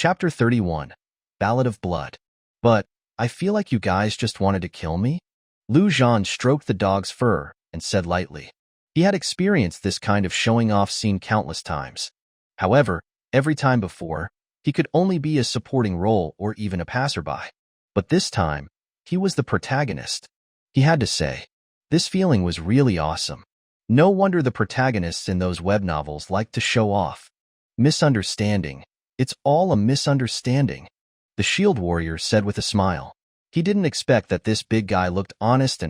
Chapter 31. Ballad of Blood. But, I feel like you guys just wanted to kill me? Zhan stroked the dog's fur and said lightly. He had experienced this kind of showing-off scene countless times. However, every time before, he could only be a supporting role or even a passerby. But this time, he was the protagonist. He had to say, this feeling was really awesome. No wonder the protagonists in those web novels like to show off. Misunderstanding. It's all a misunderstanding, the shield warrior said with a smile. He didn't expect that this big guy looked honest,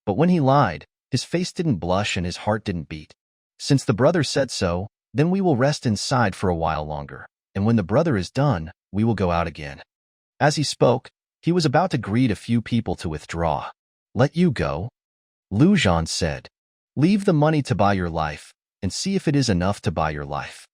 but when he lied, his face didn't blush and his heart didn't beat. Since the brother said so, then we will rest inside for a while longer, and when the brother is done, we will go out again. As he spoke, he was about to greet a few people to withdraw. Let you go? Zhan said. Leave the money to buy your life, and see if it is enough to buy your life.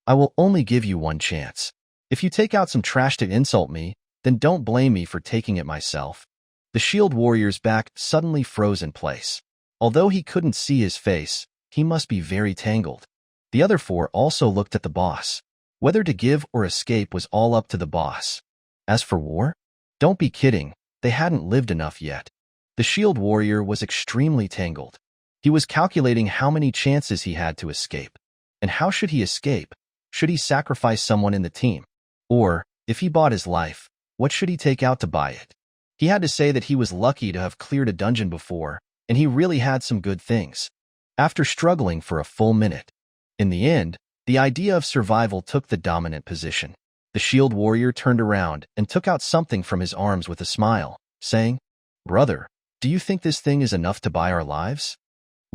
I will only give you one chance. If you take out some trash to insult me, then don't blame me for taking it myself. The shield warrior's back suddenly froze in place. Although he couldn't see his face, he must be very tangled. The other four also looked at the boss. Whether to give or escape was all up to the boss. As for war? Don't be kidding, they hadn't lived enough yet. The shield warrior was extremely tangled. He was calculating how many chances he had to escape. And how should he escape? Should he sacrifice someone in the team? Or, if he bought his life, what should he take out to buy it? He had to say that he was lucky to have cleared a dungeon before, and he really had some good things. After struggling for a full minute. In the end, the idea of survival took the dominant position. The shield warrior turned around and took out something from his arms with a smile, saying, Brother, do you think this thing is enough to buy our lives?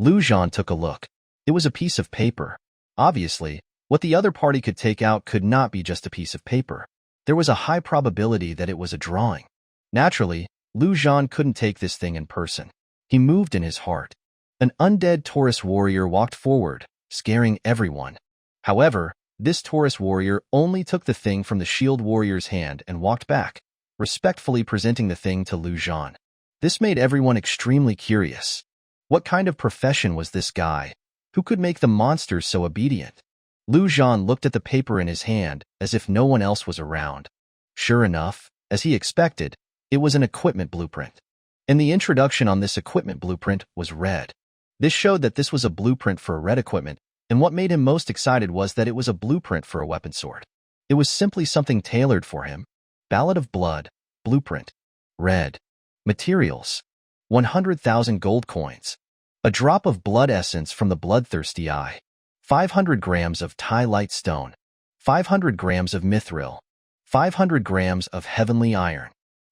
Zhan took a look. It was a piece of paper. Obviously, what the other party could take out could not be just a piece of paper. There was a high probability that it was a drawing. Naturally, Zhan couldn't take this thing in person. He moved in his heart. An undead Taurus warrior walked forward, scaring everyone. However, this Taurus warrior only took the thing from the shield warrior's hand and walked back, respectfully presenting the thing to Zhan. This made everyone extremely curious. What kind of profession was this guy? Who could make the monsters so obedient? Zhan looked at the paper in his hand as if no one else was around. Sure enough, as he expected, it was an equipment blueprint. And the introduction on this equipment blueprint was red. This showed that this was a blueprint for a red equipment, and what made him most excited was that it was a blueprint for a weapon sword. It was simply something tailored for him. Ballad of Blood, blueprint, red. Materials, 100,000 gold coins. A drop of blood essence from the bloodthirsty eye. 500 grams of Thai light stone, 500 grams of mithril, 500 grams of heavenly iron.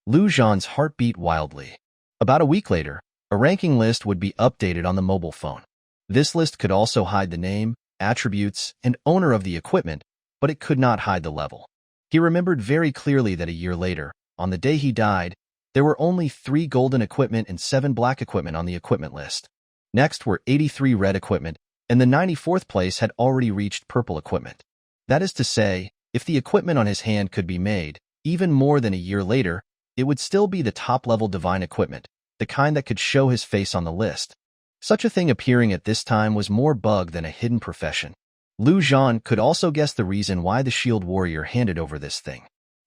Zhan's heart beat wildly. About a week later, a ranking list would be updated on the mobile phone. This list could also hide the name, attributes, and owner of the equipment, but it could not hide the level. He remembered very clearly that a year later, on the day he died, there were only 3 golden equipment and 7 black equipment on the equipment list. Next were 83 red equipment, and the 94th place had already reached purple equipment. That is to say, if the equipment on his hand could be made, even more than a year later, it would still be the top-level divine equipment, the kind that could show his face on the list. Such a thing appearing at this time was more bug than a hidden profession. Zhan could also guess the reason why the shield warrior handed over this thing.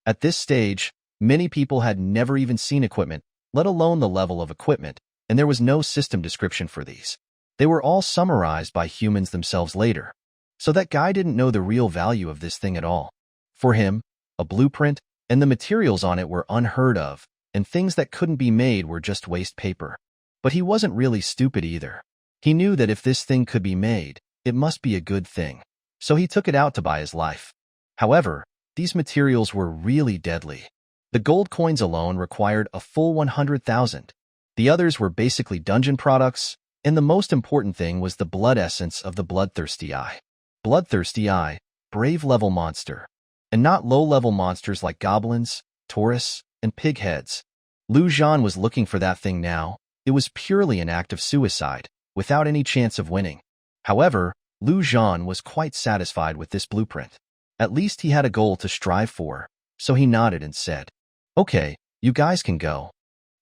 At this stage, many people had never even seen equipment, let alone the level of equipment, and there was no system description for these. They were all summarized by humans themselves later. So that guy didn't know the real value of this thing at all. For him, a blueprint and the materials on it were unheard of, and things that couldn't be made were just waste paper. But he wasn't really stupid either. He knew that if this thing could be made, it must be a good thing. So he took it out to buy his life. However, these materials were really deadly. The gold coins alone required a full 100,000. The others were basically dungeon products, and the most important thing was the blood essence of the bloodthirsty eye. Bloodthirsty eye, brave level monster. And not low-level monsters like goblins, Taurus, and pig heads. Zhan was looking for that thing now. It was purely an act of suicide, without any chance of winning. However, Zhan was quite satisfied with this blueprint. At least he had a goal to strive for, so he nodded and said, Okay, you guys can go.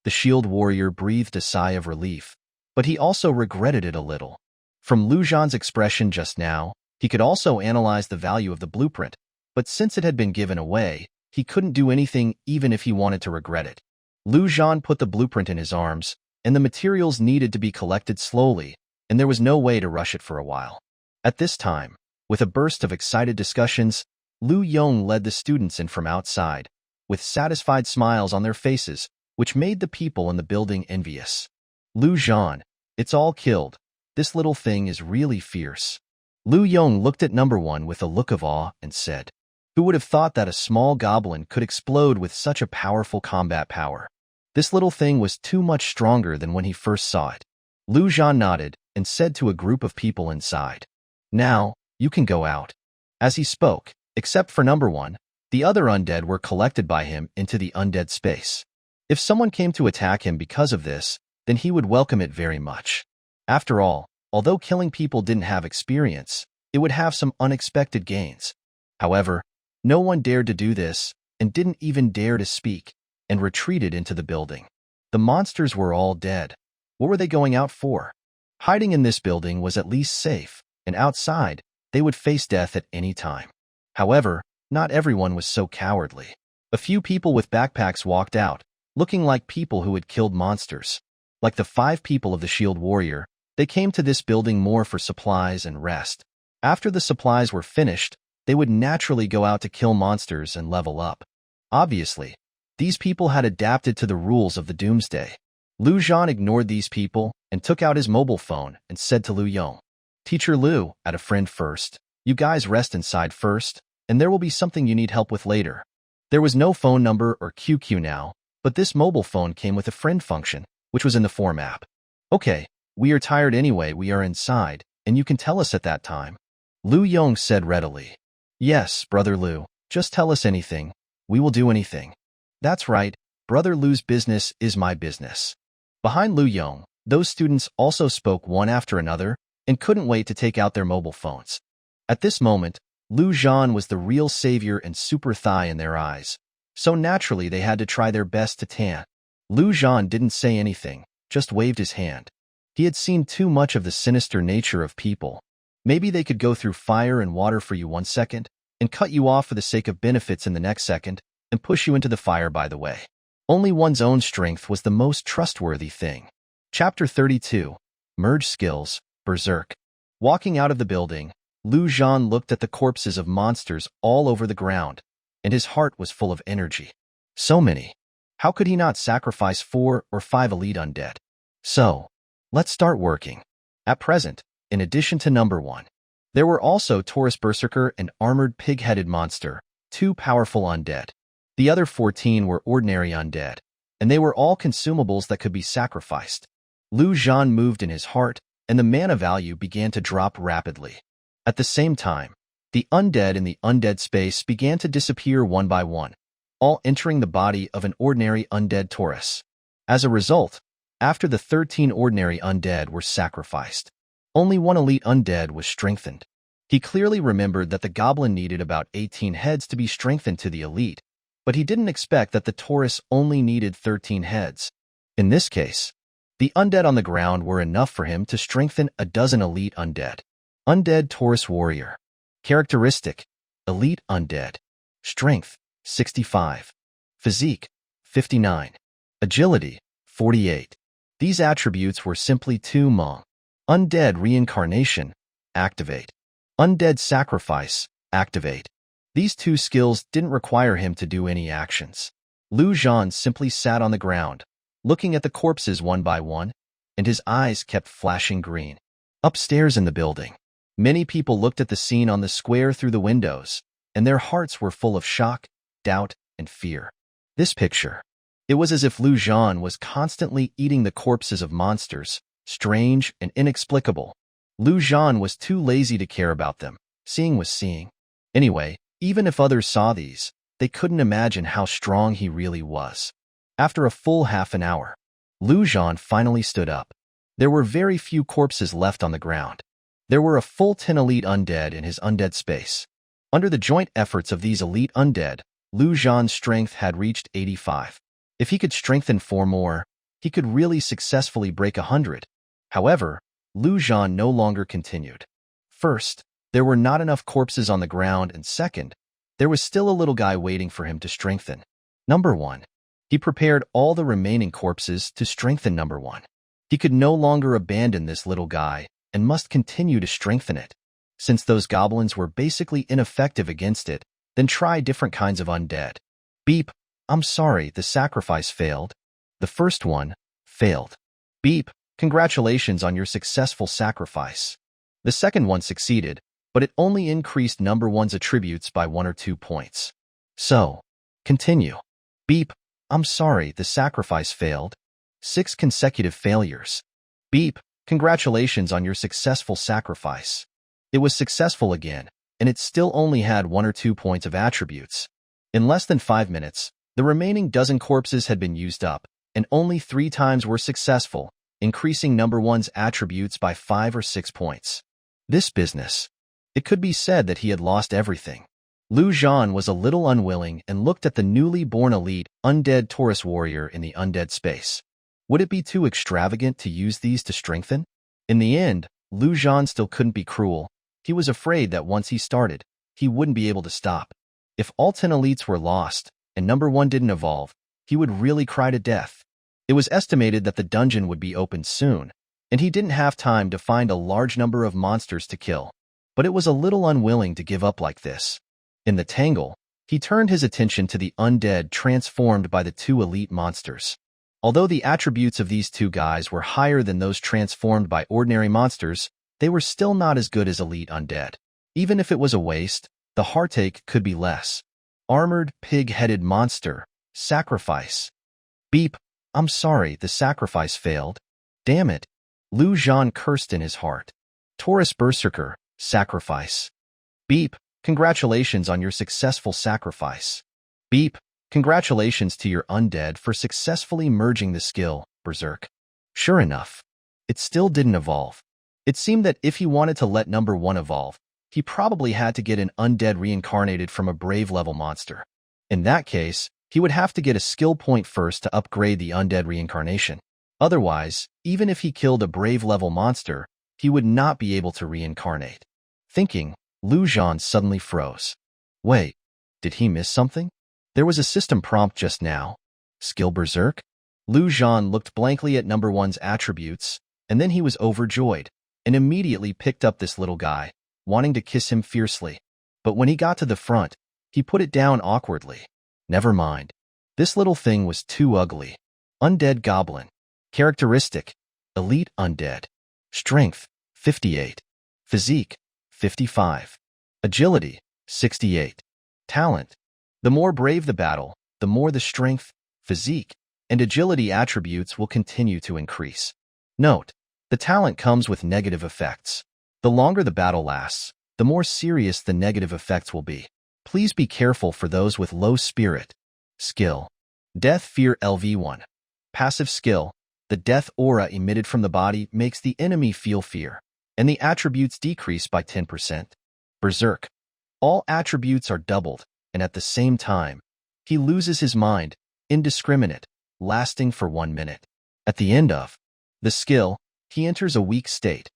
The shield warrior breathed a sigh of relief, but he also regretted it a little. From Zhan's expression just now, he could also analyze the value of the blueprint. but since it had been given away, he couldn't do anything even if he wanted to regret it. Zhan put the blueprint in his arms, and the materials needed to be collected slowly, and there was no way to rush it for a while. At this time, with a burst of excited discussions, Lu Yong led the students in from outside, with satisfied smiles on their faces, which made the people in the building envious. Zhan, it's all killed. This little thing is really fierce. Lu Yong looked at number 1 with a look of awe and said, "Who would have thought that a small goblin could explode with such a powerful combat power? This little thing was too much stronger than when he first saw it." Zhan nodded and said to a group of people inside, "Now, you can go out." As he spoke, except for number 1, the other undead were collected by him into the undead space. If someone came to attack him because of this, then he would welcome it very much. After all, although killing people didn't have experience, it would have some unexpected gains. However, no one dared to do this, and didn't even dare to speak, and retreated into the building. The monsters were all dead. What were they going out for? Hiding in this building was at least safe, and outside, they would face death at any time. However, not everyone was so cowardly. A few people with backpacks walked out, looking like people who had killed monsters. Like the 5 people of the Shield Warrior, they came to this building more for supplies and rest. After the supplies were finished, they would naturally go out to kill monsters and level up. Obviously, these people had adapted to the rules of the Doomsday. Zhan ignored these people and took out his mobile phone and said to Lu Yong, "Teacher Lu, add a friend first. You guys rest inside first, and there will be something you need help with later." There was no phone number or QQ now, but this mobile phone came with a friend function, which was in the form app. "Okay, we are tired anyway, we are inside, and you can tell us at that time," Lu Yong said readily. "Yes, Brother Lu, just tell us anything. We will do anything." "That's right, Brother Lu's business is my business." Behind Lu Yong, those students also spoke one after another and couldn't wait to take out their mobile phones. At this moment, Zhan was the real savior and super thigh in their eyes, so naturally they had to try their best to tan. Zhan didn't say anything, just waved his hand. He had seen too much of the sinister nature of people. Maybe they could go through fire and water for you 1 second, and cut you off for the sake of benefits in the next second, and push you into the fire by the way. Only one's own strength was the most trustworthy thing. Chapter 32. Merge Skills, Berserk. Walking out of the building, Zhan looked at the corpses of monsters all over the ground, and his heart was full of energy. So many. How could he not sacrifice 4 or 5 elite undead? So, let's start working. At present, in addition to number 1, there were also Taurus Berserker and Armored Pig-Headed Monster, 2 powerful undead. The other 14 were ordinary undead, and they were all consumables that could be sacrificed. Zhan moved in his heart, and the mana value began to drop rapidly. At the same time, the undead in the undead space began to disappear one by one, all entering the body of an ordinary undead Taurus. As a result, after the 13 ordinary undead were sacrificed, only 1 elite undead was strengthened. He clearly remembered that the goblin needed about 18 heads to be strengthened to the elite, but he didn't expect that the Taurus only needed 13 heads. In this case, the undead on the ground were enough for him to strengthen a dozen elite undead. Undead Taurus Warrior. Characteristic: Elite Undead. Strength: 65. Physique: 59. Agility: 48. These attributes were simply too long. Undead Reincarnation. Activate. Undead Sacrifice. Activate. These 2 skills didn't require him to do any actions. Zhan simply sat on the ground, looking at the corpses one by one, and his eyes kept flashing green. Upstairs in the building, many people looked at the scene on the square through the windows, and their hearts were full of shock, doubt, and fear. This picture. It was as if Zhan was constantly eating the corpses of monsters, strange and inexplicable. Zhan was too lazy to care about them. Seeing was seeing. Anyway, even if others saw these, they couldn't imagine how strong he really was. After a full half an hour, Zhan finally stood up. There were very few corpses left on the ground. There were a full 10 elite undead in his undead space. Under the joint efforts of these elite undead, Zhan's strength had reached 85. If he could strengthen 4 more, he could really successfully break 100. However, Zhan no longer continued. First, there were not enough corpses on the ground, and second, there was still a little guy waiting for him to strengthen. Number 1. He prepared all the remaining corpses to strengthen Number 1. He could no longer abandon this little guy and must continue to strengthen it. Since those goblins were basically ineffective against it, then try different kinds of undead. Beep. I'm sorry, the sacrifice failed. The first one failed. Beep. Congratulations on your successful sacrifice. The second one succeeded, but it only increased Number 1's attributes by 1 or 2 points. So, continue. Beep. I'm sorry, the sacrifice failed. 6 consecutive failures. Beep. Congratulations on your successful sacrifice. It was successful again, and it still only had 1 or 2 points of attributes. In less than 5 minutes, the remaining dozen corpses had been used up, and only 3 times were successful, increasing Number 1's attributes by 5 or 6 points. This business. It could be said that he had lost everything. Zhan was a little unwilling and looked at the newly born elite undead Taurus warrior in the undead space. Would it be too extravagant to use these to strengthen? In the end, Zhan still couldn't be cruel. He was afraid that once he started, he wouldn't be able to stop. If all 10 elites were lost, and Number 1 didn't evolve, he would really cry to death. It was estimated that the dungeon would be opened soon, and he didn't have time to find a large number of monsters to kill. But it was a little unwilling to give up like this. In the tangle, he turned his attention to the undead transformed by the 2 elite monsters. Although the attributes of these 2 guys were higher than those transformed by ordinary monsters, they were still not as good as elite undead. Even if it was a waste, the heartache could be less. Armored, pig-headed monster. Sacrifice. Beep. I'm sorry, the sacrifice failed. Damn it. Zhan cursed in his heart. Taurus Berserker. Sacrifice. Beep. Congratulations on your successful sacrifice. Beep. Congratulations to your undead for successfully merging the skill, Berserk. Sure enough, it still didn't evolve. It seemed that if he wanted to let Number 1 evolve, he probably had to get an undead reincarnated from a brave level monster. In that case, he would have to get a skill point first to upgrade the undead reincarnation. Otherwise, even if he killed a brave level monster, he would not be able to reincarnate. Thinking, Zhan suddenly froze. Wait, did he miss something? There was a system prompt just now. Skill Berserk? Zhan looked blankly at Number 1's attributes, and then he was overjoyed, and immediately picked up this little guy, wanting to kiss him fiercely. But when he got to the front, he put it down awkwardly. Never mind. This little thing was too ugly. Undead Goblin. Characteristic. Elite Undead. Strength, 58. Physique, 55. Agility, 68. Talent. The more brave the battle, the more the strength, physique, and agility attributes will continue to increase. Note, the talent comes with negative effects. The longer the battle lasts, the more serious the negative effects will be. Please be careful for those with low spirit. Skill. Death Fear LV1. Passive skill. The death aura emitted from the body makes the enemy feel fear, and the attributes decrease by 10%. Berserk. All attributes are doubled, and at the same time, he loses his mind, indiscriminate, lasting for 1 minute. At the end of the skill, he enters a weak state.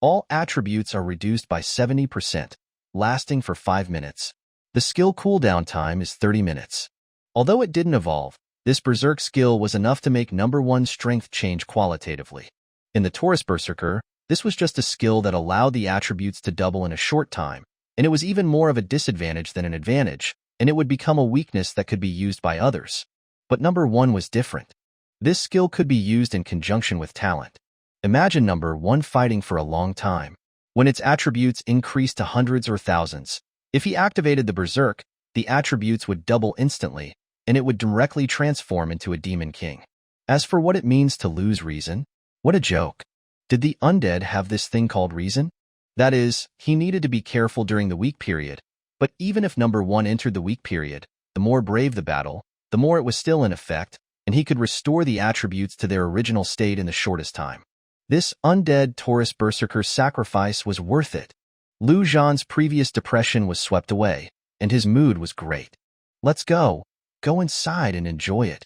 All attributes are reduced by 70%, lasting for 5 minutes. The skill cooldown time is 30 minutes. Although it didn't evolve, this Berserk skill was enough to make Number 1's strength change qualitatively. In the Taurus Berserker, this was just a skill that allowed the attributes to double in a short time, and it was even more of a disadvantage than an advantage, and it would become a weakness that could be used by others. But Number 1 was different. This skill could be used in conjunction with talent. Imagine Number 1 fighting for a long time, when its attributes increased to hundreds or thousands. If he activated the Berserk, the attributes would double instantly, and it would directly transform into a Demon King. As for what it means to lose reason, what a joke. Did the undead have this thing called reason? That is, he needed to be careful during the weak period, but even if Number 1 entered the weak period, the more brave the battle, the more it was still in effect, and he could restore the attributes to their original state in the shortest time. This undead Taurus Berserker sacrifice was worth it. Zhan's previous depression was swept away, and his mood was great. Let's go. Go inside and enjoy it.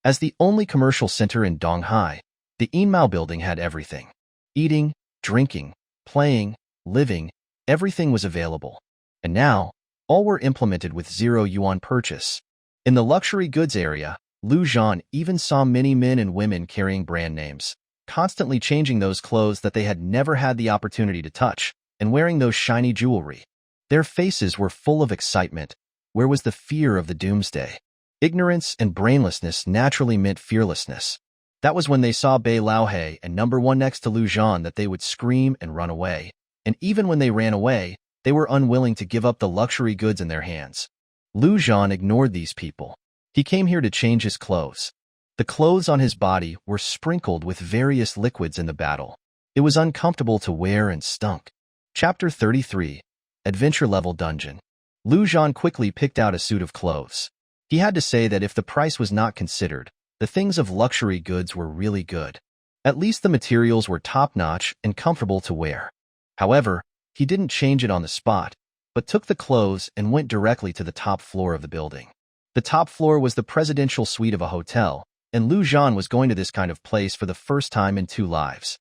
As the only commercial center in Donghai, the Inmao building had everything. Eating, drinking, playing, living, everything was available. And now, All were implemented with 0 yuan purchase. In the luxury goods area, Zhan even saw many men and women carrying brand names, constantly changing those clothes that they had never had the opportunity to touch, and wearing those shiny jewelry. Their faces were full of excitement. Where was the fear of the doomsday? Ignorance and brainlessness naturally meant fearlessness. That was when they saw Bei Laohe and number 1 next to Zhan that they would scream and run away. And even when they ran away, they were unwilling to give up the luxury goods in their hands. Zhan ignored these people. He came here to change his clothes. The clothes on his body were sprinkled with various liquids in the battle. It was uncomfortable to wear and stunk. Chapter 33. Adventure Level Dungeon. Zhan quickly picked out a suit of clothes. He had to say that if the price was not considered, the things of luxury goods were really good. At least the materials were top-notch and comfortable to wear. However, he didn't change it on the spot, but took the clothes and went directly to the top floor of the building. The top floor was the presidential suite of a hotel, and Zhan was going to this kind of place for the first time in 2 lives.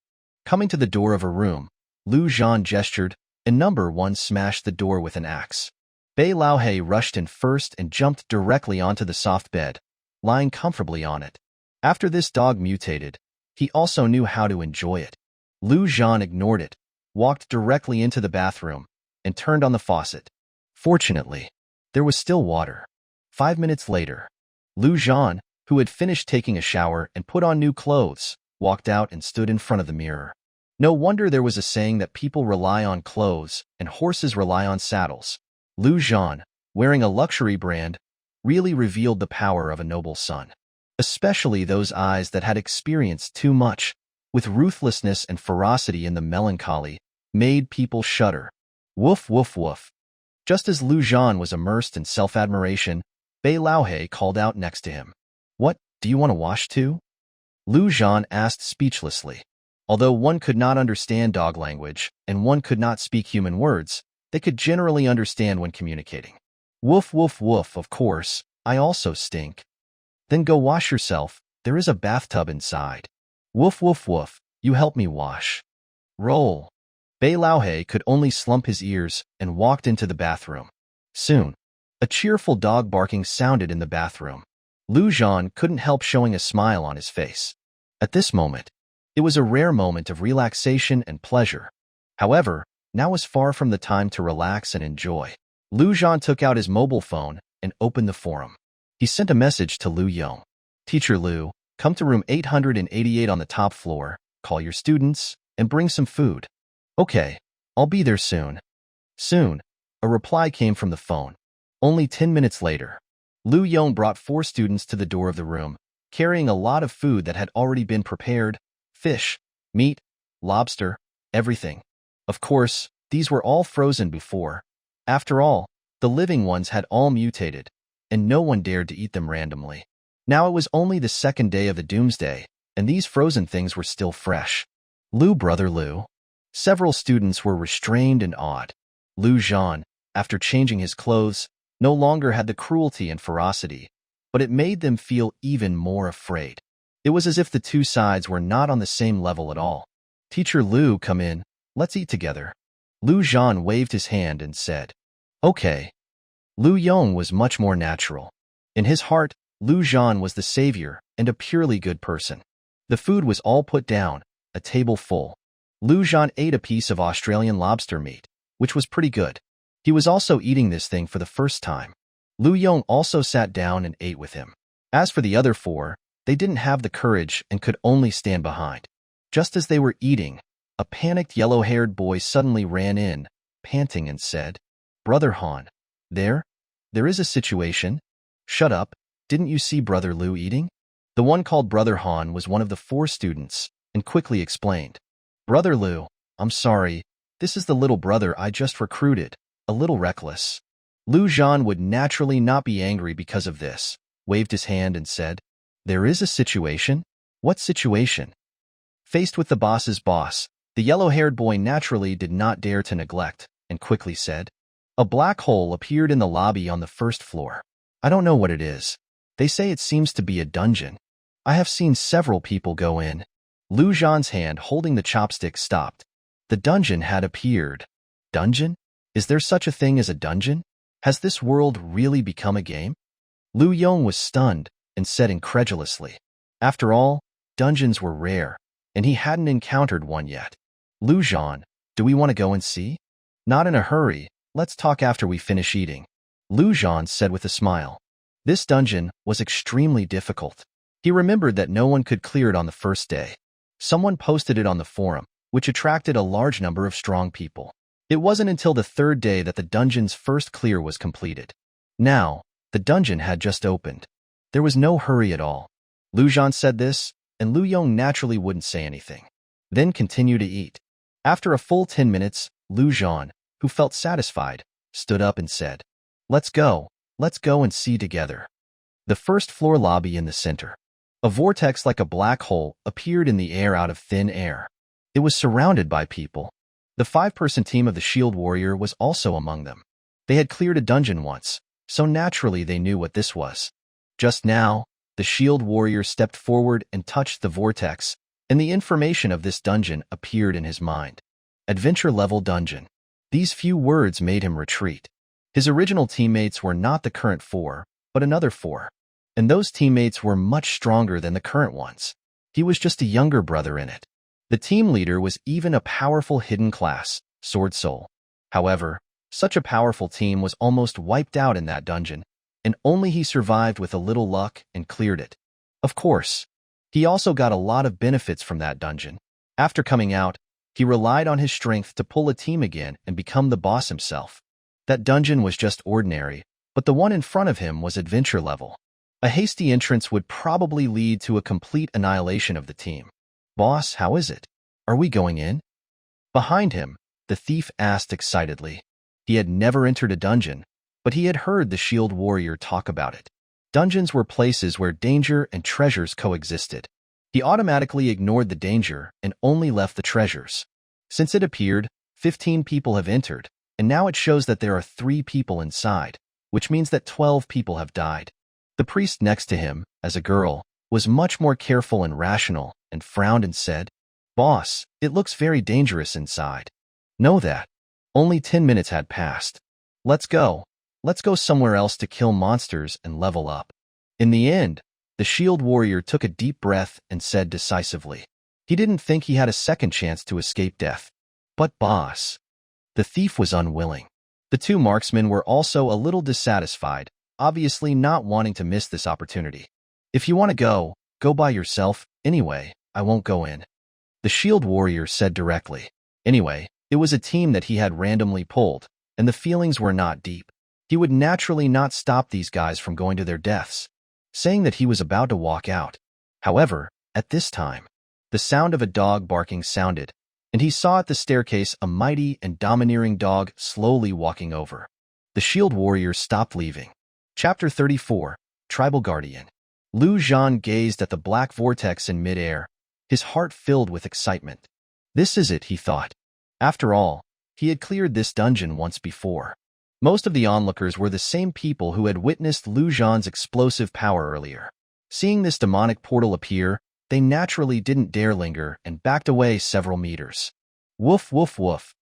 Coming to the door of a room, Zhan gestured, and number 1 smashed the door with an axe. Bei Laohe rushed in first and jumped directly onto the soft bed, lying comfortably on it. After this dog mutated, he also knew how to enjoy it. Zhan ignored it, walked directly into the bathroom, and turned on the faucet. Fortunately, there was still water. 5 minutes later, Zhan, who had finished taking a shower and put on new clothes, walked out and stood in front of the mirror. No wonder there was a saying that people rely on clothes and horses rely on saddles. Zhan, wearing a luxury brand, really revealed the power of a noble son. Especially those eyes that had experienced too much, with ruthlessness and ferocity in the melancholy, made people shudder. Woof, woof, woof. Just as Zhan was immersed in self-admiration, Bei Laohe called out next to him. What, do you want to wash too? Zhan asked speechlessly. Although one could not understand dog language, and one could not speak human words, they could generally understand when communicating. Woof, woof, woof, of course, I also stink. Then go wash yourself, there is a bathtub inside. Woof, woof, woof, you help me wash. Roll. Bei Laohe could only slump his ears and walked into the bathroom. Soon, a cheerful dog barking sounded in the bathroom. Zhan couldn't help showing a smile on his face. At this moment, it was a rare moment of relaxation and pleasure. However, now was far from the time to relax and enjoy. Zhan took out his mobile phone and opened the forum. He sent a message to Lu Yong. Teacher Lu, come to room 888 on the top floor, call your students, and bring some food. Okay, I'll be there soon. Soon, a reply came from the phone. Only 10 minutes later, Lu Yong brought 4 students to the door of the room, carrying a lot of food that had already been prepared: fish, meat, lobster, everything. Of course, these were all frozen before. After all, the living ones had all mutated, and no one dared to eat them randomly. Now it was only the 2nd day of the doomsday, and these frozen things were still fresh. Lu, brother Lu. Several students were restrained and awed. Zhan, after changing his clothes, no longer had the cruelty and ferocity, but it made them feel even more afraid. It was as if the 2 sides were not on the same level at all. Teacher Lu, come in, let's eat together. Zhan waved his hand and said, okay. Lu Yong was much more natural. In his heart, Zhan was the savior and a purely good person. The food was all put down, a table full. Zhan ate a piece of Australian lobster meat, which was pretty good. He was also eating this thing for the first time. Lu Yong also sat down and ate with him. As for the other 4, they didn't have the courage and could only stand behind. Just as they were eating, a panicked yellow-haired boy suddenly ran in, panting, and said, Brother Han, there is a situation. Shut up, didn't you see Brother Lu eating? The one called Brother Han was one of the 4 students, and quickly explained. Brother Lu, I'm sorry, this is the little brother I just recruited, a little reckless. Zhan would naturally not be angry because of this, waved his hand and said, there is a situation? What situation? Faced with the boss's boss, the yellow-haired boy naturally did not dare to neglect, and quickly said, a black hole appeared in the lobby on the 1st floor. I don't know what it is. They say it seems to be a dungeon. I have seen several people go in. Zhan's hand holding the chopstick stopped. The dungeon had appeared. Dungeon? Is there such a thing as a dungeon? Has this world really become a game? Lu Yong was stunned and said incredulously. After all, dungeons were rare, and he hadn't encountered one yet. Lu Zhan, do we want to go and see? Not in a hurry, let's talk after we finish eating, Lu Zhan said with a smile. This dungeon was extremely difficult. He remembered that no one could clear it on the first day. Someone posted it on the forum, which attracted a large number of strong people. It wasn't until the third day that the dungeon's first clear was completed. Now, the dungeon had just opened. There was no hurry at all. Lu Zhan said this, and Lu Yong naturally wouldn't say anything. Then continue to eat. After a full 10 minutes, Lu Zhan, who felt satisfied, stood up and said, Let's go and see together. The first floor lobby in the center. A vortex like a black hole appeared in the air out of thin air. It was surrounded by people. The 5-person team of the Shield Warrior was also among them. They had cleared a dungeon once, so naturally they knew what this was. Just now, the Shield Warrior stepped forward and touched the vortex, and the information of this dungeon appeared in his mind. Adventure-level dungeon. These few words made him retreat. His original teammates were not the current 4, but another 4. And those teammates were much stronger than the current ones. He was just a younger brother in it. The team leader was even a powerful hidden class, Sword Soul. However, such a powerful team was almost wiped out in that dungeon, and only he survived with a little luck and cleared it. Of course, he also got a lot of benefits from that dungeon. After coming out, he relied on his strength to pull a team again and become the boss himself. That dungeon was just ordinary, but the one in front of him was adventure level. A hasty entrance would probably lead to a complete annihilation of the team. Boss, how is it? Are we going in? Behind him, the thief asked excitedly. He had never entered a dungeon, but he had heard the Shield Warrior talk about it. Dungeons were places where danger and treasures coexisted. He automatically ignored the danger and only left the treasures. Since it appeared, 15 people have entered, and now it shows that there are 3 people inside, which means that 12 people have died. The priest next to him, as a girl, was much more careful and rational, and frowned and said, Boss, it looks very dangerous inside. Know that. Only 10 minutes had passed. Let's go. Let's go somewhere else to kill monsters and level up. In the end, the Shield Warrior took a deep breath and said decisively. He didn't think he had a second chance to escape death. But boss. The thief was unwilling. The 2 marksmen were also a little dissatisfied, obviously not wanting to miss this opportunity. If you want to go by yourself. Anyway, I won't go in. The Shield Warrior said directly. Anyway, it was a team that he had randomly pulled, and the feelings were not deep. He would naturally not stop these guys from going to their deaths, saying that he was about to walk out. However, at this time, the sound of a dog barking sounded, and he saw at the staircase a mighty and domineering dog slowly walking over. The Shield Warrior stopped leaving. Chapter 34, Tribal Guardian. Lu Zhan gazed at the black vortex in midair, his heart filled with excitement. This is it, he thought. After all, he had cleared this dungeon once before. Most of the onlookers were the same people who had witnessed Lu Zhan's explosive power earlier. Seeing this demonic portal appear, they naturally didn't dare linger and backed away several meters. Woof, woof, woof.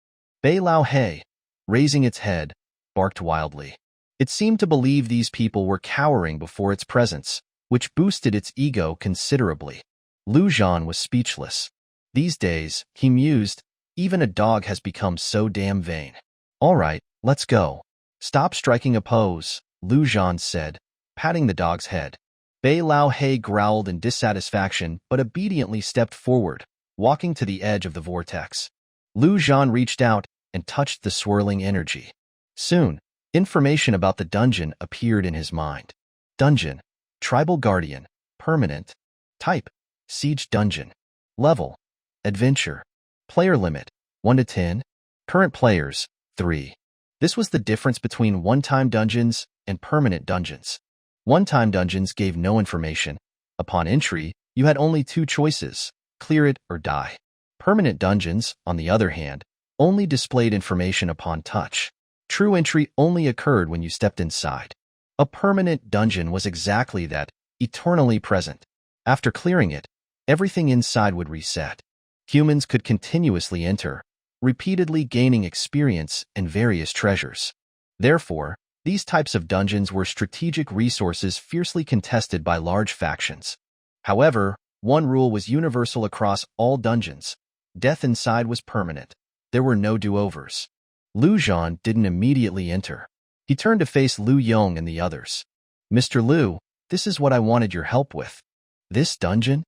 Bei Lao He, raising its head, barked wildly. It seemed to believe these people were cowering before its presence, which boosted its ego considerably. Lu Zhan was speechless. These days, he mused, even a dog has become so damn vain. All right, let's go. Stop striking a pose, Lu Zhan said, patting the dog's head. Bei Lao He growled in dissatisfaction but obediently stepped forward, walking to the edge of the vortex. Lu Zhan reached out and touched the swirling energy. Soon, information about the dungeon appeared in his mind. Dungeon. Tribal Guardian. Permanent. Type. Siege Dungeon. Level. Adventure. Player limit. 1 to 10. Current players. 3. This was the difference between one-time dungeons and permanent dungeons. One-time dungeons gave no information. Upon entry, you had only 2 choices, clear it or die. Permanent dungeons, on the other hand, only displayed information upon touch. True entry only occurred when you stepped inside. A permanent dungeon was exactly that, eternally present. After clearing it, everything inside would reset. Humans could continuously enter, repeatedly gaining experience and various treasures. Therefore, These types of dungeons were strategic resources fiercely contested by large factions. However, one rule was universal across all dungeons. Death inside was permanent. There were no do-overs. Zhan didn't immediately enter. He turned to face Liu Yong and the others. "Mr. Liu, this is what I wanted your help with." "This dungeon?"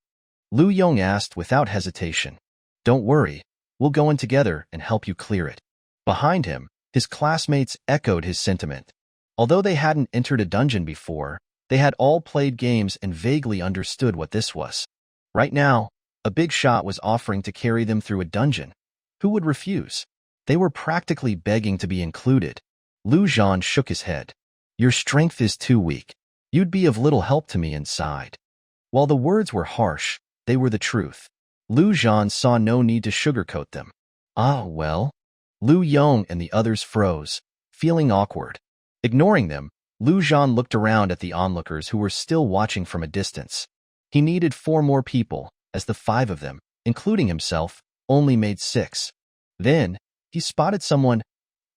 Liu Yong asked without hesitation. "Don't worry, we'll go in together and help you clear it." Behind him, his classmates echoed his sentiment. Although they hadn't entered a dungeon before, they had all played games and vaguely understood what this was. Right now, a big shot was offering to carry them through a dungeon. Who would refuse? They were practically begging to be included. Zhan shook his head. "Your strength is too weak. You'd be of little help to me inside." While the words were harsh, they were the truth. Zhan saw no need to sugarcoat them. "Ah, well." Liu Yong and the others froze, feeling awkward. Ignoring them, Zhan looked around at the onlookers who were still watching from a distance. He needed 4 more people, as the 5 of them, including himself, only made 6. Then, he spotted someone,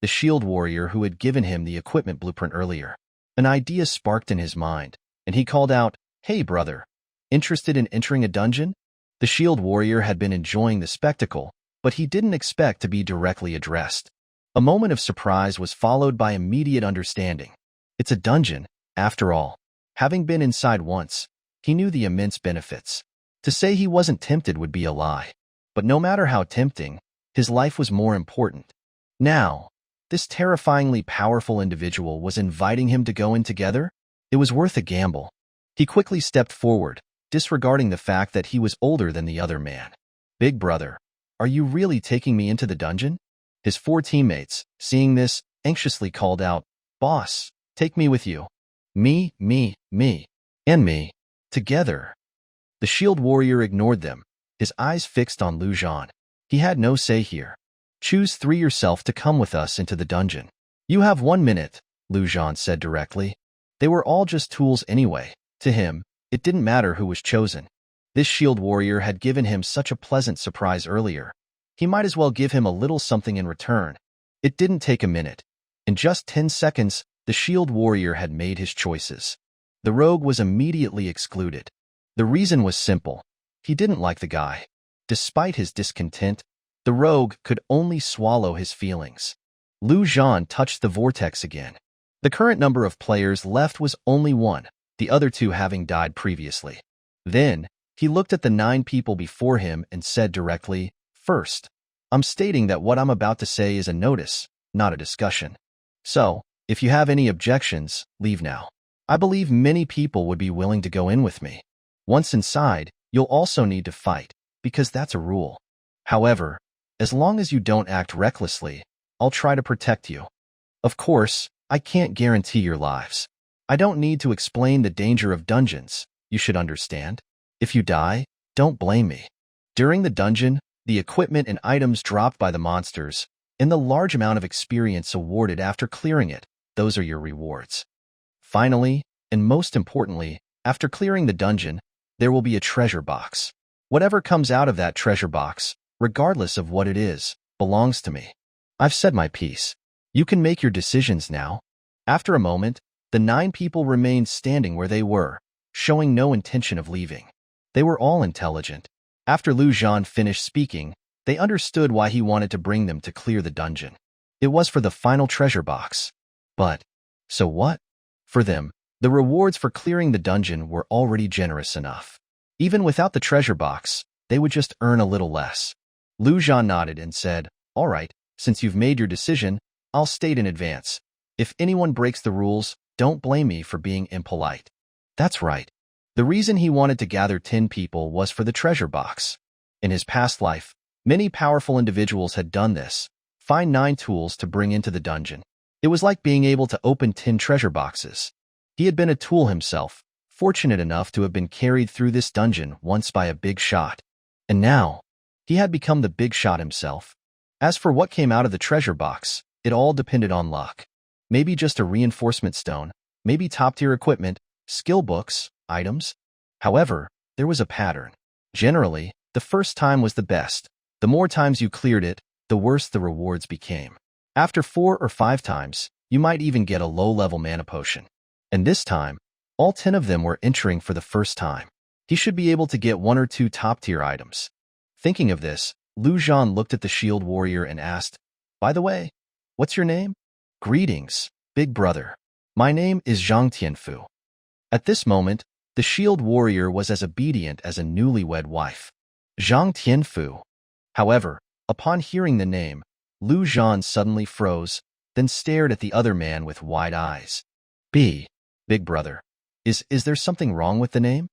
the shield warrior who had given him the equipment blueprint earlier. An idea sparked in his mind, and he called out, "Hey, brother, interested in entering a dungeon?" The shield warrior had been enjoying the spectacle, but he didn't expect to be directly addressed. A moment of surprise was followed by immediate understanding. It's a dungeon, after all. Having been inside once, he knew the immense benefits. To say he wasn't tempted would be a lie. But no matter how tempting, his life was more important. Now, this terrifyingly powerful individual was inviting him to go in together? It was worth a gamble. He quickly stepped forward, disregarding the fact that he was older than the other man. "Big brother, are you really taking me into the dungeon?" His 4 teammates, seeing this, anxiously called out, "Boss, take me with you. Me, and me. Together." The shield warrior ignored them, his eyes fixed on Zhan. He had no say here. "Choose 3 yourself to come with us into the dungeon." "You have 1 minute," Zhan said directly. They were all just tools anyway. To him, it didn't matter who was chosen. This shield warrior had given him such a pleasant surprise earlier. He might as well give him a little something in return. It didn't take a minute. In just 10 seconds, the shield warrior had made his choices. The rogue was immediately excluded. The reason was simple. He didn't like the guy. Despite his discontent, the rogue could only swallow his feelings. Zhan touched the vortex again. The current number of players left was only 1, the other 2 having died previously. Then, he looked at the 9 people before him and said directly, "First, I'm stating that what I'm about to say is a notice, not a discussion. So, if you have any objections, leave now. I believe many people would be willing to go in with me. Once inside, you'll also need to fight, because that's a rule. However, as long as you don't act recklessly, I'll try to protect you. Of course, I can't guarantee your lives. I don't need to explain the danger of dungeons, you should understand. If you die, don't blame me." During the dungeon, the equipment and items dropped by the monsters, and the large amount of experience awarded after clearing it, those are your rewards. Finally, and most importantly, after clearing the dungeon, there will be a treasure box. Whatever comes out of that treasure box, regardless of what it is, belongs to me. I've said my piece. You can make your decisions now. After a moment, the 9 people remained standing where they were, showing no intention of leaving. They were all intelligent. After Zhan finished speaking, they understood why he wanted to bring them to clear the dungeon. It was for the final treasure box. But, so what? For them, the rewards for clearing the dungeon were already generous enough. Even without the treasure box, they would just earn a little less. Zhan nodded and said, "All right, since you've made your decision, I'll state in advance. If anyone breaks the rules, don't blame me for being impolite." That's right. The reason he wanted to gather 10 people was for the treasure box. In his past life, many powerful individuals had done this, find 9 tools to bring into the dungeon. It was like being able to open 10 treasure boxes. He had been a tool himself, fortunate enough to have been carried through this dungeon once by a big shot. And now, he had become the big shot himself. As for what came out of the treasure box, it all depended on luck. Maybe just a reinforcement stone, maybe top-tier equipment, skill books, items. However, there was a pattern. Generally, the first time was the best. The more times you cleared it, the worse the rewards became. After 4 or 5 times, You might even get a low-level mana potion. And this time, all 10 of them were entering for the first time. He should be able to get 1 or 2 top-tier items. Thinking of this, Zhan looked at the shield warrior and asked, "By the way, what's your name?" "Greetings, big brother. My name is Zhang Tianfu." At this moment, the shield warrior was as obedient as a newlywed wife. Zhang Tianfu. However, upon hearing the name, Zhan suddenly froze, then stared at the other man with wide eyes. Big brother. Is there something wrong with the name?"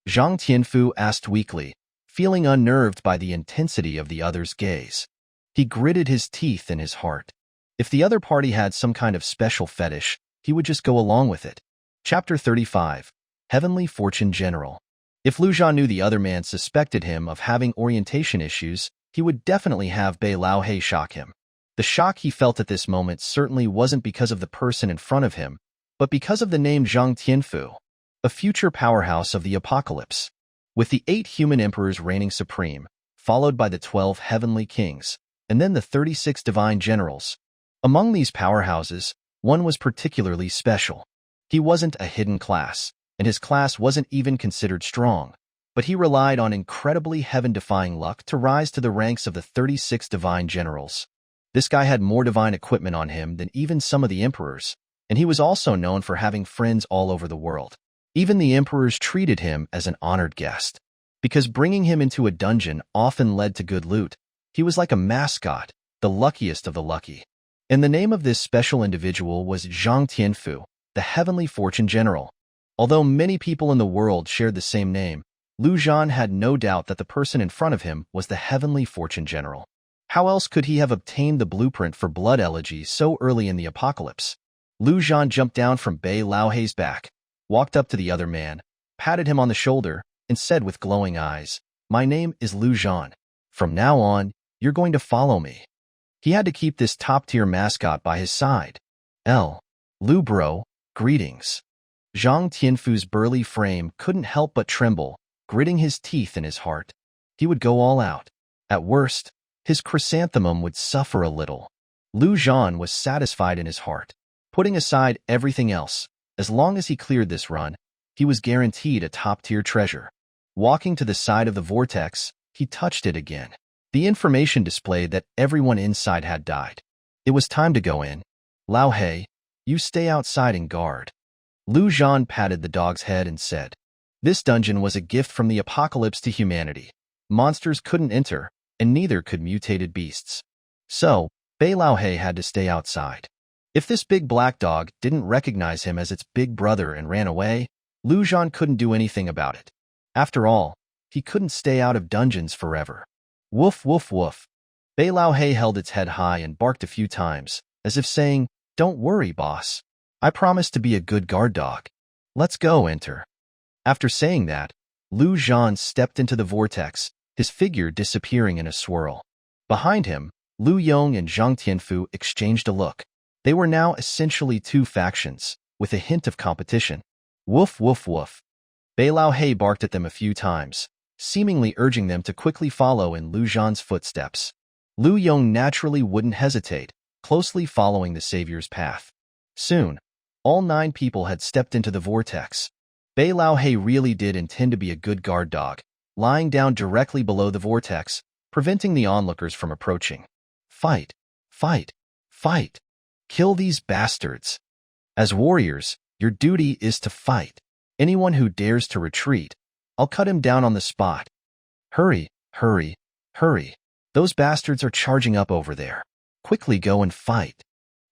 Zhang Tianfu asked weakly, feeling unnerved by the intensity of the other's gaze. He gritted his teeth in his heart. If the other party had some kind of special fetish, he would just go along with it. Chapter 35. Heavenly Fortune General. If Zhan knew the other man suspected him of having orientation issues, he would definitely have Bei Laohei shock him. The shock he felt at this moment certainly wasn't because of the person in front of him, but because of the name Zhang Tianfu, a future powerhouse of the apocalypse. With the 8 human emperors reigning supreme, followed by the 12 heavenly kings, and then the 36 divine generals. Among these powerhouses, one was particularly special. He wasn't a hidden class, and his class wasn't even considered strong, but he relied on incredibly heaven-defying luck to rise to the ranks of the 36 divine generals. This guy had more divine equipment on him than even some of the emperors, and he was also known for having friends all over the world. Even the emperors treated him as an honored guest. Because bringing him into a dungeon often led to good loot, he was like a mascot, the luckiest of the lucky. And the name of this special individual was Zhang Tianfu, the Heavenly Fortune General. Although many people in the world shared the same name, Zhan had no doubt that the person in front of him was the Heavenly Fortune General. How else could he have obtained the blueprint for blood elegy so early in the apocalypse? Zhan jumped down from Bei Laohei's back, walked up to the other man, patted him on the shoulder, and said with glowing eyes, "My name is Zhan. From now on, you're going to follow me." He had to keep this top-tier mascot by his side. Lu bro, greetings. Zhang Tianfu's burly frame couldn't help but tremble, gritting his teeth in his heart. He would go all out. At worst, his chrysanthemum would suffer a little. Zhan was satisfied in his heart. Putting aside everything else, as long as he cleared this run, he was guaranteed a top-tier treasure. Walking to the side of the vortex, he touched it again. The information displayed that everyone inside had died. It was time to go in. "Laohei, you stay outside and guard." Zhan patted the dog's head and said, "This dungeon was a gift from the apocalypse to humanity. Monsters couldn't enter, and neither could mutated beasts. So, Bei Laohei had to stay outside. If this big black dog didn't recognize him as its big brother and ran away, Zhan couldn't do anything about it. After all, he couldn't stay out of dungeons forever. Woof, woof, woof. Bei Laohei held its head high and barked a few times, as if saying, "Don't worry, boss. I promise to be a good guard dog. Let's go, enter." After saying that, Zhan stepped into the vortex, his figure disappearing in a swirl. Behind him, Lu Yong and Zhang Tianfu exchanged a look. They were now essentially 2 factions, with a hint of competition. Woof, woof, woof. Bei Laohei barked at them a few times, seemingly urging them to quickly follow in Zhan's footsteps. Lu Yong naturally wouldn't hesitate, closely following the savior's path. Soon, all 9 people had stepped into the vortex. Bei Laohei really did intend to be a good guard dog, lying down directly below the vortex, preventing the onlookers from approaching. Fight, fight, fight. Kill these bastards. As warriors, your duty is to fight. Anyone who dares to retreat, I'll cut him down on the spot. Hurry, hurry, hurry. Those bastards are charging up over there. Quickly go and fight.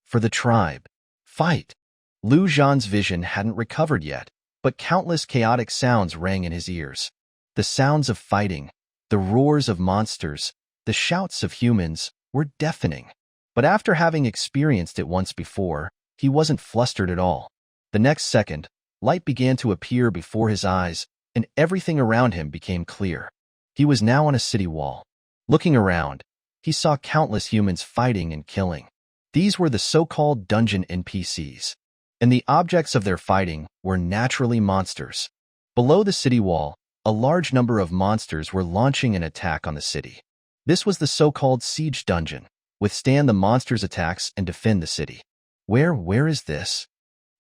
For the tribe. Fight. Zhan's vision hadn't recovered yet, but countless chaotic sounds rang in his ears. The sounds of fighting, the roars of monsters, the shouts of humans were deafening. But after having experienced it once before, he wasn't flustered at all. The next second, light began to appear before his eyes, and everything around him became clear. He was now on a city wall. Looking around, he saw countless humans fighting and killing. These were the so-called dungeon NPCs, and the objects of their fighting were naturally monsters. Below the city wall, a large number of monsters were launching an attack on the city. This was the so-called siege dungeon. Withstand the monsters' attacks and defend the city. Where is this?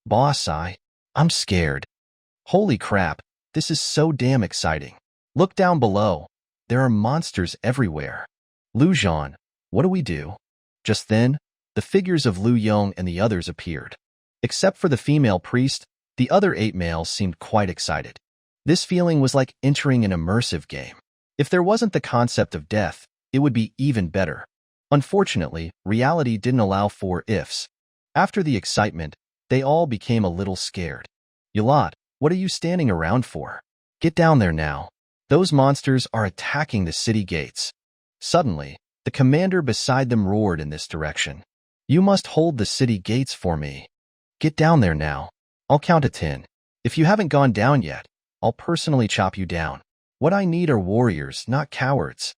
Boss, I'm scared. Holy crap, this is so damn exciting. Look down below. There are monsters everywhere. Zhan, what do we do? Just then, the figures of Lu Yong and the others appeared. Except for the female priest, the other 8 males seemed quite excited. This feeling was like entering an immersive game. If there wasn't the concept of death, it would be even better. Unfortunately, reality didn't allow for ifs. After the excitement, they all became a little scared. Yalat, what are you standing around for? Get down there now. Those monsters are attacking the city gates. Suddenly, the commander beside them roared in this direction. You must hold the city gates for me. Get down there now. I'll count to 10. If you haven't gone down yet, I'll personally chop you down. What I need are warriors, not cowards.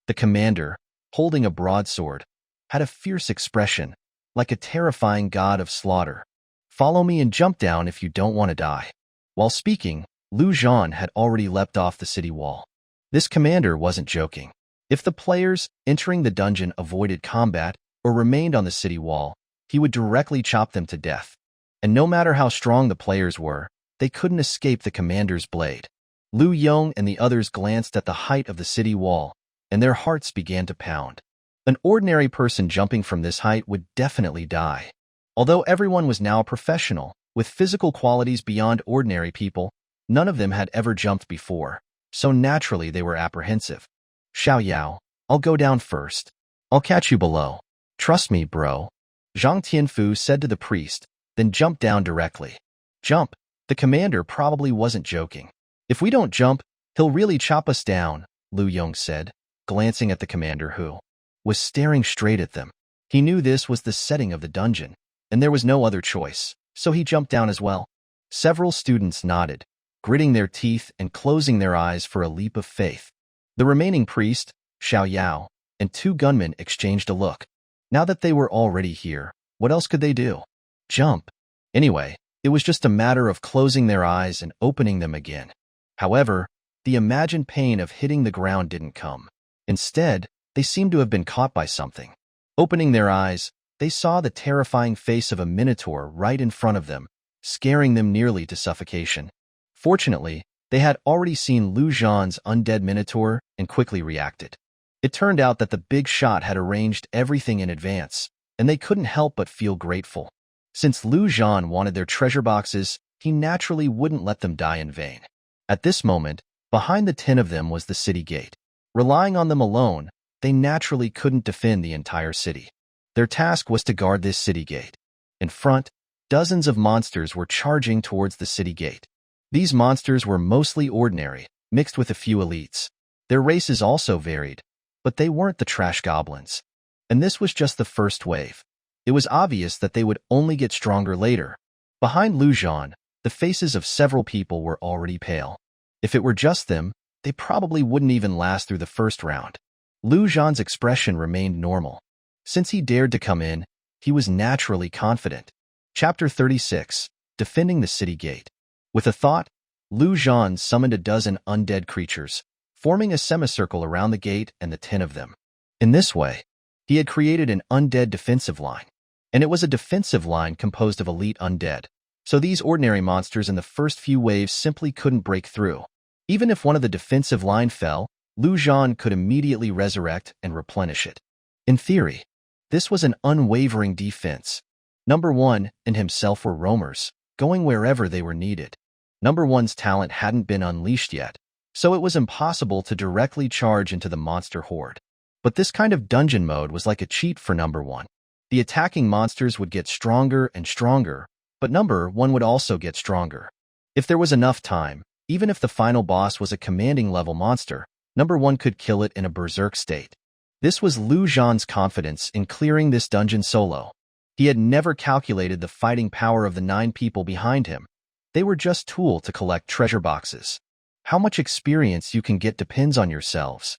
The commander, holding a broadsword, had a fierce expression, like a terrifying god of slaughter. Follow me and jump down if you don't want to die. While speaking, Zhan had already leapt off the city wall. This commander wasn't joking. If the players entering the dungeon avoided combat or remained on the city wall, he would directly chop them to death. And no matter how strong the players were, they couldn't escape the commander's blade. Lu Yong and the others glanced at the height of the city wall, and their hearts began to pound. An ordinary person jumping from this height would definitely die. Although everyone was now a professional, with physical qualities beyond ordinary people, none of them had ever jumped before, so naturally they were apprehensive. Xiao Yao, I'll go down first. I'll catch you below. Trust me, bro. Zhang Tianfu said to the priest, then jumped down directly. Jump. The commander probably wasn't joking. If we don't jump, he'll really chop us down, Lu Yong said, glancing at the commander who was staring straight at them. He knew this was the setting of the dungeon, and there was no other choice, so he jumped down as well. Several students nodded, gritting their teeth and closing their eyes for a leap of faith. The remaining priest, Xiao Yao, and 2 gunmen exchanged a look. Now that they were already here, what else could they do? Jump. Anyway, it was just a matter of closing their eyes and opening them again. However, the imagined pain of hitting the ground didn't come. Instead, they seemed to have been caught by something. Opening their eyes, they saw the terrifying face of a minotaur right in front of them, scaring them nearly to suffocation. Fortunately, they had already seen Zhan's undead minotaur and quickly reacted. It turned out that the big shot had arranged everything in advance, and they couldn't help but feel grateful. Since Zhan wanted their treasure boxes, he naturally wouldn't let them die in vain. At this moment, behind the 10 of them was the city gate. Relying on them alone, they naturally couldn't defend the entire city. Their task was to guard this city gate. In front, dozens of monsters were charging towards the city gate. These monsters were mostly ordinary, mixed with a few elites. Their races also varied, but they weren't the trash goblins. And this was just the first wave. It was obvious that they would only get stronger later. Behind Zhan, the faces of several people were already pale. If it were just them, they probably wouldn't even last through the first round. Zhan's expression remained normal. Since he dared to come in, he was naturally confident. Chapter 36, Defending the City Gate. With a thought, Zhan summoned a dozen undead creatures, forming a semicircle around the gate and the 10 of them. In this way, he had created an undead defensive line. And it was a defensive line composed of elite undead. So these ordinary monsters in the first few waves simply couldn't break through. Even if one of the defensive line fell, Zhan could immediately resurrect and replenish it. In theory, this was an unwavering defense. Number 1 and himself were roamers, going wherever they were needed. Number 1's talent hadn't been unleashed yet, so it was impossible to directly charge into the monster horde. But this kind of dungeon mode was like a cheat for Number 1. The attacking monsters would get stronger and stronger, but Number 1 would also get stronger. If there was enough time, even if the final boss was a commanding level monster, Number 1 could kill it in a berserk state. This was Zhan's confidence in clearing this dungeon solo. He had never calculated the fighting power of the 9 people behind him. They were just tools to collect treasure boxes. How much experience you can get depends on yourselves,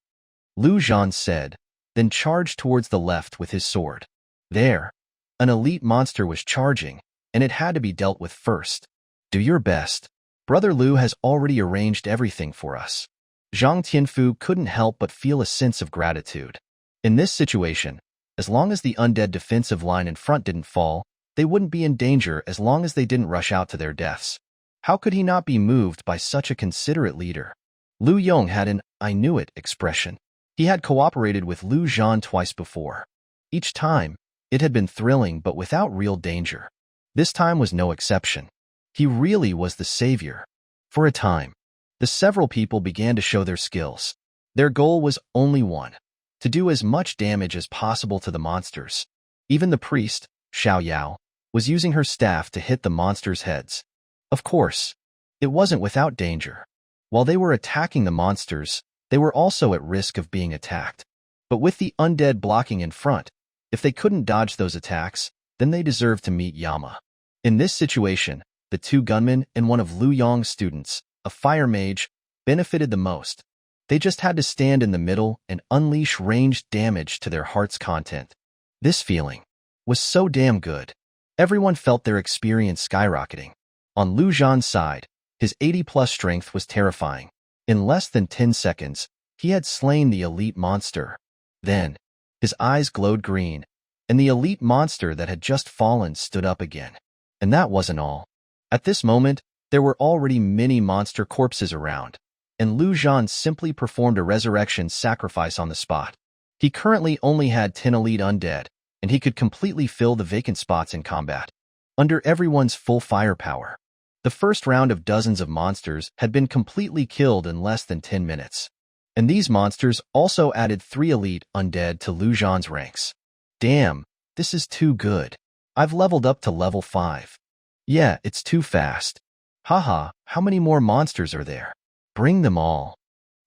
Zhan said, then charged towards the left with his sword. There, an elite monster was charging, and it had to be dealt with first. Do your best. Brother Lu has already arranged everything for us. Zhang Tianfu couldn't help but feel a sense of gratitude. In this situation, as long as the undead defensive line in front didn't fall, they wouldn't be in danger as long as they didn't rush out to their deaths. How could he not be moved by such a considerate leader? Lu Yong had an "I knew it" expression. He had cooperated with Lu Zhan twice before. Each time, it had been thrilling but without real danger. This time was no exception. He really was the savior. For a time, the several people began to show their skills. Their goal was only one: to do as much damage as possible to the monsters. Even the priest, Xiao Yao, was using her staff to hit the monsters' heads. Of course, it wasn't without danger. While they were attacking the monsters, they were also at risk of being attacked. But with the undead blocking in front, if they couldn't dodge those attacks, then they deserved to meet Yama. In this situation, the two gunmen and one of Lu Yong's students, a fire mage, benefited the most. They just had to stand in the middle and unleash ranged damage to their heart's content. This feeling was so damn good. Everyone felt their experience skyrocketing. On Lu Zhan's side, his 80+ strength was terrifying. In less than 10 seconds, he had slain the elite monster. Then, his eyes glowed green, and the elite monster that had just fallen stood up again. And that wasn't all. At this moment, there were already many monster corpses around, and Lu Zhan simply performed a resurrection sacrifice on the spot. He currently only had 10 elite undead, and he could completely fill the vacant spots in combat. Under everyone's full firepower, the first round of dozens of monsters had been completely killed in less than 10 minutes. And these monsters also added 3 elite undead to Lu Zhan's ranks. Damn, this is too good. I've leveled up to level 5. Yeah, it's too fast. Haha, how many more monsters are there? Bring them all.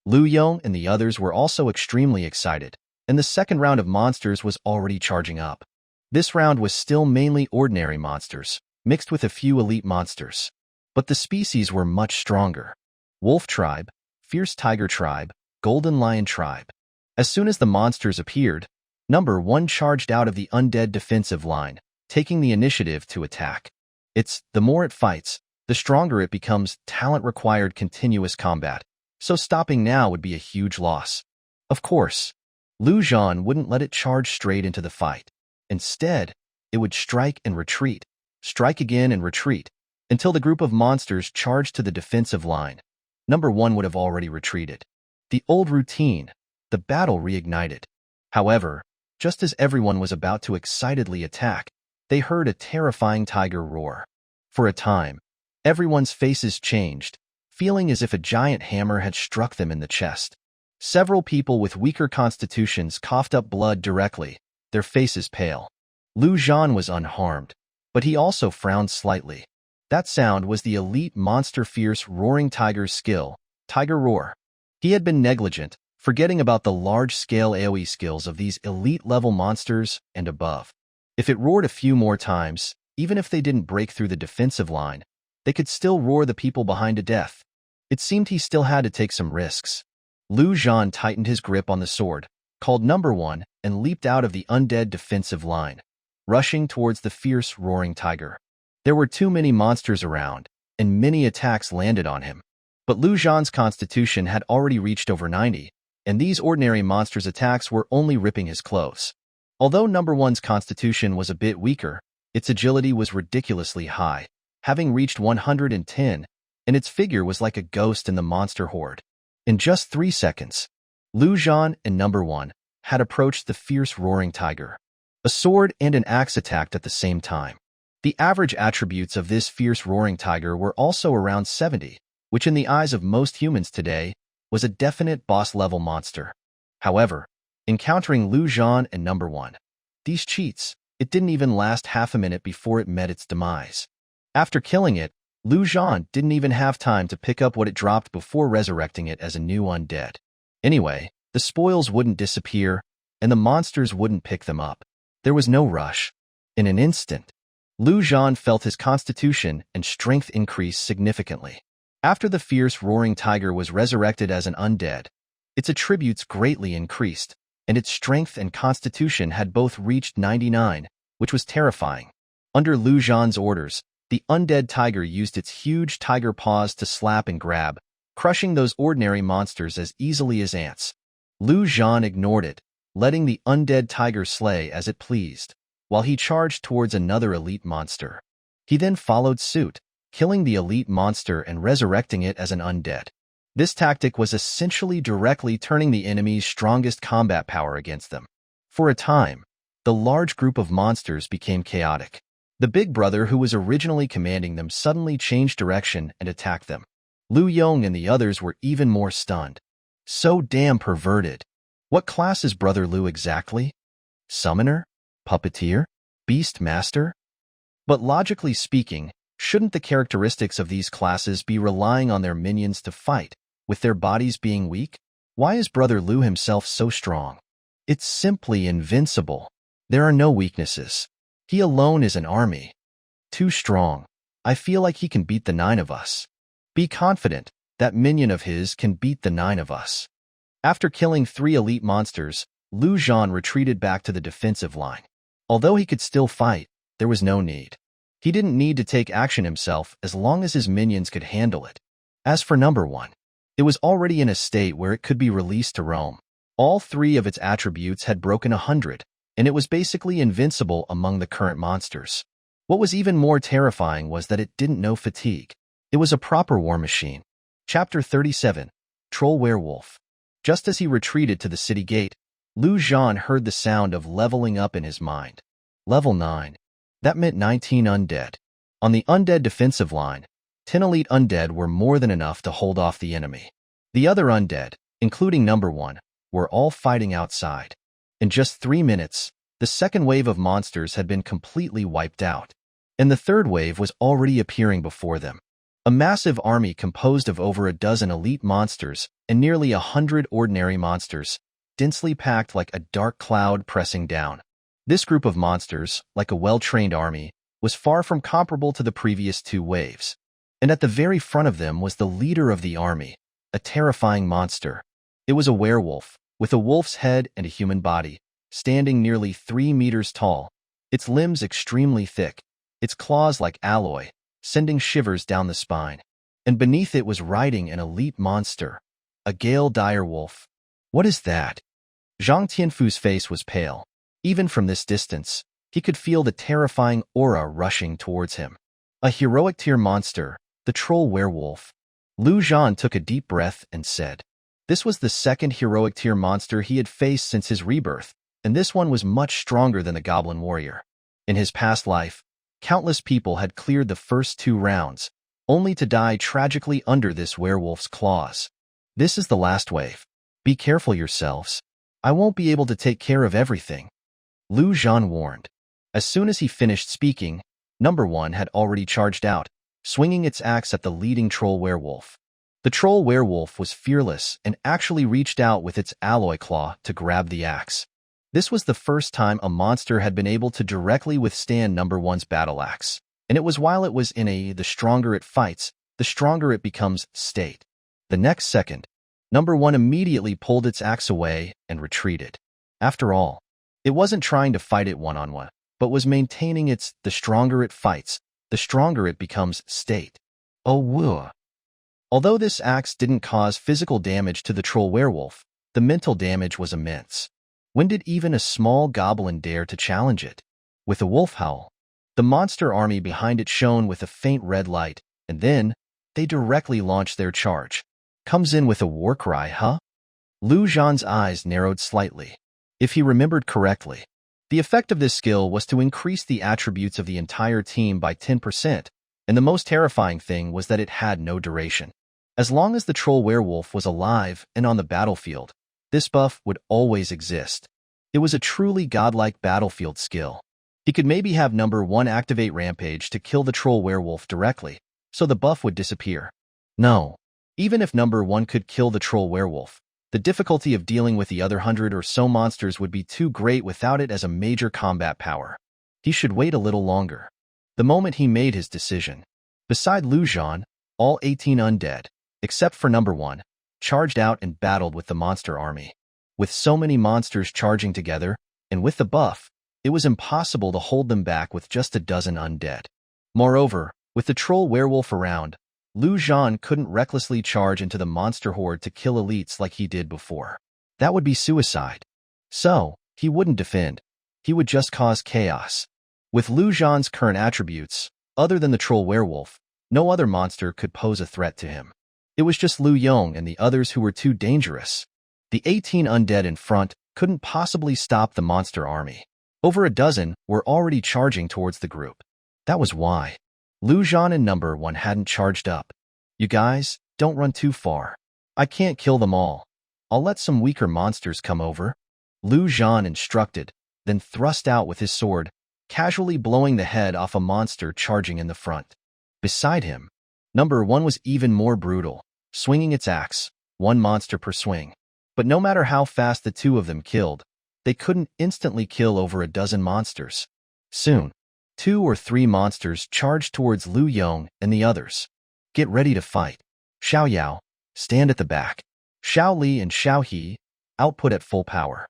Lu Yong and the others were also extremely excited, and the second round of monsters was already charging up. This round was still mainly ordinary monsters, mixed with a few elite monsters. But the species were much stronger. Wolf tribe, fierce tiger tribe, golden lion tribe. As soon as the monsters appeared, number 1 charged out of the undead defensive line, taking the initiative to attack. The more it fights, the stronger it becomes. Talent required continuous combat, so stopping now would be a huge loss. Of course, Lu Zhan wouldn't let it charge straight into the fight. Instead, it would strike and retreat, strike again and retreat, until the group of monsters charged to the defensive line. Number 1 would have already retreated. The old routine, the battle reignited. However, just as everyone was about to excitedly attack, they heard a terrifying tiger roar. For a time, everyone's faces changed, feeling as if a giant hammer had struck them in the chest. Several people with weaker constitutions coughed up blood directly, their faces pale. Lu Zhan was unharmed, but he also frowned slightly. That sound was the elite monster fierce roaring tiger's skill, Tiger Roar. He had been negligent, forgetting about the large-scale AoE skills of these elite-level monsters and above. If it roared a few more times, even if they didn't break through the defensive line, they could still roar the people behind to death. It seemed he still had to take some risks. Lu Zhan tightened his grip on the sword, called number 1, and leaped out of the undead defensive line, rushing towards the fierce roaring tiger. There were too many monsters around, and many attacks landed on him. But Lu Zhan's constitution had already reached over 90, and these ordinary monsters' attacks were only ripping his clothes. Although number 1's constitution was a bit weaker, its agility was ridiculously high, having reached 110, and its figure was like a ghost in the monster horde. In just 3 seconds, Lu Zhan and number 1 had approached the fierce roaring tiger. A sword and an axe attacked at the same time. The average attributes of this fierce roaring tiger were also around 70, which in the eyes of most humans today was a definite boss-level monster. However, encountering Lu Zhan and number 1, these cheats, it didn't even last half a minute before it met its demise. After killing it, Lu Zhan didn't even have time to pick up what it dropped before resurrecting it as a new undead. Anyway, the spoils wouldn't disappear, and the monsters wouldn't pick them up. There was no rush. In an instant, Lu Zhan felt his constitution and strength increase significantly. After the fierce roaring tiger was resurrected as an undead, its attributes greatly increased, and its strength and constitution had both reached 99, which was terrifying. Under Lu Zhan's orders, the undead tiger used its huge tiger paws to slap and grab, crushing those ordinary monsters as easily as ants. Lu Zhan ignored it, letting the undead tiger slay as it pleased. while he charged towards another elite monster. He then followed suit, killing the elite monster and resurrecting it as an undead. This tactic was essentially directly turning the enemy's strongest combat power against them. For a time, the large group of monsters became chaotic. The big brother who was originally commanding them suddenly changed direction and attacked them. Liu Yong and the others were even more stunned. So damn perverted. What class is Brother Liu exactly? Summoner? Puppeteer? Beast Master? But logically speaking, shouldn't the characteristics of these classes be relying on their minions to fight, with their bodies being weak? Why is Brother Liu himself so strong? It's simply invincible. There are no weaknesses. He alone is an army. Too strong. I feel like he can beat the 9 of us. Be confident, that minion of his can beat the 9 of us. After killing 3 elite monsters, Liu Zhan retreated back to the defensive line. Although he could still fight, there was no need. He didn't need to take action himself as long as his minions could handle it. As for number 1, it was already in a state where it could be released to roam. All 3 of its attributes had broken 100, and it was basically invincible among the current monsters. What was even more terrifying was that it didn't know fatigue. It was a proper war machine. Chapter 37, Troll Werewolf. Just as he retreated to the city gate, Liu Zhan heard the sound of leveling up in his mind. Level 9. That meant 19 undead. On the undead defensive line, 10 elite undead were more than enough to hold off the enemy. The other undead, including number 1, were all fighting outside. In just 3 minutes, the second wave of monsters had been completely wiped out, and the third wave was already appearing before them. A massive army composed of over a dozen elite monsters and nearly 100 ordinary monsters, densely packed like a dark cloud pressing down. This group of monsters, like a well-trained army, was far from comparable to the previous 2 waves. And at the very front of them was the leader of the army, a terrifying monster. It was a werewolf, with a wolf's head and a human body, standing nearly 3 meters tall, its limbs extremely thick, its claws like alloy, sending shivers down the spine. And beneath it was riding an elite monster, a Gale dire wolf. What is that? Zhang Tianfu's face was pale. Even from this distance, he could feel the terrifying aura rushing towards him. A heroic tier monster, the troll werewolf. Liu Zhan took a deep breath and said, this was the second heroic tier monster he had faced since his rebirth, and this one was much stronger than the goblin warrior. In his past life, countless people had cleared the first 2 rounds, only to die tragically under this werewolf's claws. This is the last wave. Be careful yourselves. I won't be able to take care of everything. Liu Zhan warned. As soon as he finished speaking, number 1 had already charged out, swinging its axe at the leading troll werewolf. The troll werewolf was fearless and actually reached out with its alloy claw to grab the axe. This was the first time a monster had been able to directly withstand number 1's battle axe, and it was while it was in the stronger it fights, the stronger it becomes state. The next second, number 1 immediately pulled its axe away and retreated. After all, it wasn't trying to fight it one-on-one, but was maintaining its the stronger it fights, the stronger it becomes state. Oh woo. Although this axe didn't cause physical damage to the troll werewolf, the mental damage was immense. When did even a small goblin dare to challenge it? With a wolf howl, the monster army behind it shone with a faint red light, and then they directly launched their charge. Comes in with a war cry, huh? Liu Zhan's eyes narrowed slightly. If he remembered correctly, the effect of this skill was to increase the attributes of the entire team by 10%, and the most terrifying thing was that it had no duration. As long as the troll werewolf was alive and on the battlefield, this buff would always exist. It was a truly godlike battlefield skill. He could maybe have number 1 activate Rampage to kill the troll werewolf directly, so the buff would disappear. No. Even if number 1 could kill the troll werewolf, the difficulty of dealing with the other 100 or so monsters would be too great without it as a major combat power. He should wait a little longer. The moment he made his decision, beside Liu Zhan, all 18 undead, except for number 1, charged out and battled with the monster army. With so many monsters charging together, and with the buff, it was impossible to hold them back with just a dozen undead. Moreover, with the troll werewolf around, Liu Zhan couldn't recklessly charge into the monster horde to kill elites like he did before. That would be suicide. So, he wouldn't defend. he would just cause chaos. With Lu Zhan's current attributes, other than the troll werewolf, no other monster could pose a threat to him. It was just Lu Yong and the others who were too dangerous. The 18 undead in front couldn't possibly stop the monster army. Over a dozen were already charging towards the group. That was why Lu Zhan and number 1 hadn't charged up. You guys, don't run too far. I can't kill them all. I'll let some weaker monsters come over. Lu Zhan instructed, then thrust out with his sword, casually blowing the head off a monster charging in the front. Beside him, number 1 was even more brutal, swinging its axe, one monster per swing. But no matter how fast the two of them killed, they couldn't instantly kill over a dozen monsters. Soon, 2 or 3 monsters charged towards Lu Yong and the others. Get ready to fight. Xiao Yao, stand at the back. Xiao Li and Xiao He, output at full power.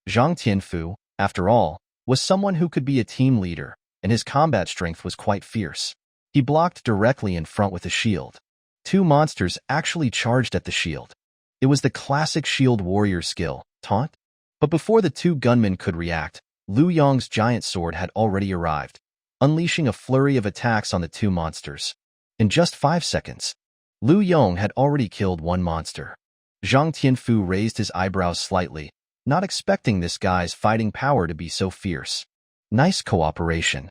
Zhang Tianfu, after all, was someone who could be a team leader, and his combat strength was quite fierce. He blocked directly in front with a shield. 2 monsters actually charged at the shield. It was the classic shield warrior skill, taunt. But before the 2 gunmen could react, Lu Yong's giant sword had already arrived, unleashing a flurry of attacks on the 2 monsters. In just 5 seconds, Lu Yong had already killed 1 monster. Zhang Tianfu raised his eyebrows slightly, not expecting this guy's fighting power to be so fierce. Nice cooperation,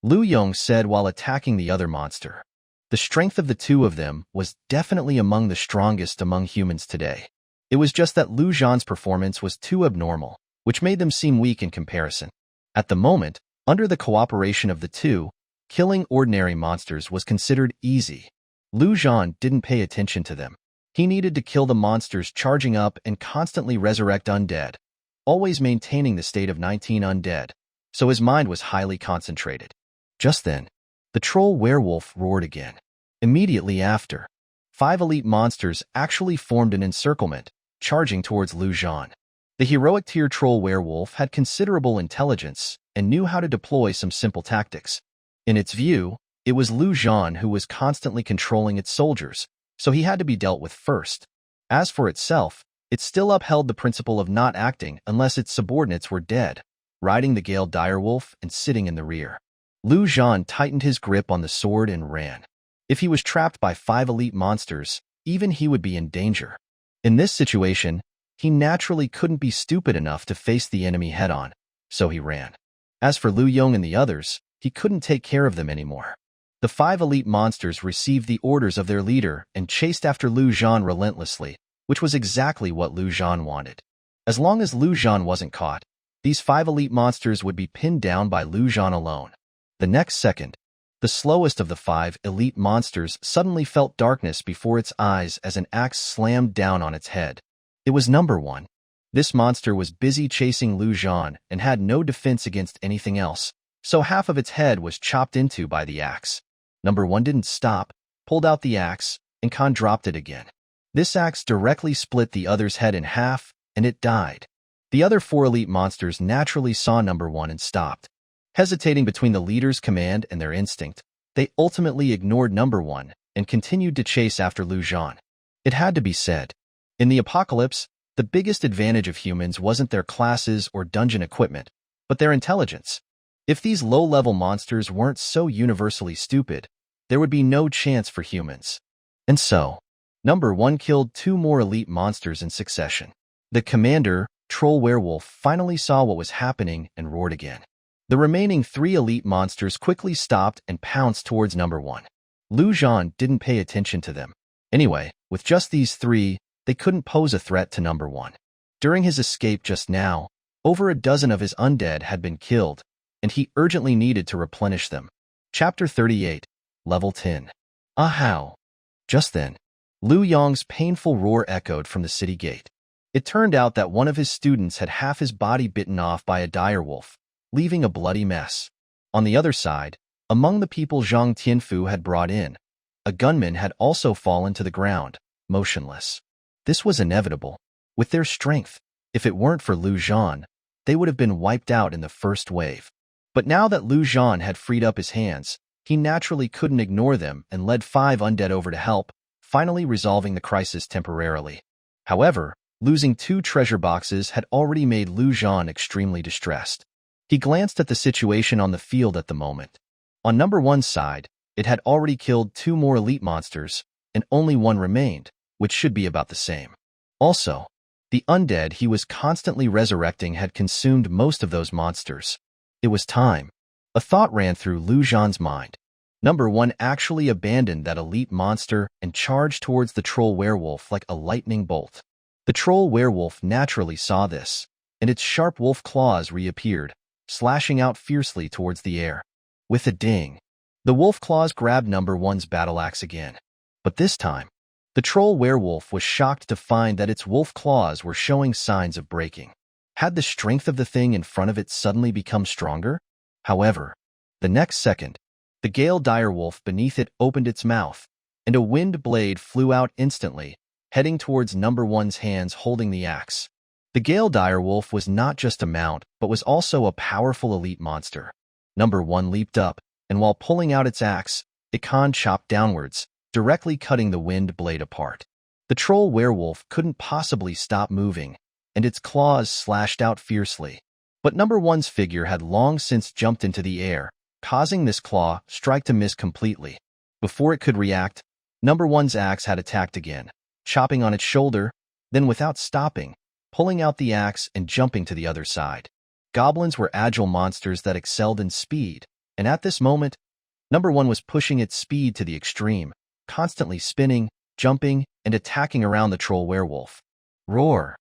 Lu Yong said while attacking the other monster. The strength of the 2 of them was definitely among the strongest among humans today. It was just that Lu Zhan's performance was too abnormal, which made them seem weak in comparison. At the moment, under the cooperation of the 2, killing ordinary monsters was considered easy. Lu Zhan didn't pay attention to them. He needed to kill the monsters charging up and constantly resurrect undead, always maintaining the state of 19 undead, so his mind was highly concentrated. Just then, the troll werewolf roared again. Immediately after, 5 elite monsters actually formed an encirclement, charging towards Lu Zhan. The heroic tier troll werewolf had considerable intelligence and knew how to deploy some simple tactics. In its view, it was Lu Zhan who was constantly controlling its soldiers, so he had to be dealt with first. As for itself, it still upheld the principle of not acting unless its subordinates were dead, riding the Gale direwolf and sitting in the rear. Lu Zhan tightened his grip on the sword and ran. If he was trapped by 5 elite monsters, even he would be in danger. In this situation, he naturally couldn't be stupid enough to face the enemy head-on, so he ran. As for Lu Yong and the others, he couldn't take care of them anymore. The 5 elite monsters received the orders of their leader and chased after Lu Zhan relentlessly, which was exactly what Lu Zhan wanted. As long as Lu Zhan wasn't caught, these 5 elite monsters would be pinned down by Lu Zhan alone. The next second, the slowest of the 5 elite monsters suddenly felt darkness before its eyes as an axe slammed down on its head. It was number 1. This monster was busy chasing Lu Zhan and had no defense against anything else, so half of its head was chopped into by the axe. Number 1 didn't stop, pulled out the axe, and Khan dropped it again. This axe directly split the other's head in half, and it died. The other 4 elite monsters naturally saw number 1 and stopped. Hesitating between the leader's command and their instinct, they ultimately ignored number 1 and continued to chase after Lu Zhan. It had to be said, in the apocalypse, the biggest advantage of humans wasn't their classes or dungeon equipment, but their intelligence. If these low-level monsters weren't so universally stupid, there would be no chance for humans. And so, number 1 killed 2 more elite monsters in succession. The commander, Troll Werewolf, finally saw what was happening and roared again. The remaining 3 elite monsters quickly stopped and pounced towards number 1. Lu Zhan didn't pay attention to them. Anyway, with just these 3, they couldn't pose a threat to number 1. During his escape just now, over a dozen of his undead had been killed, and he urgently needed to replenish them. Chapter 38, Level 10. How? Just then, Lu Yong's painful roar echoed from the city gate. It turned out that one of his students had half his body bitten off by a direwolf, leaving a bloody mess. On the other side, among the people Zhang Tianfu had brought in, a gunman had also fallen to the ground, motionless. This was inevitable. With their strength, if it weren't for Lu Zhan, they would have been wiped out in the first wave. But now that Lu Zhan had freed up his hands, he naturally couldn't ignore them and led 5 undead over to help, finally resolving the crisis temporarily. However, losing 2 treasure boxes had already made Lu Zhan extremely distressed. He glanced at the situation on the field at the moment. On number one's side, it had already killed 2 more elite monsters, and only 1 remained, which should be about the same. Also, the undead he was constantly resurrecting had consumed most of those monsters. It was time. A thought ran through Lu Zhan's mind. Number 1 actually abandoned that elite monster and charged towards the troll werewolf like a lightning bolt. The troll werewolf naturally saw this, and its sharp wolf claws reappeared, slashing out fiercely towards the air. With a ding, the wolf claws grabbed number 1's battle axe again. But this time, the troll werewolf was shocked to find that its wolf claws were showing signs of breaking. Had the strength of the thing in front of it suddenly become stronger? However, the next second, the Gale direwolf beneath it opened its mouth, and a wind blade flew out instantly, heading towards number 1's hands holding the axe. The Gale direwolf was not just a mount, but was also a powerful elite monster. Number 1 leaped up, and while pulling out its axe, it chopped downwards, directly cutting the wind blade apart. The troll werewolf couldn't possibly stop moving, and its claws slashed out fiercely. But number 1's figure had long since jumped into the air, causing this claw strike to miss completely. Before it could react, number 1's axe had attacked again, chopping on its shoulder, then without stopping, pulling out the axe and jumping to the other side. Goblins were agile monsters that excelled in speed, and at this moment, number 1 was pushing its speed to the extreme, constantly spinning, jumping, and attacking around the troll werewolf. Roar!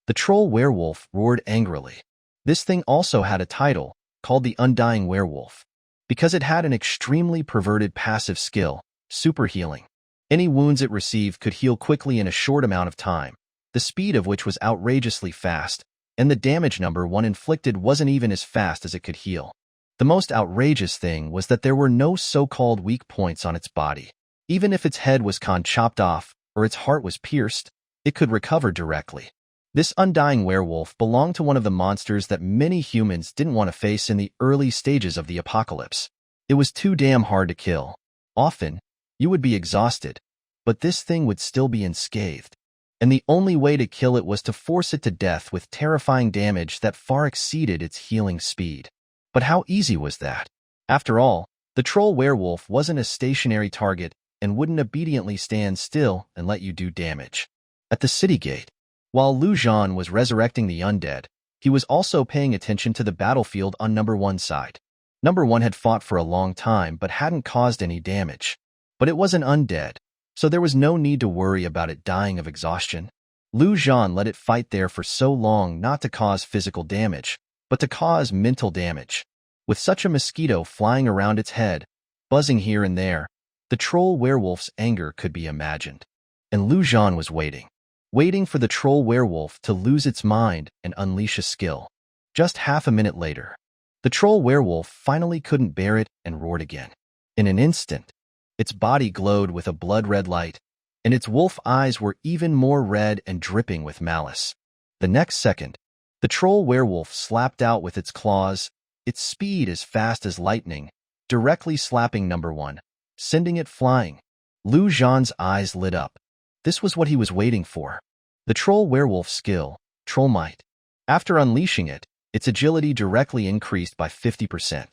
The troll werewolf roared angrily. This thing also had a title, called the Undying Werewolf, because it had an extremely perverted passive skill, super healing. Any wounds it received could heal quickly in a short amount of time, the speed of which was outrageously fast, and the damage number 1 inflicted wasn't even as fast as it could heal. The most outrageous thing was that there were no so-called weak points on its body. Even if its head was chopped off, or its heart was pierced, it could recover directly. This undying werewolf belonged to one of the monsters that many humans didn't want to face in the early stages of the apocalypse. It was too damn hard to kill. Often, you would be exhausted, but this thing would still be unscathed. And the only way to kill it was to force it to death with terrifying damage that far exceeded its healing speed. But how easy was that? After all, the troll werewolf wasn't a stationary target and wouldn't obediently stand still and let you do damage. At the city gate, while Lu Zhan was resurrecting the undead, he was also paying attention to the battlefield on number 1's side. Number 1 had fought for a long time but hadn't caused any damage. But it was an undead, so there was no need to worry about it dying of exhaustion. Lu Zhan let it fight there for so long not to cause physical damage, but to cause mental damage. With such a mosquito flying around its head, buzzing here and there, the troll werewolf's anger could be imagined. And Lu Zhan was waiting for the troll werewolf to lose its mind and unleash a skill. Just half a minute later, the troll werewolf finally couldn't bear it and roared again. In an instant, its body glowed with a blood-red light, and its wolf eyes were even more red and dripping with malice. The next second, the troll werewolf slapped out with its claws, its speed as fast as lightning, directly slapping number 1, sending it flying. Lu Zhan's eyes lit up. This was what he was waiting for. The troll werewolf's skill, Troll Might. After unleashing it, its agility directly increased by 50%.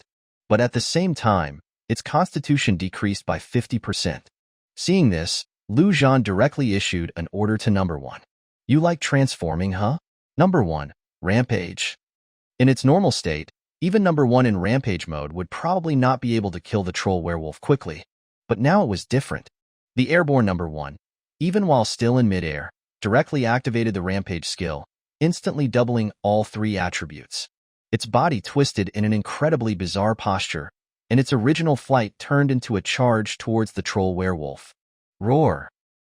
But at the same time, its constitution decreased by 50%. Seeing this, Lu Zhan directly issued an order to number 1. You like transforming, huh? Number 1, Rampage. In its normal state, even number 1 in Rampage mode would probably not be able to kill the troll werewolf quickly. But now it was different. The airborne number 1, even while still in midair, directly activated the Rampage skill, instantly doubling all 3 attributes. Its body twisted in an incredibly bizarre posture, and its original flight turned into a charge towards the troll werewolf. Roar!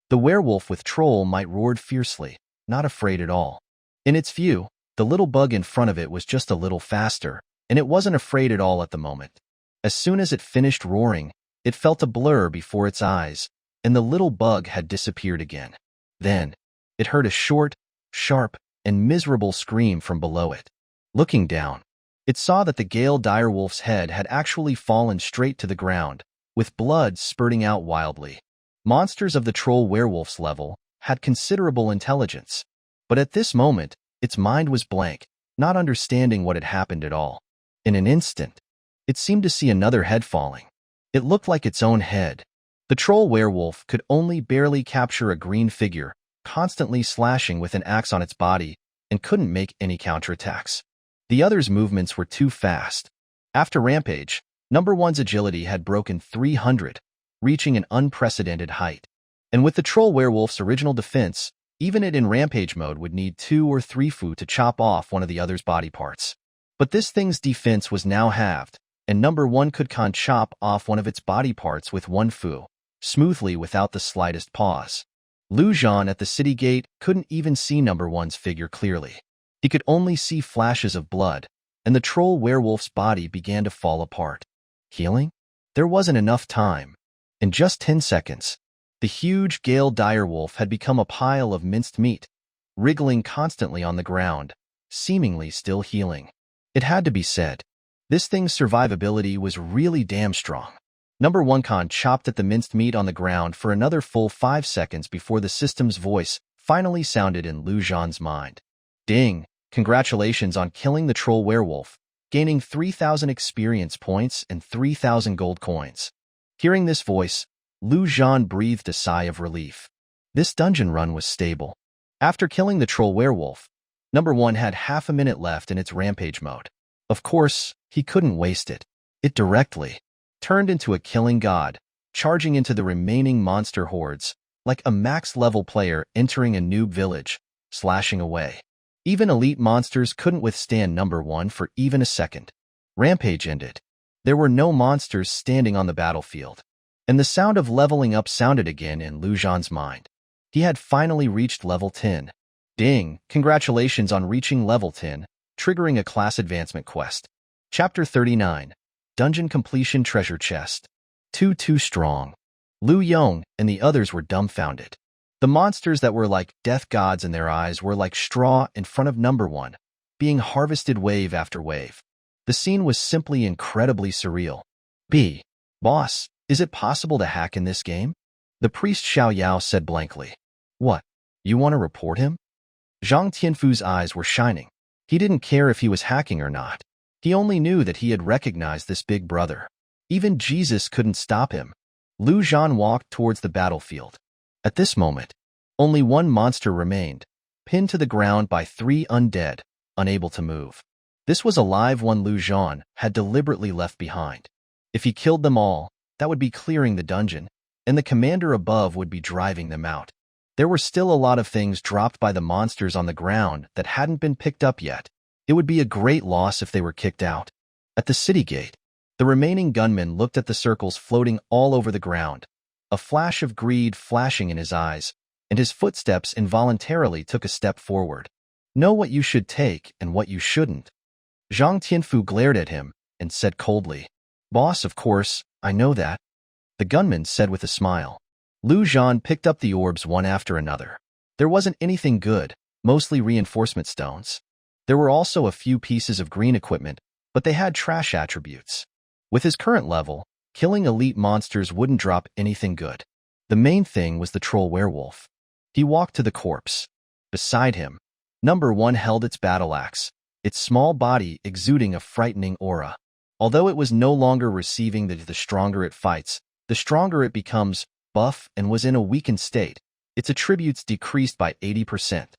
The werewolf with Troll Might roared fiercely, not afraid at all. In its view, the little bug in front of it was just a little faster, and it wasn't afraid at all at the moment. As soon as it finished roaring, it felt a blur before its eyes, and the little bug had disappeared again. Then, it heard a short, sharp, and miserable scream from below it. Looking down, it saw that the Gale direwolf's head had actually fallen straight to the ground, with blood spurting out wildly. Monsters of the troll werewolf's level had considerable intelligence, but at this moment, its mind was blank, not understanding what had happened at all. In an instant, it seemed to see another head falling. It looked like its own head. The troll werewolf could only barely capture a green figure, constantly slashing with an axe on its body, and couldn't make any counterattacks. The other's movements were too fast. After Rampage, Number One's agility had broken 300, reaching an unprecedented height. And with the troll werewolf's original defense, even it in Rampage mode would need 2 or 3 fu to chop off one of the other's body parts. But this thing's defense was now halved, and Number One could chop off one of its body parts with 1 fu, smoothly without the slightest pause. Zhan at the city gate couldn't even see Number One's figure clearly. He could only see flashes of blood, and the troll werewolf's body began to fall apart. Healing? There wasn't enough time. In just 10 seconds, the huge Gale direwolf had become a pile of minced meat, wriggling constantly on the ground, seemingly still healing. It had to be said, this thing's survivability was really damn strong. Number One chopped at the minced meat on the ground for another full 5 seconds before the system's voice finally sounded in Zhan's mind. Ding! Congratulations on killing the troll werewolf, gaining 3,000 experience points and 3,000 gold coins. Hearing this voice, Zhan breathed a sigh of relief. This dungeon run was stable. After killing the troll werewolf, Number One had half a minute left in its rampage mode. Of course, he couldn't waste it. It directly turned into a killing god, charging into the remaining monster hordes, like a max-level player entering a noob village, slashing away. Even elite monsters couldn't withstand Number One for even a second. Rampage ended. There were no monsters standing on the battlefield, and the sound of leveling up sounded again in Zhan's mind. He had finally reached level 10. Ding! Congratulations on reaching level 10, triggering a class advancement quest. Chapter 39. Dungeon Completion Treasure Chest. Too strong. Lu Yong and the others were dumbfounded. The monsters that were like death gods in their eyes were like straw in front of Number One, being harvested wave after wave. The scene was simply incredibly surreal. Boss, is it possible to hack in this game? The priest Xiao Yao said blankly. What? You want to report him? Zhang Tianfu's eyes were shining. He didn't care if he was hacking or not. He only knew that he had recognized this big brother. Even Jesus couldn't stop him. Zhan walked towards the battlefield. At this moment, only one monster remained, pinned to the ground by 3 undead, unable to move. This was a live one Zhan had deliberately left behind. If he killed them all, that would be clearing the dungeon, and the commander above would be driving them out. There were still a lot of things dropped by the monsters on the ground that hadn't been picked up yet. It would be a great loss if they were kicked out. At the city gate, the remaining gunman looked at the circles floating all over the ground, a flash of greed flashing in his eyes, and his footsteps involuntarily took a step forward. Know what you should take and what you shouldn't. Zhang Tianfu glared at him and said coldly, Boss, of course, I know that. The gunman said with a smile. Zhan picked up the orbs one after another. There wasn't anything good, mostly reinforcement stones. There were also a few pieces of green equipment, but they had trash attributes. With his current level, killing elite monsters wouldn't drop anything good. The main thing was the troll werewolf. He walked to the corpse. Beside him, Number One held its battle axe, its small body exuding a frightening aura. Although it was no longer receiving the stronger it fights, the stronger it becomes, buff and was in a weakened state. Its attributes decreased by 80%.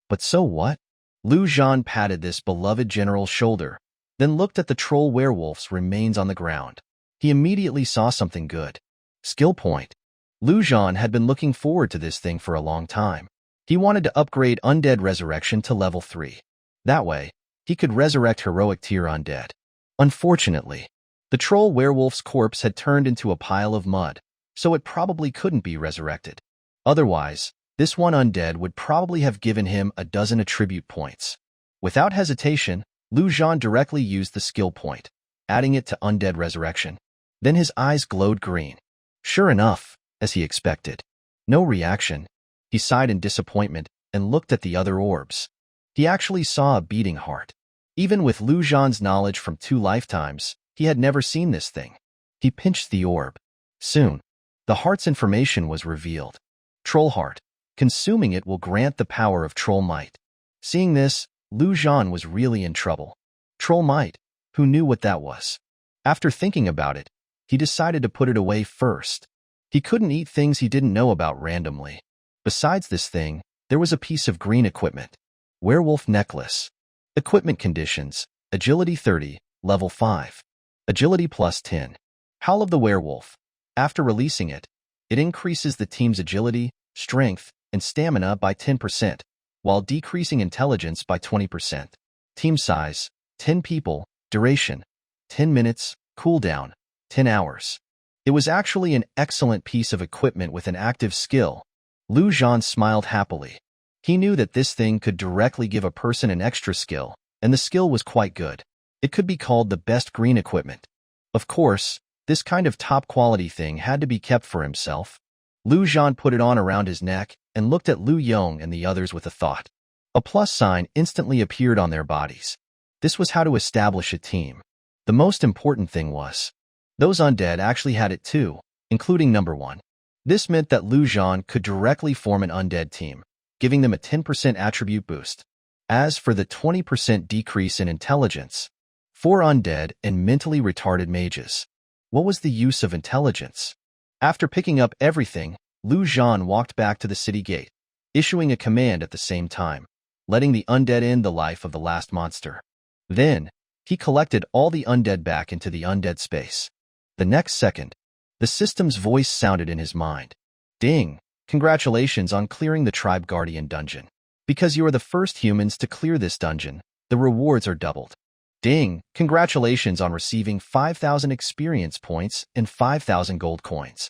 But so what? Zhan patted this beloved general's shoulder, then looked at the troll werewolf's remains on the ground. He immediately saw something good. Skill point. Zhan had been looking forward to this thing for a long time. He wanted to upgrade Undead Resurrection to level 3. That way, he could resurrect heroic tier undead. Unfortunately, the troll werewolf's corpse had turned into a pile of mud, so it probably couldn't be resurrected. Otherwise, this one undead would probably have given him a dozen attribute points. Without hesitation, Zhan directly used the skill point, adding it to Undead Resurrection. Then his eyes glowed green. Sure enough, as he expected. No reaction. He sighed in disappointment and looked at the other orbs. He actually saw a beating heart. Even with Zhan's knowledge from 2 lifetimes, he had never seen this thing. He pinched the orb. Soon, the heart's information was revealed. Troll heart. Consuming it will grant the power of troll might. Seeing this, Zhan was really in trouble. Troll might. Who knew what that was? After thinking about it, he decided to put it away first. He couldn't eat things he didn't know about randomly. Besides this thing, there was a piece of green equipment. Werewolf necklace. Equipment conditions: Agility 30, level 5. Agility plus 10. Howl of the Werewolf. After releasing it, it increases the team's agility, strength, and stamina by 10%, while decreasing intelligence by 20%. Team size: 10 people. Duration: 10 minutes. Cooldown: 10 hours. It was actually an excellent piece of equipment with an active skill. Zhan smiled happily. He knew that this thing could directly give a person an extra skill, and the skill was quite good. It could be called the best green equipment. Of course, this kind of top-quality thing had to be kept for himself. Zhan put it on around his neck and looked at Lu Yong and the others with a thought. A plus sign instantly appeared on their bodies. This was how to establish a team. The most important thing was, those undead actually had it too, including number 1. This meant that Zhan could directly form an undead team, giving them a 10% attribute boost. As for the 20% decrease in intelligence, 4 undead and mentally retarded mages. What was the use of intelligence? After picking up everything, Zhan walked back to the city gate, issuing a command at the same time, letting the undead end the life of the last monster. Then, he collected all the undead back into the undead space. The next second, the system's voice sounded in his mind. Ding! Congratulations on clearing the Tribe Guardian dungeon. Because you are the first humans to clear this dungeon, the rewards are doubled. Ding! Congratulations on receiving 5,000 experience points and 5,000 gold coins.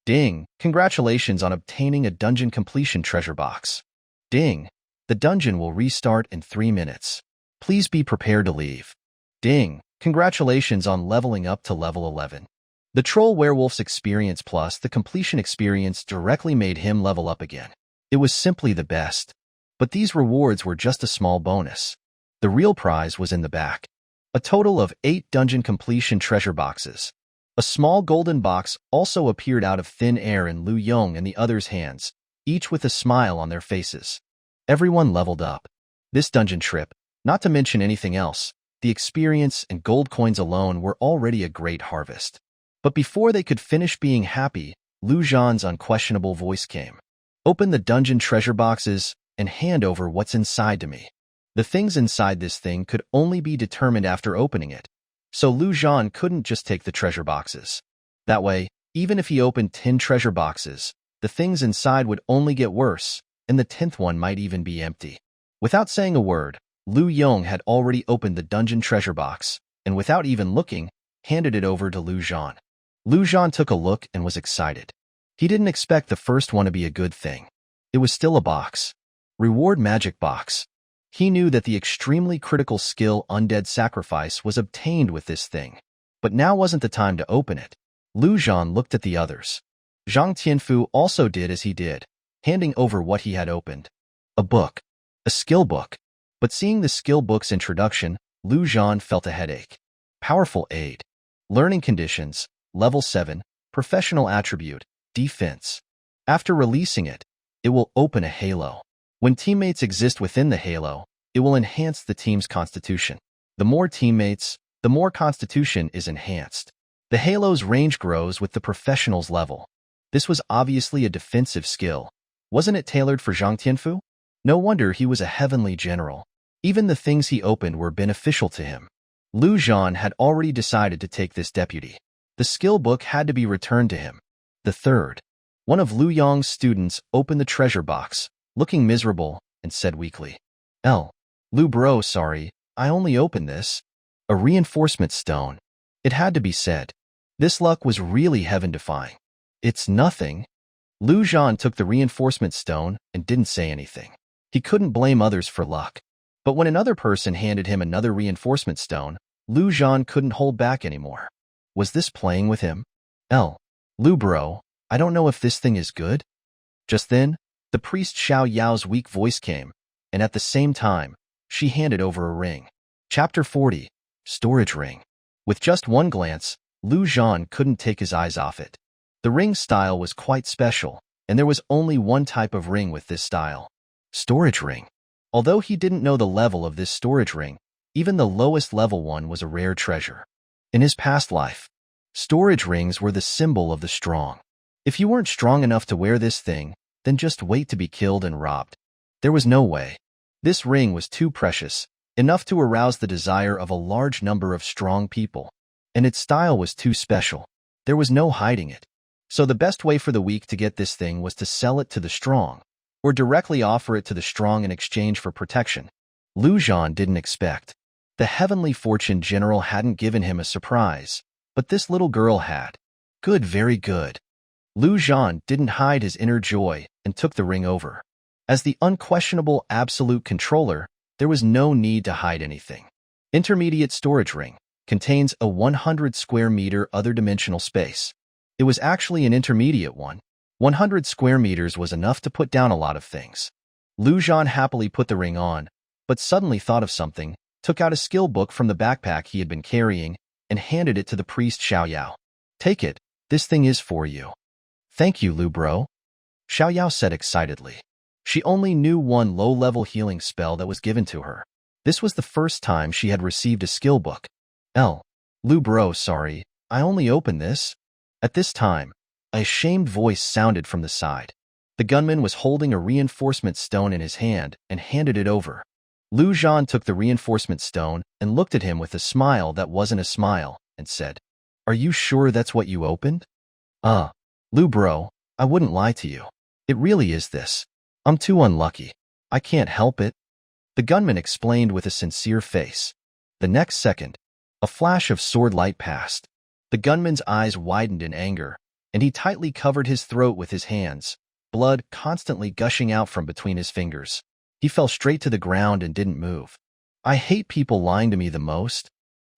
Ding! Congratulations on obtaining a dungeon completion treasure box. Ding! The dungeon will restart in 3 minutes. Please be prepared to leave. Ding! Congratulations on leveling up to level 11. The Troll Werewolf's experience plus the completion experience directly made him level up again. It was simply the best. But these rewards were just a small bonus. The real prize was in the back. A total of 8 dungeon completion treasure boxes. A small golden box also appeared out of thin air in Lu Yong and the others' hands, each with a smile on their faces. Everyone leveled up. This dungeon trip, not to mention anything else, the experience and gold coins alone were already a great harvest. But before they could finish being happy, Zhan's unquestionable voice came. Open the dungeon treasure boxes and hand over what's inside to me. The things inside this thing could only be determined after opening it, so Zhan couldn't just take the treasure boxes. That way, even if he opened 10 treasure boxes, the things inside would only get worse, and the 10th one might even be empty. Without saying a word, Lu Yong had already opened the dungeon treasure box, and without even looking, handed it over to Zhan. Zhan took a look and was excited. He didn't expect the first one to be a good thing. It was still a box. Reward magic box. He knew that the extremely critical skill Undead Sacrifice was obtained with this thing. But now wasn't the time to open it. Zhan looked at the others. Zhang Tianfu also did as he did, handing over what he had opened. A book. A skill book. But seeing the skill book's introduction, Zhan felt a headache. Powerful aid. Learning conditions. Level 7. Professional attribute. Defense. After releasing it, it will open a halo. When teammates exist within the halo, it will enhance the team's constitution. The more teammates, the more constitution is enhanced. The halo's range grows with the professional's level. This was obviously a defensive skill. Wasn't it tailored for Zhang Tianfu? No wonder he was a heavenly general. Even the things he opened were beneficial to him. Zhan had already decided to take this deputy. The skill book had to be returned to him. The third. One of Lu Yong's students opened the treasure box, looking miserable, and said weakly, Lu bro, sorry, I only opened this. A reinforcement stone. It had to be said. This luck was really heaven-defying. It's nothing. Zhan took the reinforcement stone and didn't say anything. He couldn't blame others for luck. But when another person handed him another reinforcement stone, Zhan couldn't hold back anymore. Was this playing with him? Lu bro, I don't know if this thing is good. Just then, the priest Xiao Yao's weak voice came, and at the same time, she handed over a ring. Chapter 40. Storage Ring. With just one glance, Zhan couldn't take his eyes off it. The ring style was quite special, and there was only one type of ring with this style. Storage Ring. Although he didn't know the level of this storage ring, Even the lowest level one was a rare treasure. In his past life, storage rings were the symbol of the strong. If you weren't strong enough to wear this thing, then just wait to be killed and robbed. There was no way. This ring was too precious, enough to arouse the desire of a large number of strong people. And its style was too special. There was no hiding it. So the best way for the weak to get this thing was to sell it to the strong, or directly offer it to the strong in exchange for protection. Zhan didn't expect. The heavenly fortune general hadn't given him a surprise, but this little girl had. Good, very good. Zhan didn't hide his inner joy and took the ring over. As the unquestionable absolute controller, there was no need to hide anything. Intermediate storage ring contains a 100 square meter other dimensional space. It was actually an intermediate one. 100 square meters was enough to put down a lot of things. Zhan happily put the ring on, but suddenly thought of something, took out a skill book from the backpack he had been carrying, and handed it to the priest Xiaoyao. Take it, this thing is for you. Thank you, Lu bro, Xiaoyao said excitedly. She only knew one low-level healing spell that was given to her. This was the first time she had received a skill book. Lu bro, sorry, I only opened this. At this time, a ashamed voice sounded from the side. The gunman was holding a reinforcement stone in his hand and handed it over. Zhan took the reinforcement stone and looked at him with a smile that wasn't a smile and said, "Are you sure that's what you opened?" Lu bro, I wouldn't lie to you. It really is this. I'm too unlucky. I can't help it. The gunman explained with a sincere face. The next second, a flash of sword light passed. The gunman's eyes widened in anger, and he tightly covered his throat with his hands, blood constantly gushing out from between his fingers. He fell straight to the ground and didn't move. I hate people lying to me the most,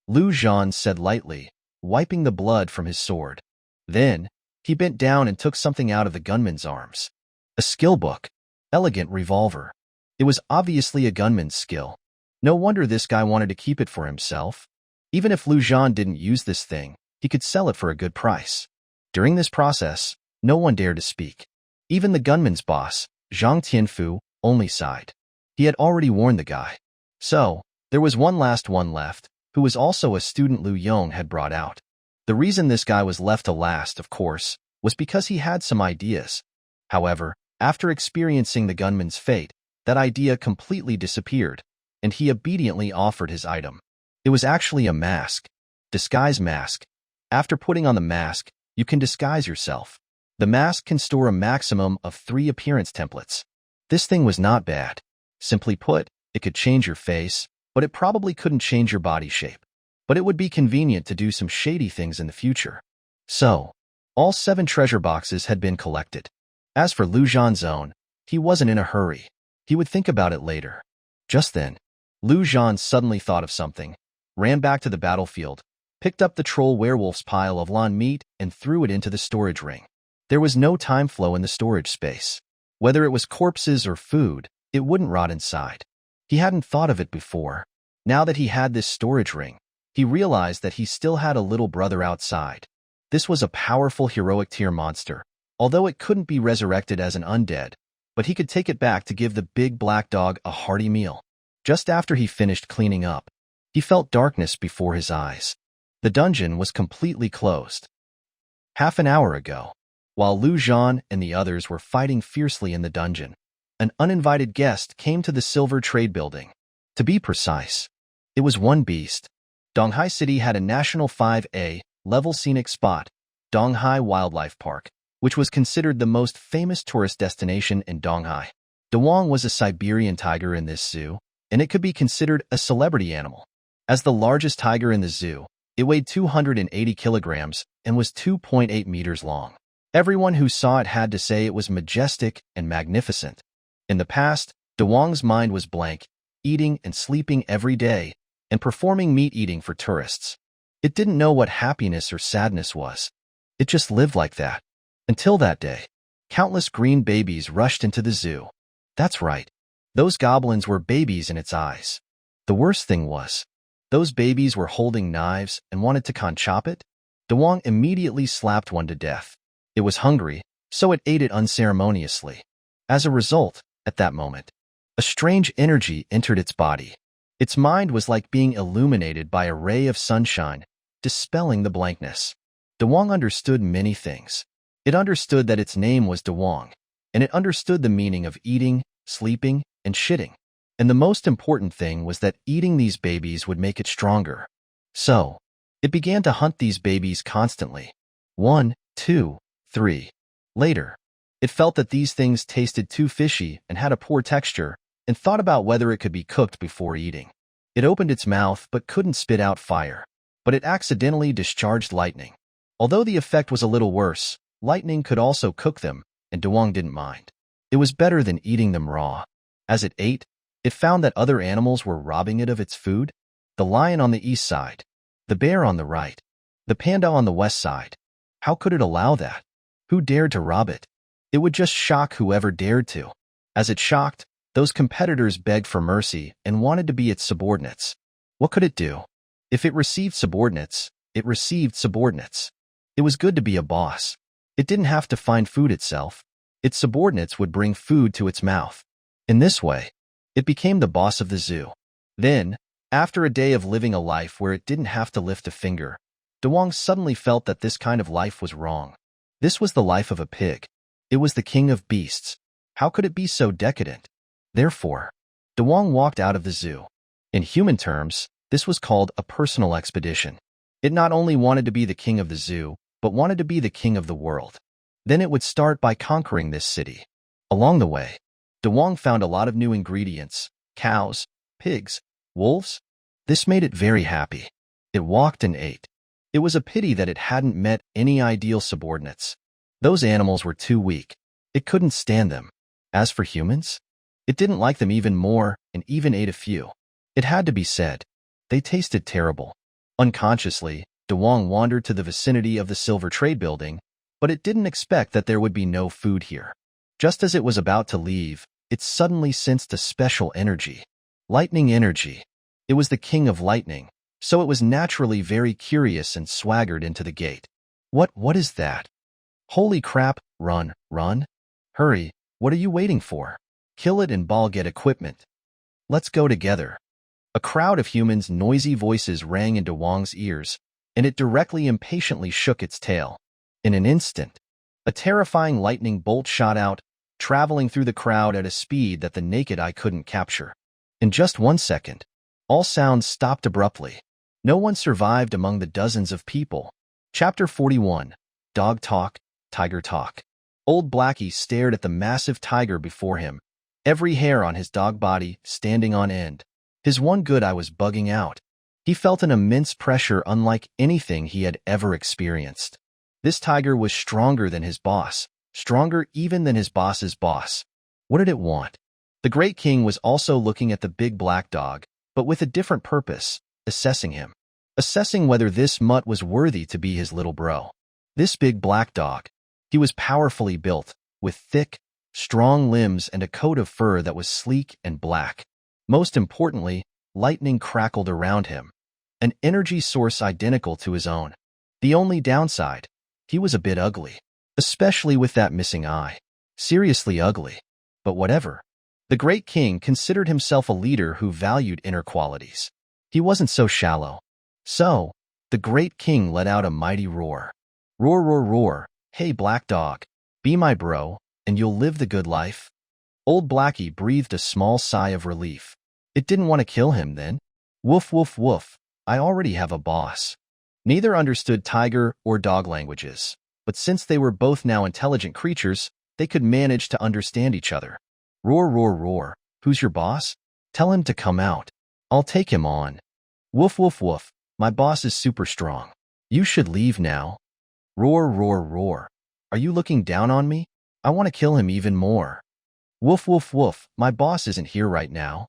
Zhan said lightly, wiping the blood from his sword. Then, he bent down and took something out of the gunman's arms. A skill book. Elegant revolver. It was obviously a gunman's skill. No wonder this guy wanted to keep it for himself. Even if Zhan didn't use this thing, he could sell it for a good price. During this process, no one dared to speak. Even the gunman's boss, Zhang Tianfu, only sighed. He had already warned the guy. So, there was one last one left, who was also a student Lu Yong had brought out. The reason this guy was left to last, of course, was because he had some ideas. However, after experiencing the gunman's fate, that idea completely disappeared, and he obediently offered his item. It was actually a mask. Disguise mask. After putting on the mask, you can disguise yourself. The mask can store a maximum of 3 appearance templates. This thing was not bad. Simply put, it could change your face, but it probably couldn't change your body shape. But it would be convenient to do some shady things in the future. So, all 7 treasure boxes had been collected. As for Zhan's own, he wasn't in a hurry. He would think about it later. Just then, Zhan suddenly thought of something, ran back to the battlefield, picked up the troll werewolf's pile of lawn meat and threw it into the storage ring. There was no time flow in the storage space. Whether it was corpses or food, it wouldn't rot inside. He hadn't thought of it before. Now that he had this storage ring, he realized that he still had a little brother outside. This was a powerful heroic tier monster, although it couldn't be resurrected as an undead, but he could take it back to give the big black dog a hearty meal. Just after he finished cleaning up, he felt darkness before his eyes. The dungeon was completely closed. Half an hour ago, while Zhan and the others were fighting fiercely in the dungeon, an uninvited guest came to the Silver Trade Building. To be precise, it was one beast. Donghai City had a National 5A level scenic spot, Donghai Wildlife Park, which was considered the most famous tourist destination in Donghai. Dawang was a Siberian tiger in this zoo, and it could be considered a celebrity animal. As the largest tiger in the zoo, it weighed 280 kilograms and was 2.8 meters long. Everyone who saw it had to say it was majestic and magnificent. In the past, Dawang's mind was blank, eating and sleeping every day, and performing meat eating for tourists. It didn't know what happiness or sadness was. It just lived like that. Until that day, countless green babies rushed into the zoo. That's right. Those goblins were babies in its eyes. The worst thing was, those babies were holding knives and wanted to chop it. Dawang immediately slapped one to death. It was hungry, so it ate it unceremoniously. As a result, at that moment, a strange energy entered its body. Its mind was like being illuminated by a ray of sunshine, dispelling the blankness. Dewang understood many things. It understood that its name was Dewang, and it understood the meaning of eating, sleeping, and shitting. And the most important thing was that eating these babies would make it stronger. So, it began to hunt these babies constantly. 1, 2, 3. Later, it felt that these things tasted too fishy and had a poor texture, and thought about whether it could be cooked before eating. It opened its mouth but couldn't spit out fire. But it accidentally discharged lightning. Although the effect was a little worse, lightning could also cook them, and Dewang didn't mind. It was better than eating them raw. As it ate, it found that other animals were robbing it of its food. The lion on the east side, the bear on the right, the panda on the west side. How could it allow that? Who dared to rob it? It would just shock whoever dared to. As it shocked, those competitors begged for mercy and wanted to be its subordinates. What could it do? If it received subordinates, it received subordinates. It was good to be a boss. It didn't have to find food itself. Its subordinates would bring food to its mouth. In this way, it became the boss of the zoo. Then, after a day of living a life where it didn't have to lift a finger, Dewang suddenly felt that this kind of life was wrong. This was the life of a pig. It was the king of beasts. How could it be so decadent? Therefore, Dewang walked out of the zoo. In human terms, this was called a personal expedition. It not only wanted to be the king of the zoo, but wanted to be the king of the world. Then it would start by conquering this city. Along the way, Dewang found a lot of new ingredients: cows, pigs, wolves. This made it very happy. It walked and ate. It was a pity that it hadn't met any ideal subordinates. Those animals were too weak. It couldn't stand them. As for humans, it didn't like them even more and even ate a few. It had to be said. They tasted terrible. Unconsciously, Dewang wandered to the vicinity of the Silver Trade Building, but it didn't expect that there would be no food here. Just as it was about to leave, it suddenly sensed a special energy. Lightning energy. It was the king of lightning, so it was naturally very curious and swaggered into the gate. What is that? Holy crap, run, run. Hurry, what are you waiting for? Kill it and Ball get equipment. Let's go together. A crowd of humans' noisy voices rang into Wang's ears, and it directly impatiently shook its tail. In an instant, a terrifying lightning bolt shot out, traveling through the crowd at a speed that the naked eye couldn't capture. In just 1 second, all sounds stopped abruptly. No one survived among the dozens of people. Chapter 41. Dog Talk, Tiger Talk. Old Blackie stared at the massive tiger before him, every hair on his dog body standing on end. His one good eye was bugging out. He felt an immense pressure unlike anything he had ever experienced. This tiger was stronger than his boss, stronger even than his boss's boss. What did it want? The Great King was also looking at the big black dog, but with a different purpose, assessing him. Assessing whether this mutt was worthy to be his little bro. This big black dog. He was powerfully built, with thick, strong limbs and a coat of fur that was sleek and black. Most importantly, lightning crackled around him, an energy source identical to his own. The only downside, he was a bit ugly, especially with that missing eye. Seriously ugly. But whatever. The Great King considered himself a leader who valued inner qualities. He wasn't so shallow. So, the Great King let out a mighty roar. Roar, roar, roar. Hey, black dog, be my bro, and you'll live the good life. Old Blackie breathed a small sigh of relief. It didn't want to kill him then. Woof, woof, woof. I already have a boss. Neither understood tiger or dog languages, but since they were both now intelligent creatures, they could manage to understand each other. Roar, roar, roar. Who's your boss? Tell him to come out. I'll take him on. Woof, woof, woof. My boss is super strong. You should leave now. Roar, roar, roar. Are you looking down on me? I want to kill him even more. Woof, woof, woof. My boss isn't here right now.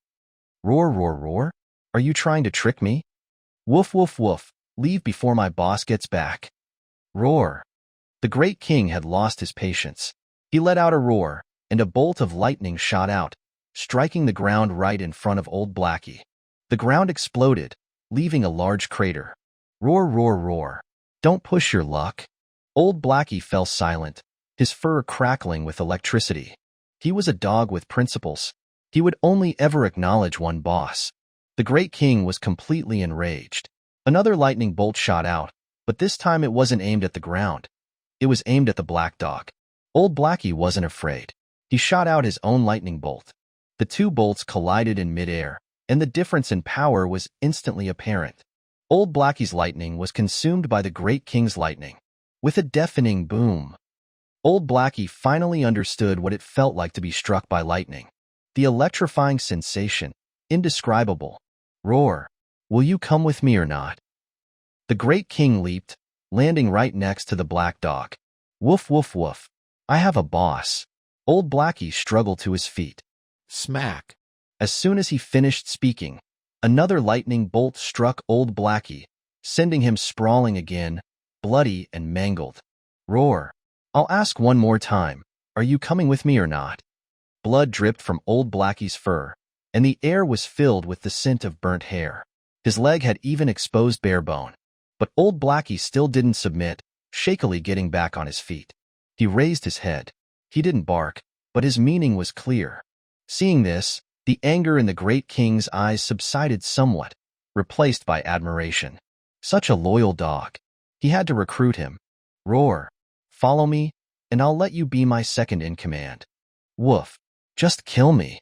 Roar, roar, roar. Are you trying to trick me? Woof, woof, woof. Leave before my boss gets back. Roar. The Great King had lost his patience. He let out a roar, and a bolt of lightning shot out, striking the ground right in front of Old Blackie. The ground exploded, leaving a large crater. Roar, roar, roar. Don't push your luck. Old Blackie fell silent, his fur crackling with electricity. He was a dog with principles. He would only ever acknowledge one boss. The The Great King was completely enraged. Another lightning bolt shot out, but this time it wasn't aimed at the ground. It was aimed at the black dog. Old Blackie wasn't afraid. He shot out his own lightning bolt. The two bolts collided in midair, and the difference in power was instantly apparent. Old Blackie's lightning was consumed by the Great King's lightning. With a deafening boom, Old Blackie finally understood what it felt like to be struck by lightning. The electrifying sensation, indescribable. Roar, will you come with me or not? The Great King leaped, landing right next to the black dog. Woof, woof, woof. I have a boss. Old Blackie struggled to his feet. Smack. As soon as he finished speaking, another lightning bolt struck Old Blackie, sending him sprawling again, bloody and mangled. Roar. I'll ask one more time. Are you coming with me or not? Blood dripped from Old Blackie's fur, and the air was filled with the scent of burnt hair. His leg had even exposed bare bone. But Old Blackie still didn't submit, shakily getting back on his feet. He raised his head. He didn't bark, but his meaning was clear. Seeing this, the anger in the Great King's eyes subsided somewhat, replaced by admiration. Such a loyal dog. He had to recruit him. Roar. Follow me, and I'll let you be my second in command. Woof. Just kill me.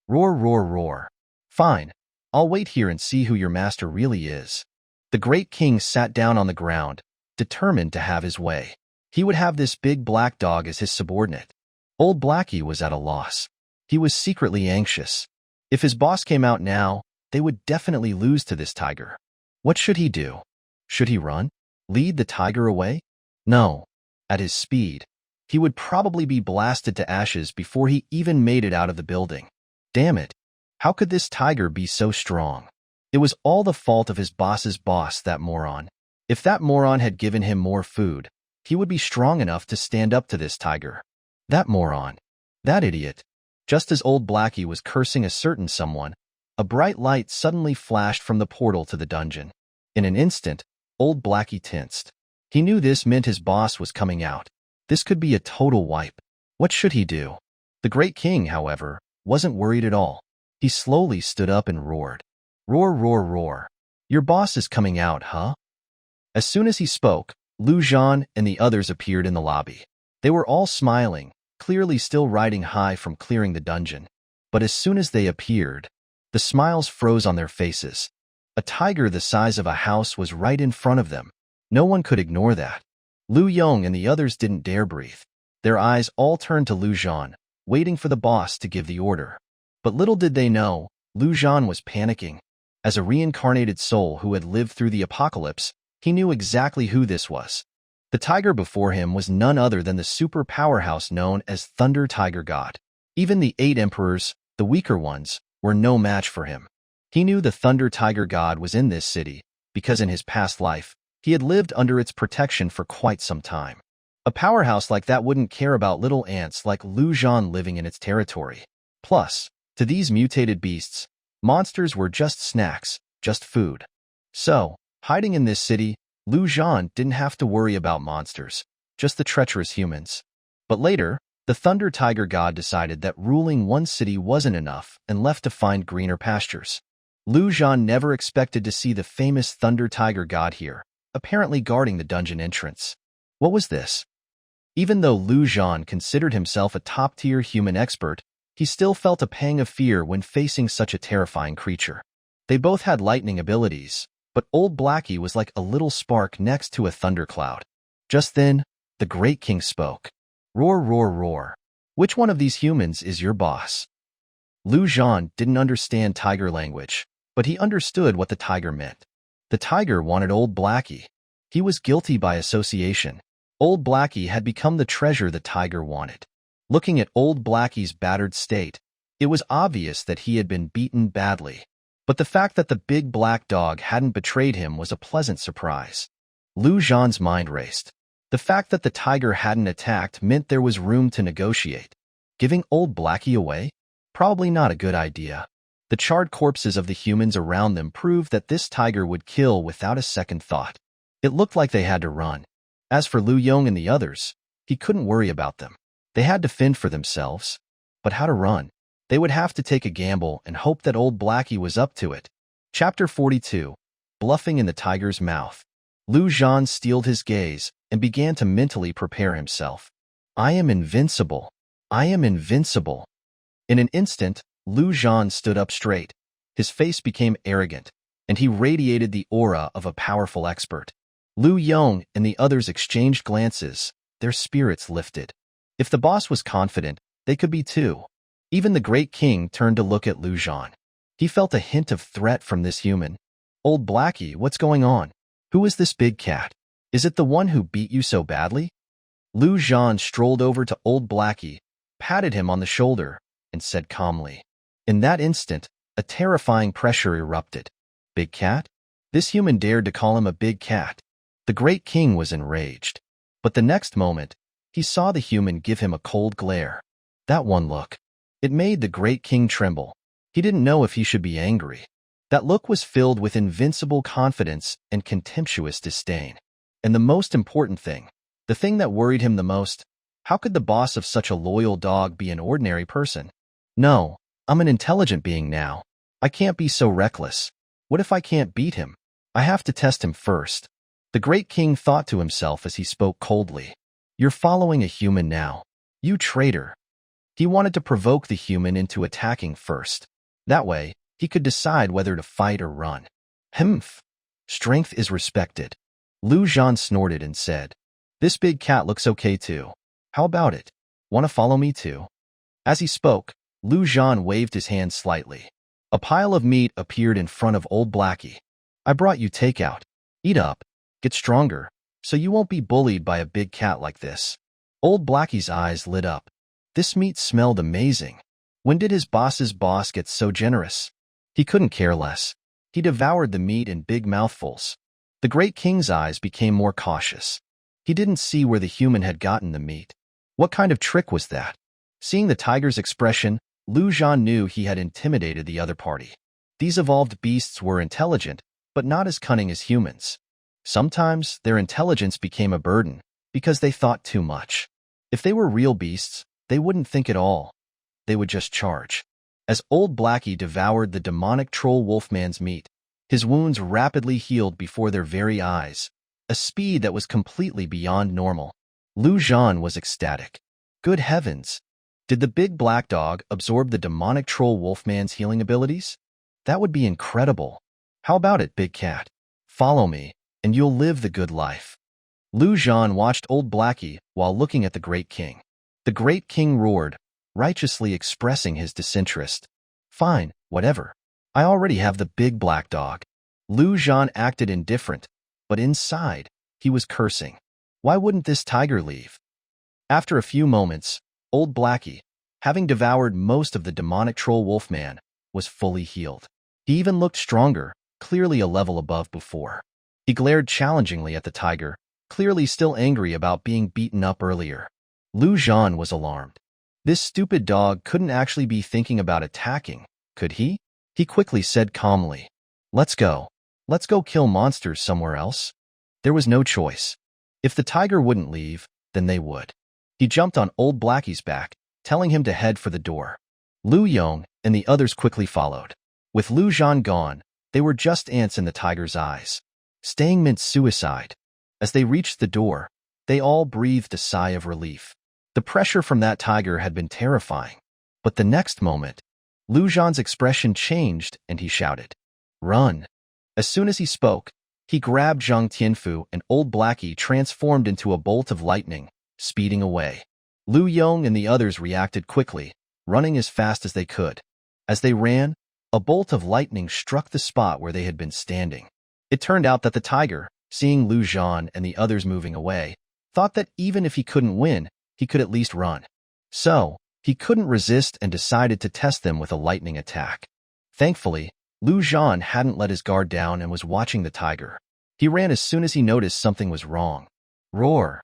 Roar, roar, roar. Fine. I'll wait here and see who your master really is. The Great King sat down on the ground, determined to have his way. He would have this big black dog as his subordinate. Old Blackie was at a loss. He was secretly anxious. If his boss came out now, they would definitely lose to this tiger. What should he do? Should he run? Lead the tiger away? No. At his speed, he would probably be blasted to ashes before he even made it out of the building. Damn it. How could this tiger be so strong? It was all the fault of his boss's boss, that moron. If that moron had given him more food, he would be strong enough to stand up to this tiger. That moron. That idiot. Just as Old Blackie was cursing a certain someone, a bright light suddenly flashed from the portal to the dungeon. In an instant, Old Blackie tensed. He knew this meant his boss was coming out. This could be a total wipe. What should he do? The Great King, however, wasn't worried at all. He slowly stood up and roared. Roar, roar, roar. Your boss is coming out, huh? As soon as he spoke, Zhan and the others appeared in the lobby. They were all smiling, clearly still riding high from clearing the dungeon. But as soon as they appeared, the smiles froze on their faces. A tiger the size of a house was right in front of them. No one could ignore that. Lu Yong and the others didn't dare breathe. Their eyes all turned to Zhan, waiting for the boss to give the order. But little did they know, Zhan was panicking. As a reincarnated soul who had lived through the apocalypse, he knew exactly who this was. The tiger before him was none other than the super powerhouse known as Thunder Tiger God. Even the 8 emperors, the weaker ones, were no match for him. He knew the Thunder Tiger God was in this city, because in his past life, he had lived under its protection for quite some time. A powerhouse like that wouldn't care about little ants like Zhan living in its territory. Plus, to these mutated beasts, monsters were just snacks, just food. So, hiding in this city, Zhan didn't have to worry about monsters, just the treacherous humans. But later, the Thunder Tiger God decided that ruling one city wasn't enough and left to find greener pastures. Zhan never expected to see the famous Thunder Tiger God here, apparently guarding the dungeon entrance. What was this? Even though Zhan considered himself a top-tier human expert, he still felt a pang of fear when facing such a terrifying creature. They both had lightning abilities, but Old Blackie was like a little spark next to a thundercloud. Just then, the Great King spoke. Roar, roar, roar. Which one of these humans is your boss? Zhan didn't understand tiger language, but he understood what the tiger meant. The tiger wanted Old Blackie. He was guilty by association. Old Blackie had become the treasure the tiger wanted. Looking at Old Blackie's battered state, it was obvious that he had been beaten badly. But the fact that the big black dog hadn't betrayed him was a pleasant surprise. Zhan's mind raced. The fact that the tiger hadn't attacked meant there was room to negotiate. Giving Old Blackie away? Probably not a good idea. The charred corpses of the humans around them proved that this tiger would kill without a second thought. It looked like they had to run. As for Lu Yong and the others, he couldn't worry about them. They had to fend for themselves. But how to run? They would have to take a gamble and hope that Old Blackie was up to it. Chapter 42. Bluffing in the Tiger's Mouth. Lu Zhan steeled his gaze and began to mentally prepare himself. I am invincible. I am invincible. In an instant, Lu Zhan stood up straight. His face became arrogant, and he radiated the aura of a powerful expert. Lu Yong and the others exchanged glances, their spirits lifted. If the boss was confident, they could be too. Even the Great King turned to look at Lu Zhan. He felt a hint of threat from this human. Old Blackie, what's going on? Who is this big cat? Is it the one who beat you so badly? Lu Zhan strolled over to Old Blackie, patted him on the shoulder, and said calmly. In that instant, a terrifying pressure erupted. Big cat? This human dared to call him a big cat. The Great King was enraged. But the next moment, he saw the human give him a cold glare. That one look. It made the Great King tremble. He didn't know if he should be angry. That look was filled with invincible confidence and contemptuous disdain. And the most important thing, the thing that worried him the most, how could the boss of such a loyal dog be an ordinary person? No, I'm an intelligent being now. I can't be so reckless. What if I can't beat him? I have to test him first. The Great King thought to himself as he spoke coldly. You're following a human now. You traitor. He wanted to provoke the human into attacking first. That way, he could decide whether to fight or run. Humph. Strength is respected. Lu Zhan snorted and said, This big cat looks okay too. How about it? Want to follow me too? As he spoke, Lu Zhan waved his hand slightly. A pile of meat appeared in front of Old Blackie. I brought you takeout. Eat up. Get stronger, so you won't be bullied by a big cat like this. Old Blackie's eyes lit up. This meat smelled amazing. When did his boss's boss get so generous? He couldn't care less. He devoured the meat in big mouthfuls. The Great King's eyes became more cautious. He didn't see where the human had gotten the meat. What kind of trick was that? Seeing the tiger's expression, Lu Zhan knew he had intimidated the other party. These evolved beasts were intelligent, but not as cunning as humans. Sometimes their intelligence became a burden because they thought too much. If they were real beasts, they wouldn't think at all. They would just charge. As Old Blackie devoured the demonic troll wolfman's meat, his wounds rapidly healed before their very eyes, a speed that was completely beyond normal. Lu Zhan was ecstatic. Good heavens! Did the big black dog absorb the demonic troll wolfman's healing abilities? That would be incredible. How about it, big cat? Follow me, and you'll live the good life. Lu Zhan watched Old Blackie while looking at the Great King. The Great King roared, righteously expressing his disinterest. Fine, whatever. I already have the big black dog. Lu Zhan acted indifferent, but inside, he was cursing. Why wouldn't this tiger leave? After a few moments, Old Blackie, having devoured most of the demonic troll wolfman, was fully healed. He even looked stronger, clearly a level above before. He glared challengingly at the tiger, clearly still angry about being beaten up earlier. Lu Zhan was alarmed. This stupid dog couldn't actually be thinking about attacking, could he? He quickly said calmly, Let's go. Let's go kill monsters somewhere else. There was no choice. If the tiger wouldn't leave, then they would. He jumped on Old Blackie's back, telling him to head for the door. Lu Yong and the others quickly followed. With Lu Zhan gone, they were just ants in the tiger's eyes. Staying meant suicide. As they reached the door, they all breathed a sigh of relief. The pressure from that tiger had been terrifying. But the next moment, Lu Zhan's expression changed and he shouted, Run! As soon as he spoke, he grabbed Zhang Tianfu and Old Blackie transformed into a bolt of lightning, speeding away. Lu Yong and the others reacted quickly, running as fast as they could. As they ran, a bolt of lightning struck the spot where they had been standing. It turned out that the tiger, seeing Lu Zhan and the others moving away, thought that even if he couldn't win, he could at least run. So, he couldn't resist and decided to test them with a lightning attack. Thankfully, Lu Zhan hadn't let his guard down and was watching the tiger. He ran as soon as he noticed something was wrong. Roar!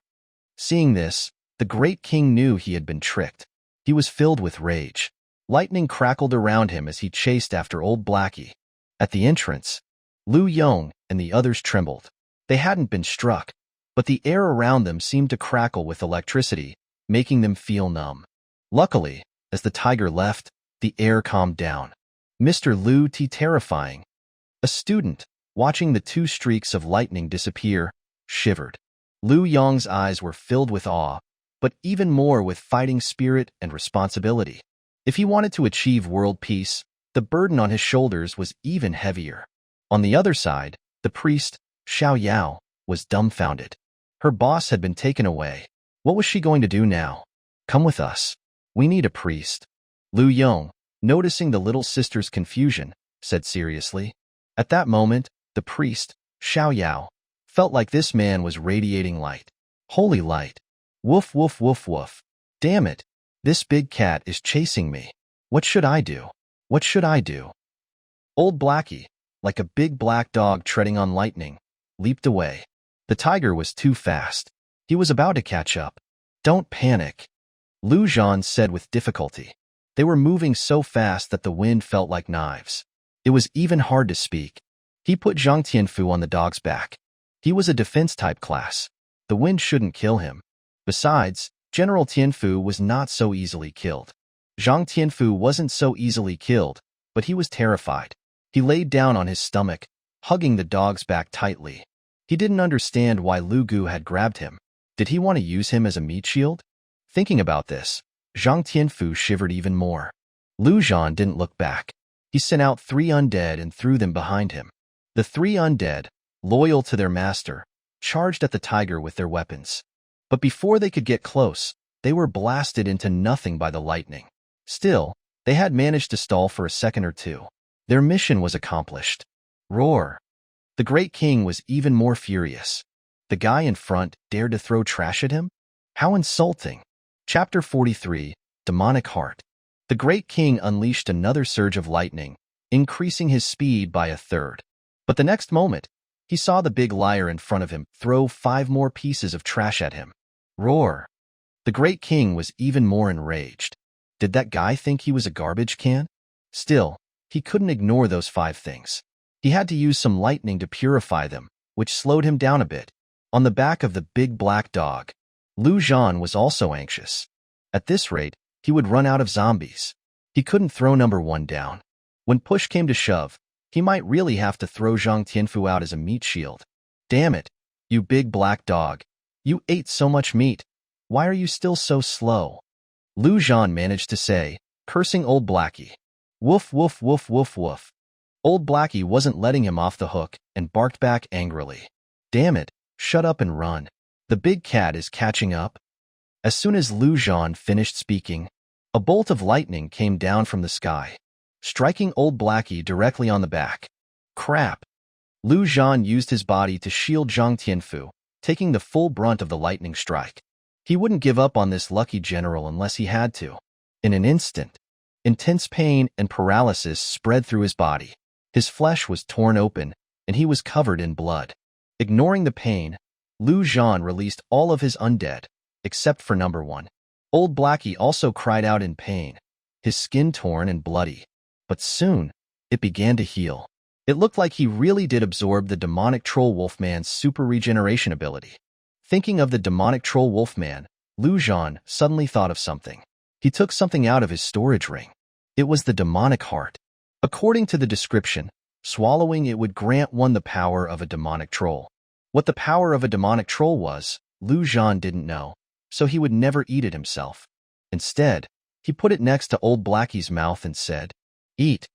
Seeing this, the Great King knew he had been tricked. He was filled with rage. Lightning crackled around him as he chased after Old Blackie. At the entrance, Lu Yong and the others trembled. They hadn't been struck, but the air around them seemed to crackle with electricity, making them feel numb. Luckily, as the tiger left, the air calmed down. Mr. Lu T terrifying. A student, watching the two streaks of lightning disappear, shivered. Liu Yong's eyes were filled with awe, but even more with fighting spirit and responsibility. If he wanted to achieve world peace, the burden on his shoulders was even heavier. On the other side, the priest, Xiao Yao, was dumbfounded. Her boss had been taken away. What was she going to do now? Come with us. We need a priest. Liu Yong, noticing the little sister's confusion, said seriously. At that moment, the priest, Xiao Yao, felt like this man was radiating light. Holy light. Woof, woof, woof, woof. Damn it. This big cat is chasing me. What should I do? What should I do? Old Blackie, like a big black dog treading on lightning, leaped away. The tiger was too fast. He was about to catch up. Don't panic, Lu Zhan said with difficulty. They were moving so fast that the wind felt like knives. It was even hard to speak. He put Zhang Tianfu on the dog's back. He was a defense-type class. The wind shouldn't kill him. Besides, General Tianfu was not so easily killed. Zhang Tianfu wasn't so easily killed, but he was terrified. He laid down on his stomach, hugging the dog's back tightly. He didn't understand why Lu Gu had grabbed him. Did he want to use him as a meat shield? Thinking about this, Zhang Tianfu shivered even more. Lu Zhan didn't look back. He sent out 3 undead and threw them behind him. The 3 undead, loyal to their master, charged at the tiger with their weapons. But before they could get close, they were blasted into nothing by the lightning. Still, they had managed to stall for a second or two. Their mission was accomplished. Roar! The Great King was even more furious. The guy in front dared to throw trash at him? How insulting! Chapter 43, Demonic Heart. The Great King unleashed another surge of lightning, increasing his speed by 1/3. But the next moment, he saw the big liar in front of him throw 5 more pieces of trash at him. Roar! The Great King was even more enraged. Did that guy think he was a garbage can? Still, he couldn't ignore those 5 things. He had to use some lightning to purify them, which slowed him down a bit. On the back of the big black dog, Lu Zhan was also anxious. At this rate, he would run out of zombies. He couldn't throw number 1 down. When push came to shove, he might really have to throw Zhang Tianfu out as a meat shield. Damn it, you big black dog. You ate so much meat. Why are you still so slow? Lu Zhan managed to say, cursing old Blackie. Woof, woof, woof, woof, woof. Old Blackie wasn't letting him off the hook and barked back angrily. Damn it, shut up and run. The big cat is catching up. As soon as Lu Zhan finished speaking, a bolt of lightning came down from the sky, striking old Blackie directly on the back. Crap! Lu Zhan used his body to shield Zhang Tianfu, taking the full brunt of the lightning strike. He wouldn't give up on this lucky general unless he had to. In an instant, intense pain and paralysis spread through his body. His flesh was torn open, and he was covered in blood. Ignoring the pain, Lu Zhan released all of his undead, except for number 1. Old Blackie also cried out in pain, his skin torn and bloody. But soon, it began to heal. It looked like he really did absorb the demonic troll wolfman's super regeneration ability. Thinking of the demonic troll wolfman, Lu Zhan suddenly thought of something. He took something out of his storage ring. It was the demonic heart. According to the description, swallowing it would grant one the power of a demonic troll. What the power of a demonic troll was, Lu Zhan didn't know, so he would never eat it himself. Instead, he put it next to old Blackie's mouth and said, "Eat."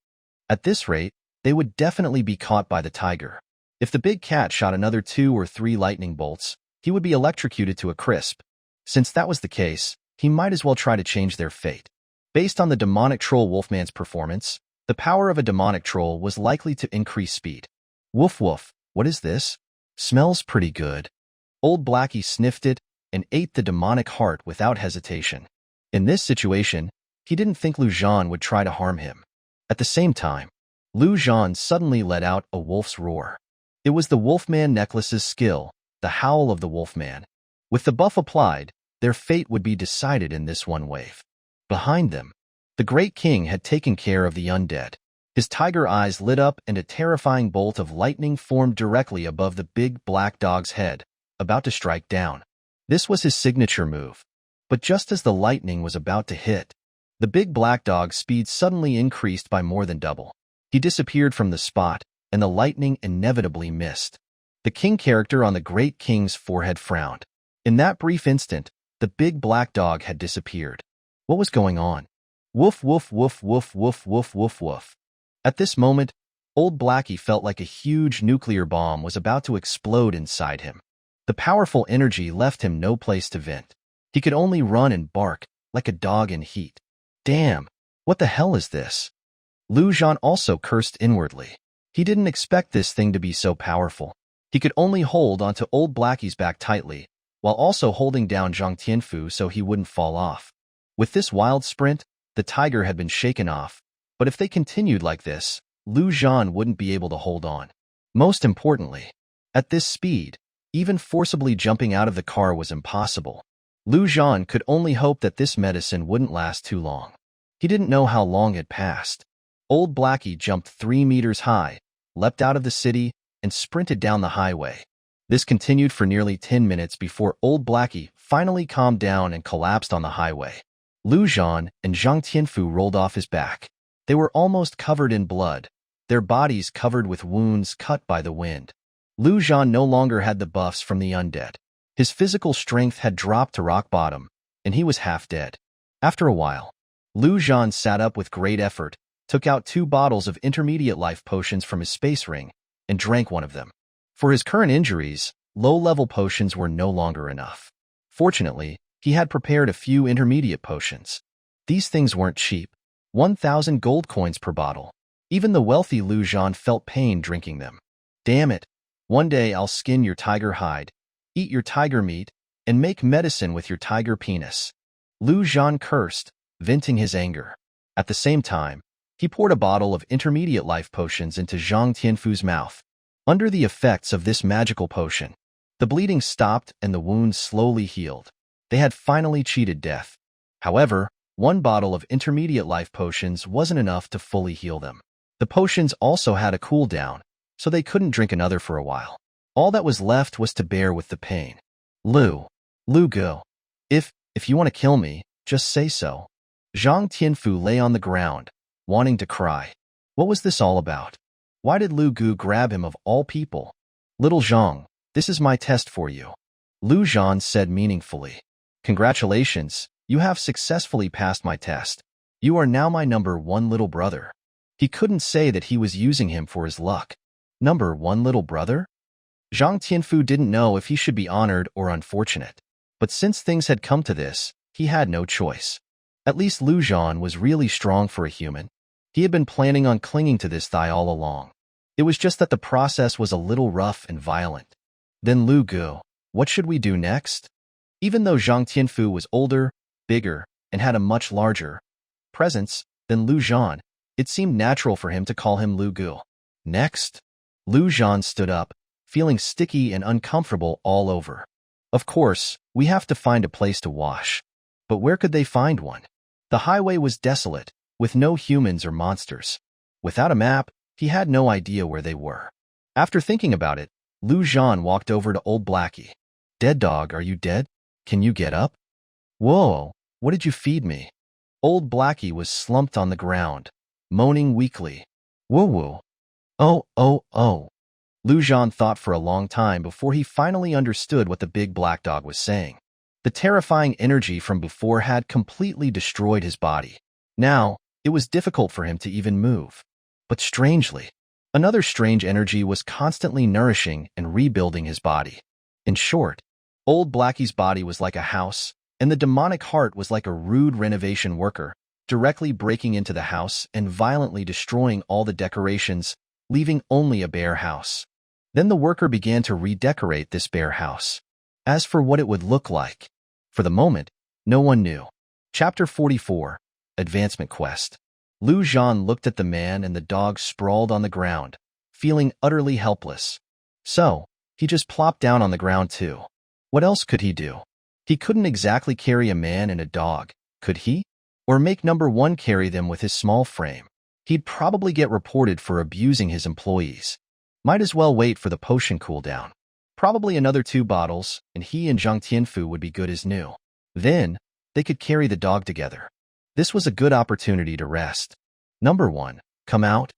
At this rate, they would definitely be caught by the tiger. If the big cat shot another 2 or 3 lightning bolts, he would be electrocuted to a crisp. Since that was the case, he might as well try to change their fate. Based on the demonic troll wolfman's performance, the power of a demonic troll was likely to increase speed. Woof woof, what is this? Smells pretty good. Old Blackie sniffed it and ate the demonic heart without hesitation. In this situation, he didn't think Lu Zhan would try to harm him. At the same time, Lu Zhan suddenly let out a wolf's roar. It was the Wolfman Necklace's skill, the howl of the Wolfman. With the buff applied, their fate would be decided in this one wave. Behind them, the Great King had taken care of the undead. His tiger eyes lit up and a terrifying bolt of lightning formed directly above the big black dog's head, about to strike down. This was his signature move. But just as the lightning was about to hit, the big black dog's speed suddenly increased by more than double. He disappeared from the spot, and the lightning inevitably missed. The king character on the Great King's forehead frowned. In that brief instant, the big black dog had disappeared. What was going on? Woof, woof, woof, woof, woof, woof, woof, woof. At this moment, old Blackie felt like a huge nuclear bomb was about to explode inside him. The powerful energy left him no place to vent. He could only run and bark like a dog in heat. Damn, what the hell is this? Zhan also cursed inwardly. He didn't expect this thing to be so powerful. He could only hold onto old Blackie's back tightly, while also holding down Zhang Tianfu so he wouldn't fall off. With this wild sprint, the tiger had been shaken off, but if they continued like this, Zhan wouldn't be able to hold on. Most importantly, at this speed, even forcibly jumping out of the car was impossible. Zhan could only hope that this medicine wouldn't last too long. He didn't know how long had passed. Old Blackie jumped 3 meters high, leapt out of the city, and sprinted down the highway. This continued for nearly 10 minutes before old Blackie finally calmed down and collapsed on the highway. Zhan and Zhang Tianfu rolled off his back. They were almost covered in blood, their bodies covered with wounds cut by the wind. Zhan no longer had the buffs from the undead. His physical strength had dropped to rock bottom, and he was half dead. After a while, Zhan sat up with great effort, took out 2 bottles of intermediate life potions from his space ring, and drank one of them. For his current injuries, low-level potions were no longer enough. Fortunately, he had prepared a few intermediate potions. These things weren't cheap, 1,000 gold coins per bottle. Even the wealthy Zhan felt pain drinking them. Damn it, one day I'll skin your tiger hide, eat your tiger meat, and make medicine with your tiger penis. Zhan cursed, venting his anger. At the same time, he poured a bottle of intermediate life potions into Zhang Tianfu's mouth. Under the effects of this magical potion, the bleeding stopped and the wounds slowly healed. They had finally cheated death. However, 1 bottle of intermediate life potions wasn't enough to fully heal them. The potions also had a cooldown, so they couldn't drink another for a while. All that was left was to bear with the pain. Lu Gu, if you want to kill me, just say so. Zhang Tianfu lay on the ground, wanting to cry. What was this all about? Why did Lu Gu grab him of all people? Little Zhang, this is my test for you. Zhan said meaningfully. Congratulations, you have successfully passed my test. You are now my number 1 little brother. He couldn't say that he was using him for his luck. Number 1 little brother? Zhang Tianfu didn't know if he should be honored or unfortunate. But since things had come to this, he had no choice. At least Zhan was really strong for a human. He had been planning on clinging to this thigh all along. It was just that the process was a little rough and violent. Then Lu Gu, what should we do next? Even though Zhang Tianfu was older, bigger, and had a much larger presence than Zhan, it seemed natural for him to call him Lu Gu. Next, Zhan stood up, feeling sticky and uncomfortable all over. Of course, we have to find a place to wash. But where could they find one? The highway was desolate, with no humans or monsters. Without a map, he had no idea where they were. After thinking about it, Zhan walked over to old Blackie. Dead dog, are you dead? Can you get up? Whoa, what did you feed me? Old Blackie was slumped on the ground, moaning weakly. Woo-woo. Oh. Zhan thought for a long time before he finally understood what the big black dog was saying. The terrifying energy from before had completely destroyed his body. Now, it was difficult for him to even move. But strangely, another strange energy was constantly nourishing and rebuilding his body. In short, old Blackie's body was like a house, and the demonic heart was like a rude renovation worker, directly breaking into the house and violently destroying all the decorations, leaving only a bare house. Then the worker began to redecorate this bare house. As for what it would look like, for the moment, no one knew. Chapter 44, Advancement Quest. Zhan looked at the man and the dog sprawled on the ground, feeling utterly helpless. So, he just plopped down on the ground too. What else could he do? He couldn't exactly carry a man and a dog, could he? Or make number 1 carry them with his small frame. He'd probably get reported for abusing his employees. Might as well wait for the potion cooldown. Probably another 2 bottles, and he and Zhang Tianfu would be good as new. Then, they could carry the dog together. This was a good opportunity to rest. Number 1, come out.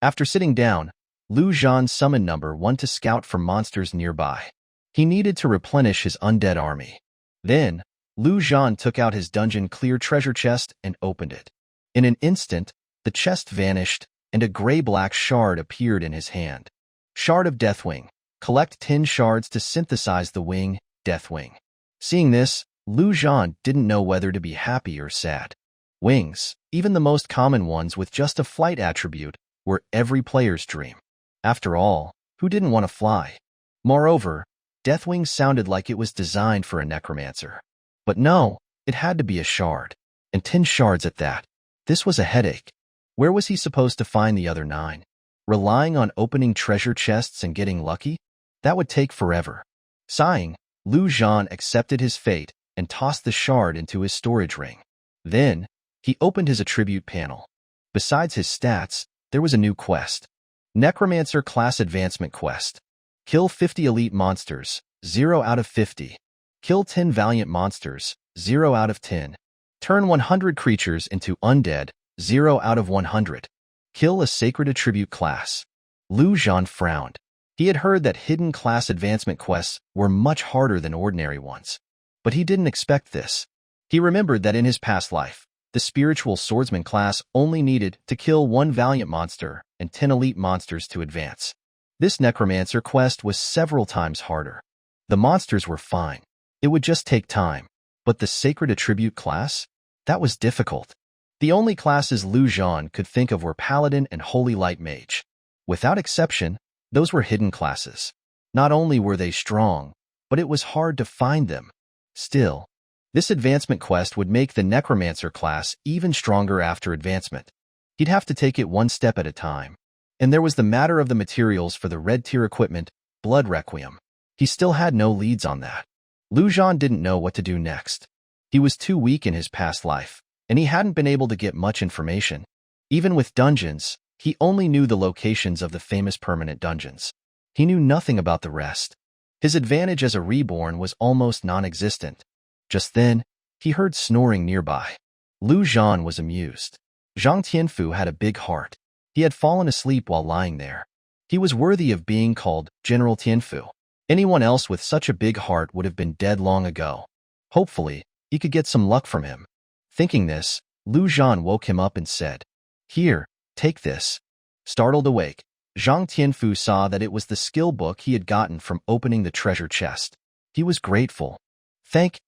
After sitting down, Lu Zhan summoned number 1 to scout for monsters nearby. He needed to replenish his undead army. Then, Lu Zhan took out his dungeon clear treasure chest and opened it. In an instant, the chest vanished, and a gray-black shard appeared in his hand. Shard of Deathwing. Collect 10 shards to synthesize the wing, Deathwing. Seeing this, Lu Zhan didn't know whether to be happy or sad. Wings, even the most common ones with just a flight attribute, were every player's dream. After all, who didn't want to fly? Moreover, Deathwing sounded like it was designed for a necromancer. But no, it had to be a shard. And 10 shards at that. This was a headache. Where was he supposed to find the other 9? Relying on opening treasure chests and getting lucky? That would take forever. Sighing, Lu Zhan accepted his fate and tossed the shard into his storage ring. Then, he opened his attribute panel. Besides his stats, there was a new quest. Necromancer Class Advancement Quest. Kill 50 elite monsters, 0 out of 50. Kill 10 valiant monsters, 0 out of 10. Turn 100 creatures into undead, 0 out of 100. Kill a sacred attribute class. Lu Zhan frowned. He had heard that hidden class advancement quests were much harder than ordinary ones. But he didn't expect this. He remembered that in his past life, the spiritual swordsman class only needed to kill 1 valiant monster and 10 elite monsters to advance. This necromancer quest was several times harder. The monsters were fine. It would just take time. But the sacred attribute class? That was difficult. The only classes Lu Zhan could think of were Paladin and Holy Light Mage. Without exception, those were hidden classes. Not only were they strong, but it was hard to find them. Still, this advancement quest would make the Necromancer class even stronger after advancement. He'd have to take it one step at a time. And there was the matter of the materials for the red tier equipment, Blood Requiem. He still had no leads on that. Lu Zhan didn't know what to do next. He was too weak in his past life, and he hadn't been able to get much information. Even with dungeons, he only knew the locations of the famous permanent dungeons. He knew nothing about the rest. His advantage as a reborn was almost non-existent. Just then, he heard snoring nearby. Lu Zhan was amused. Zhang Tianfu had a big heart. He had fallen asleep while lying there. He was worthy of being called General Tianfu. Anyone else with such a big heart would have been dead long ago. Hopefully, he could get some luck from him. Thinking this, Lu Zhan woke him up and said, "Here, take this." Startled awake, Zhang Tianfu saw that it was the skill book he had gotten from opening the treasure chest. He was grateful. Thank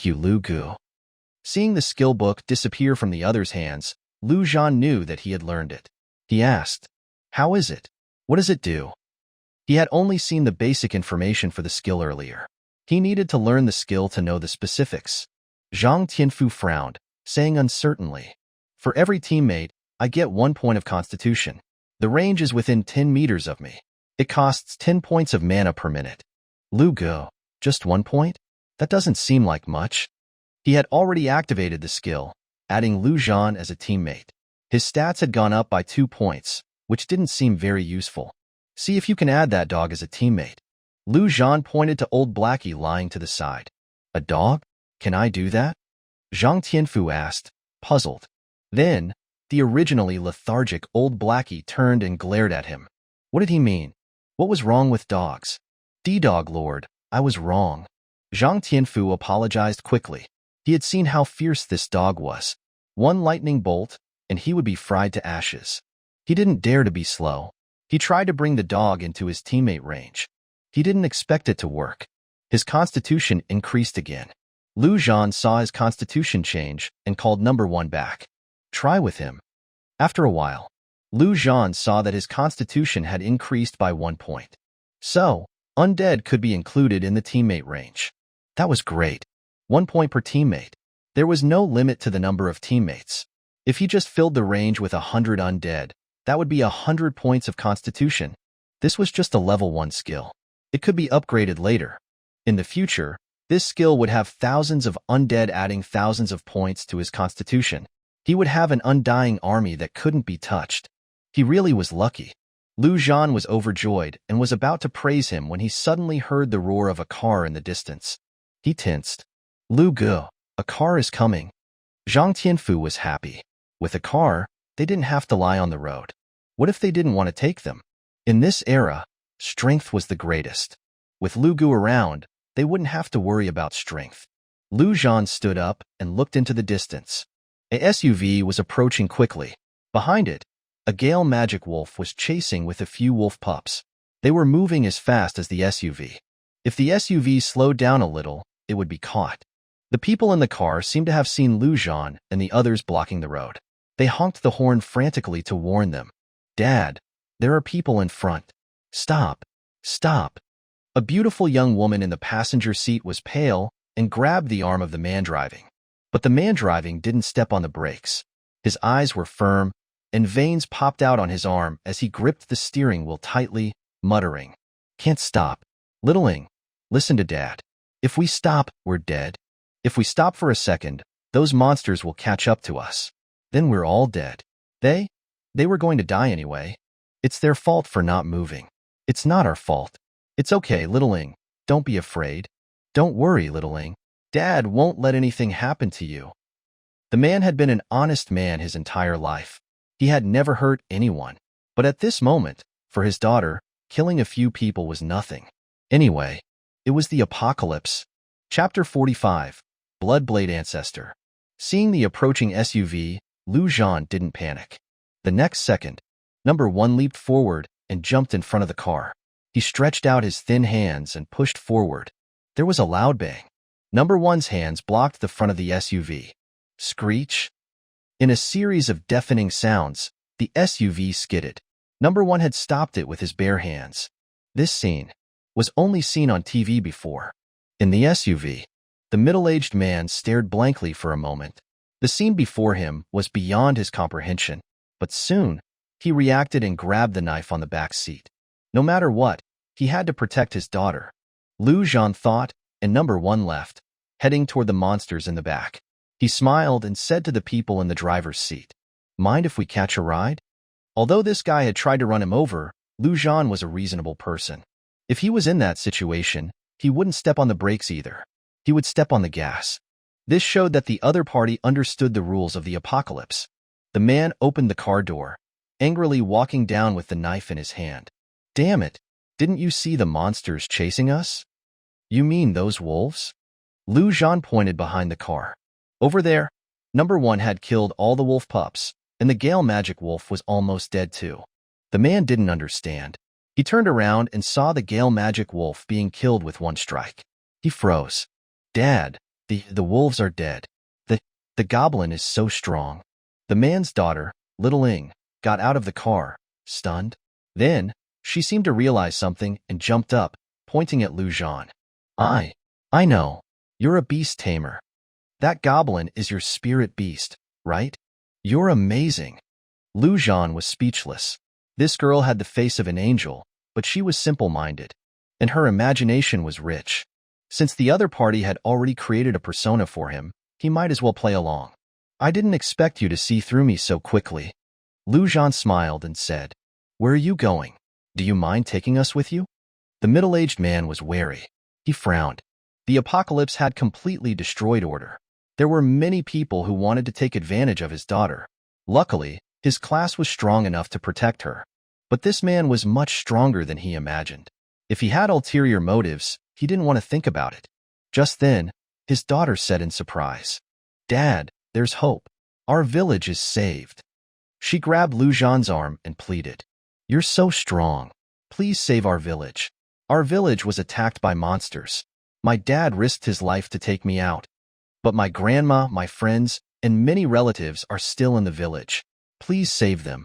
you, Lu Gu." Seeing the skill book disappear from the other's hands, Lu Zhan knew that he had learned it. He asked, "How is it? What does it do?" He had only seen the basic information for the skill earlier. He needed to learn the skill to know the specifics. Zhang Tianfu frowned, saying uncertainly, "For every teammate, I get 1 point of constitution. The range is within 10 meters of me. It costs 10 points of mana per minute." Lu Gu, just 1 point? That doesn't seem like much. He had already activated the skill, adding Lu Zhan as a teammate. His stats had gone up by 2 points, which didn't seem very useful. "See if you can add that dog as a teammate." Lu Zhan pointed to old Blackie lying to the side. "A dog? Can I do that?" Zhang Tianfu asked, puzzled. Then, the originally lethargic old Blackie turned and glared at him. What did he mean? What was wrong with dogs? "D-Dog Lord, I was wrong." Zhang Tianfu apologized quickly. He had seen how fierce this dog was. One lightning bolt, and he would be fried to ashes. He didn't dare to be slow. He tried to bring the dog into his teammate range. He didn't expect it to work. His constitution increased again. Lu Zhan saw his constitution change and called number 1 back. "Try with him." After a while, Lu Zhan saw that his constitution had increased by 1 point. So, undead could be included in the teammate range. That was great. 1 point per teammate. There was no limit to the number of teammates. If he just filled the range with 100 undead, that would be 100 points of constitution. This was just a level 1 skill. It could be upgraded later. In the future, this skill would have thousands of undead adding thousands of points to his constitution. He would have an undying army that couldn't be touched. He really was lucky. Lu Zhan was overjoyed and was about to praise him when he suddenly heard the roar of a car in the distance. He tensed. "Lu Gu, a car is coming." Zhang Tianfu was happy. With a car, they didn't have to lie on the road. What if they didn't want to take them? In this era, strength was the greatest. With Lu Gu around, they wouldn't have to worry about strength. Lu Zhan stood up and looked into the distance. A SUV was approaching quickly. Behind it, a Gale magic wolf was chasing with a few wolf pups. They were moving as fast as the SUV. If the SUV slowed down a little, it would be caught. The people in the car seemed to have seen Lu Zhan and the others blocking the road. They honked the horn frantically to warn them. "Dad, there are people in front. Stop, stop." A beautiful young woman in the passenger seat was pale and grabbed the arm of the man driving. But the man driving didn't step on the brakes. His eyes were firm, and veins popped out on his arm as he gripped the steering wheel tightly, muttering, "Can't stop. Littling, listen to Dad. If we stop, we're dead. If we stop for a second, those monsters will catch up to us. Then we're all dead. They were going to die anyway. It's their fault for not moving. It's not our fault. It's okay, Littling. Don't be afraid. Don't worry, Littling. Dad won't let anything happen to you." The man had been an honest man his entire life. He had never hurt anyone. But at this moment, for his daughter, killing a few people was nothing. Anyway, it was the apocalypse. Chapter 45, Bloodblade Ancestor. Seeing the approaching SUV, Lu Zhan didn't panic. The next second, Number 1 leaped forward and jumped in front of the car. He stretched out his thin hands and pushed forward. There was a loud bang. Number 1's hands blocked the front of the SUV. Screech. In a series of deafening sounds, the SUV skidded. Number 1 had stopped it with his bare hands. This scene was only seen on TV before. In the SUV, the middle-aged man stared blankly for a moment. The scene before him was beyond his comprehension, but soon he reacted and grabbed the knife on the back seat. No matter what, he had to protect his daughter. Lu Zhan thought, and Number 1 left, heading toward the monsters in the back. He smiled and said to the people in the driver's seat, "Mind if we catch a ride?" Although this guy had tried to run him over, Lu Zhan was a reasonable person. If he was in that situation, he wouldn't step on the brakes either. He would step on the gas. This showed that the other party understood the rules of the apocalypse. The man opened the car door, angrily walking down with the knife in his hand. "Damn it, didn't you see the monsters chasing us?" "You mean those wolves?" Lu Zhan pointed behind the car. Over there, Number 1 had killed all the wolf pups, and the Gale magic wolf was almost dead too. The man didn't understand. He turned around and saw the Gale magic wolf being killed with one strike. He froze. "Dad, the wolves are dead. The goblin is so strong." The man's daughter, Little Ing, got out of the car, stunned. Then, she seemed to realize something and jumped up, pointing at Lu Zhan. I know. You're a beast tamer. That goblin is your spirit beast, right? You're amazing." Lu Zhan was speechless. This girl had the face of an angel, but she was simple-minded, and her imagination was rich. Since the other party had already created a persona for him, he might as well play along. "I didn't expect you to see through me so quickly." Lu Zhan smiled and said, "Where are you going? Do you mind taking us with you?" The middle-aged man was wary. He frowned. The apocalypse had completely destroyed order. There were many people who wanted to take advantage of his daughter. Luckily, his class was strong enough to protect her. But this man was much stronger than he imagined. If he had ulterior motives, he didn't want to think about it. Just then, his daughter said in surprise, "Dad, there's hope. Our village is saved." She grabbed Lu Zhan's arm and pleaded, "You're so strong. Please save our village. Our village was attacked by monsters. My dad risked his life to take me out. But my grandma, my friends, and many relatives are still in the village. Please save them."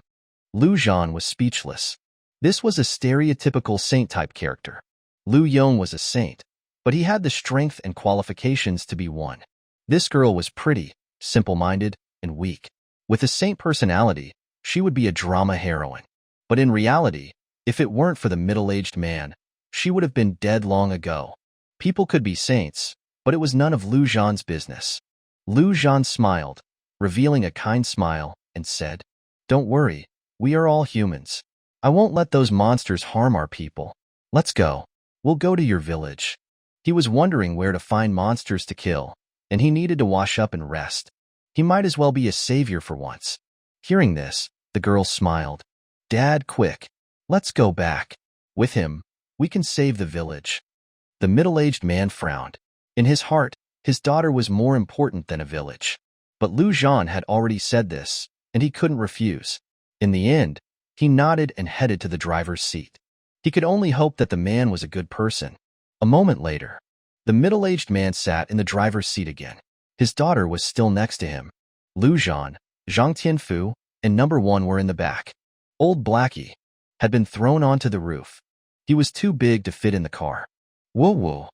Lu Zhan was speechless. This was a stereotypical saint-type character. Lu Yong was a saint, but he had the strength and qualifications to be one. This girl was pretty, simple-minded, and weak. With a saint personality, she would be a drama heroine. But in reality, if it weren't for the middle-aged man, she would have been dead long ago. People could be saints, but it was none of Lu Zhan's business. Lu Zhan smiled, revealing a kind smile, and said, "Don't worry, we are all humans. I won't let those monsters harm our people. Let's go. We'll go to your village." He was wondering where to find monsters to kill, and he needed to wash up and rest. He might as well be a savior for once. Hearing this, the girl smiled. "Dad, quick. Let's go back. With him, we can save the village. The middle-aged man frowned. In his heart, his daughter was more important than a village. But Lu Zhan had already said this, and he couldn't refuse. In the end, he nodded and headed to the driver's seat. He could only hope that the man was a good person. A moment later, the middle-aged man sat in the driver's seat again. His daughter was still next to him. Lu Zhan, Zhang Tianfu, and number 1 were in the back. Old Blackie had been thrown onto the roof. He was too big to fit in the car. Whoa, whoa.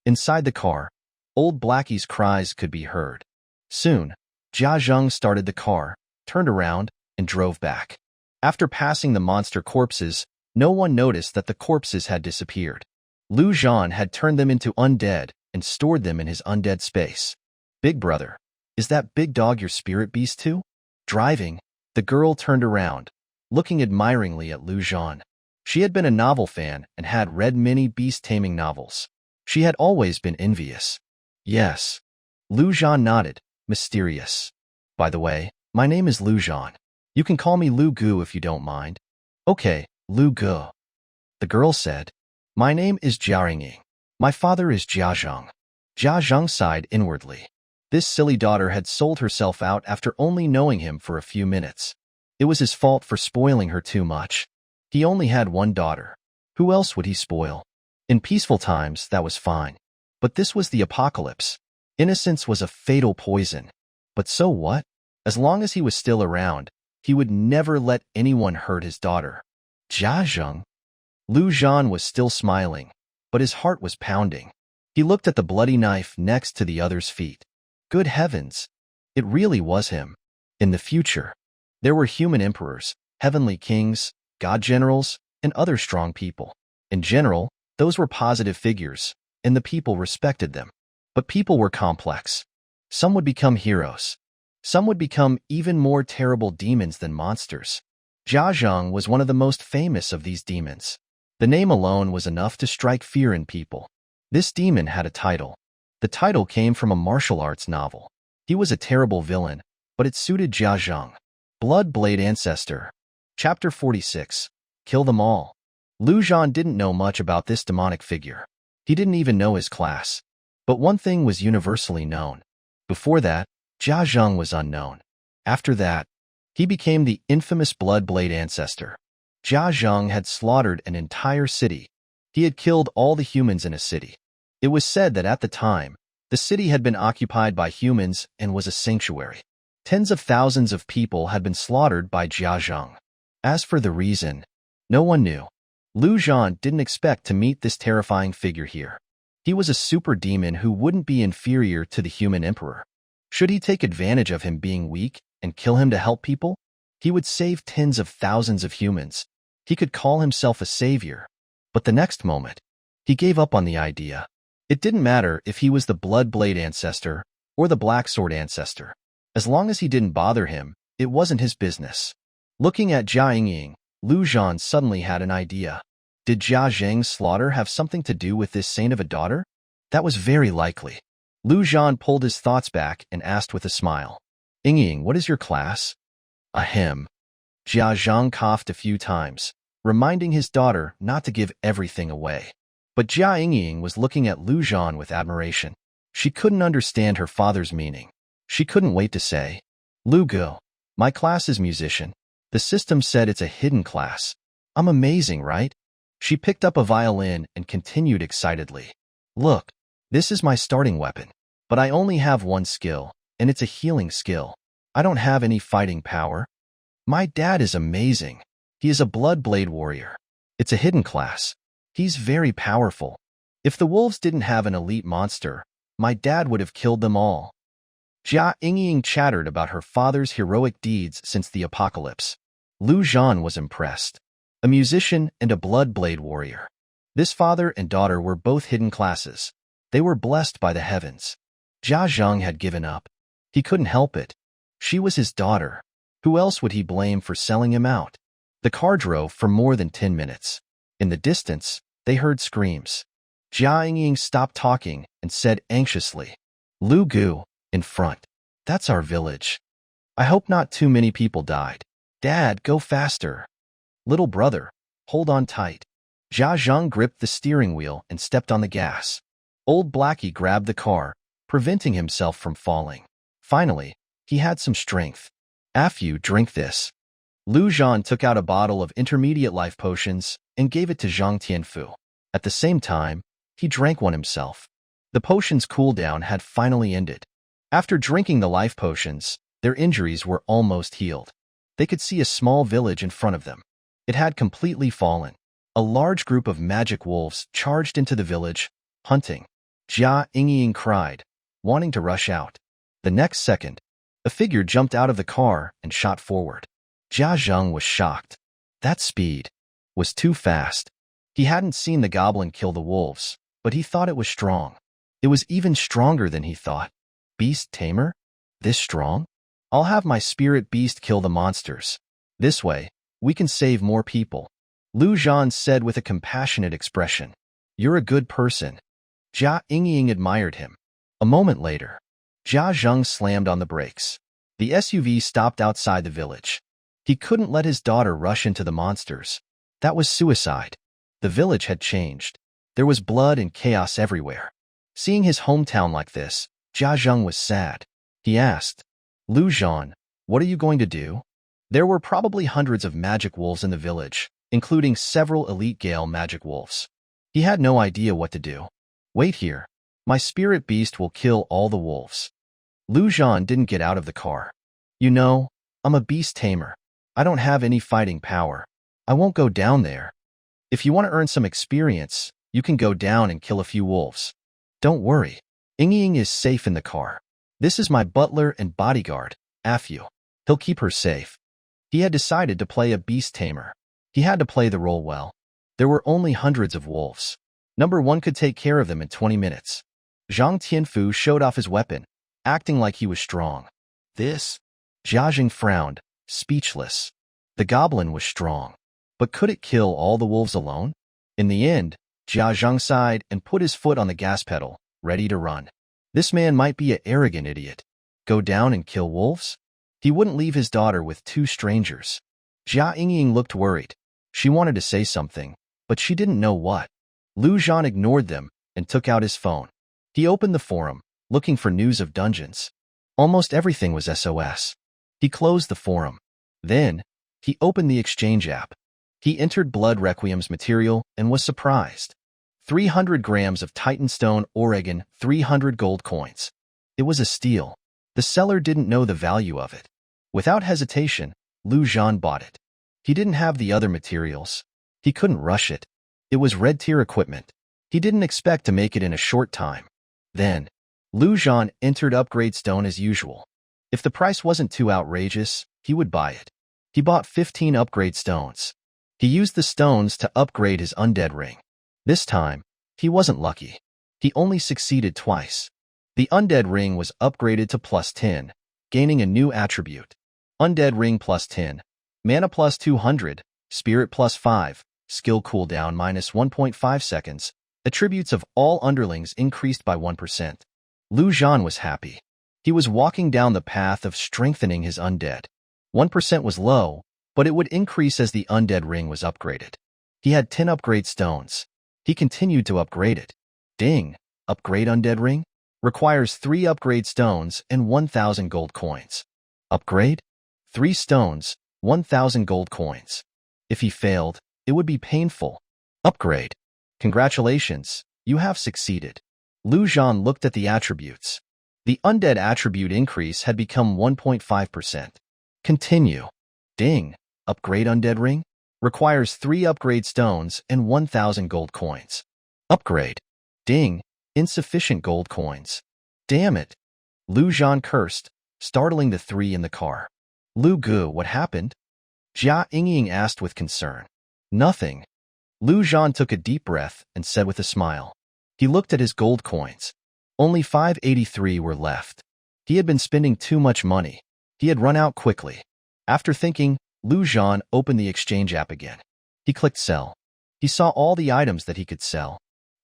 Inside the car, Old Blackie's cries could be heard. Soon, Jia Zheng started the car, turned around, and drove back. After passing the monster corpses, no one noticed that the corpses had disappeared. Lu Zhan had turned them into undead and stored them in his undead space. Big brother, is that big dog your spirit beast too? Driving, the girl turned around, looking admiringly at Lu Zhan. She had been a novel fan and had read many beast-taming novels. She had always been envious. Yes. Lu Zhan nodded, mysterious. By the way, my name is Lu Zhan. You can call me Lu Gu if you don't mind. Okay, Lu Gu. The girl said, My name is Jia Ying. My father is Jia Zheng. Jia Zheng sighed inwardly. This silly daughter had sold herself out after only knowing him for a few minutes. It was his fault for spoiling her too much. He only had one daughter. Who else would he spoil? In peaceful times, that was fine. But this was the apocalypse. Innocence was a fatal poison. But so what? As long as he was still around, he would never let anyone hurt his daughter. Jia Zheng? Lu Zhan was still smiling, but his heart was pounding. He looked at the bloody knife next to the other's feet. Good heavens! It really was him. In the future, there were human emperors, heavenly kings, god generals, and other strong people. In general, those were positive figures, and the people respected them. But people were complex. Some would become heroes. Some would become even more terrible demons than monsters. Jia Zheng was one of the most famous of these demons. The name alone was enough to strike fear in people. This demon had a title. The title came from a martial arts novel. He was a terrible villain, but it suited Jia Zheng. Blood Blade Ancestor. Chapter 46. Kill them all. Lu Zhan didn't know much about this demonic figure. He didn't even know his class. But one thing was universally known. Before that, Jia Zheng was unknown. After that, he became the infamous Blood Blade Ancestor. Jia Zheng had slaughtered an entire city. He had killed all the humans in a city. It was said that at the time, the city had been occupied by humans and was a sanctuary. Tens of thousands of people had been slaughtered by Jia Zheng. As for the reason, no one knew. Lu Zhan didn't expect to meet this terrifying figure here. He was a super demon who wouldn't be inferior to the human emperor. Should he take advantage of him being weak and kill him to help people? He would save tens of thousands of humans. He could call himself a savior. But the next moment, he gave up on the idea. It didn't matter if he was the Blood Blade Ancestor or the Black Sword Ancestor. As long as he didn't bother him, it wasn't his business. Looking at Jia Ying, Lu Zhan suddenly had an idea. Did Jia Zheng's slaughter have something to do with this saint of a daughter? That was very likely. Lu Zhan pulled his thoughts back and asked with a smile. Ying, what is your class? Ahem. Jia Zheng coughed a few times, reminding his daughter not to give everything away. But Jia Ying was looking at Lu Zhan with admiration. She couldn't understand her father's meaning. She couldn't wait to say, Lu Gu, my class is musician. The system said it's a hidden class. I'm amazing, right? She picked up a violin and continued excitedly. Look, this is my starting weapon. But I only have one skill, and it's a healing skill. I don't have any fighting power. My dad is amazing. He is a Blood Blade warrior. It's a hidden class. He's very powerful. If the wolves didn't have an elite monster, my dad would have killed them all. Jia Ying chattered about her father's heroic deeds since the apocalypse. Lu Zhan was impressed. A musician and a Blood Blade warrior. This father and daughter were both hidden classes. They were blessed by the heavens. Jia Zheng had given up. He couldn't help it. She was his daughter. Who else would he blame for selling him out? The car drove for more than 10 minutes. In the distance, they heard screams. Jia Ying stopped talking and said anxiously, Lu Gu, in front. That's our village. I hope not too many people died. Dad, go faster. Little brother, Hold on tight. Zhan gripped the steering wheel and stepped on the gas. Old Blackie grabbed the car, preventing himself from falling. Finally, he had some strength. "After drink this." Zhan took out a bottle of intermediate life potions and gave it to Zhang Tianfu. At the same time, he drank one himself. The potion's cooldown had finally ended. After drinking the life potions, their injuries were almost healed. They could see a small village in front of them. It had completely fallen. A large group of magic wolves charged into the village, hunting. Jia Yingying cried, wanting to rush out. The next second, a figure jumped out of the car and shot forward. Jia Zhang was shocked. That speed was too fast. He hadn't seen the goblin kill the wolves, but he thought it was strong. It was even stronger than he thought. Beast tamer? This strong? I'll have my spirit beast kill the monsters. This way, we can save more people. Zhan said with a compassionate expression. You're a good person. Jia Yingying admired him. A moment later, Jia Zhang slammed on the brakes. The SUV stopped outside the village. He couldn't let his daughter rush into the monsters. That was suicide. The village had changed. There was blood and chaos everywhere. Seeing his hometown like this, Jia Zhang was sad. He asked, Zhan, what are you going to do? There were probably hundreds of magic wolves in the village, including several elite Gale magic wolves. He had no idea what to do. Wait here. My spirit beast will kill all the wolves. Zhan didn't get out of the car. You know, I'm a beast tamer. I don't have any fighting power. I won't go down there. If you want to earn some experience, you can go down and kill a few wolves. Don't worry. Yingying is safe in the car. This is my butler and bodyguard, Afu. He'll keep her safe. He had decided to play a beast tamer. He had to play the role well. There were only hundreds of wolves. Number 1 could take care of them in 20 minutes. Zhang Tianfu showed off his weapon, acting like he was strong. This? Jia Zhang frowned, speechless. The goblin was strong. But could it kill all the wolves alone? In the end, Jia Zhang sighed and put his foot on the gas pedal, ready to run. This man might be an arrogant idiot. Go down and kill wolves? He wouldn't leave his daughter with 2 strangers. Jia Yingying looked worried. She wanted to say something, but she didn't know what. Zhan ignored them and took out his phone. He opened the forum, looking for news of dungeons. Almost everything was SOS. He closed the forum. Then, he opened the exchange app. He entered Blood Requiem's material and was surprised. 300 grams of Titanstone Oregon, 300 gold coins. It was a steal. The seller didn't know the value of it. Without hesitation, Zhan bought it. He didn't have the other materials. He couldn't rush it. It was red tier equipment. He didn't expect to make it in a short time. Then, Zhan entered Upgrade Stone as usual. If the price wasn't too outrageous, he would buy it. He bought 15 upgrade stones. He used the stones to upgrade his undead ring. This time, he wasn't lucky. He only succeeded twice. The undead ring was upgraded to +10, gaining a new attribute. Undead ring +10, mana +200, spirit +5, skill cooldown -1.5 seconds. Attributes of all underlings increased by 1%. Zhan was happy. He was walking down the path of strengthening his undead. 1% was low, but it would increase as the undead ring was upgraded. He had 10 upgrade stones. He continued to upgrade it. Ding! Upgrade undead ring? Requires 3 upgrade stones and 1,000 gold coins. Upgrade? 3 stones, 1,000 gold coins. If he failed, it would be painful. Upgrade. Congratulations, you have succeeded. Zhan looked at the attributes. The undead attribute increase had become 1.5%. Continue. Ding! Upgrade undead ring? Requires 3 upgrade stones and 1,000 gold coins. Upgrade. Ding! Insufficient gold coins. Damn it! Zhan cursed, startling the 3 in the car. Gu, what happened? Jia Yingying asked with concern. Nothing. Zhan took a deep breath and said with a smile. He looked at his gold coins. Only 583 were left. He had been spending too much money. He had run out quickly. After thinking, Zhan opened the exchange app again. He clicked sell. He saw all the items that he could sell.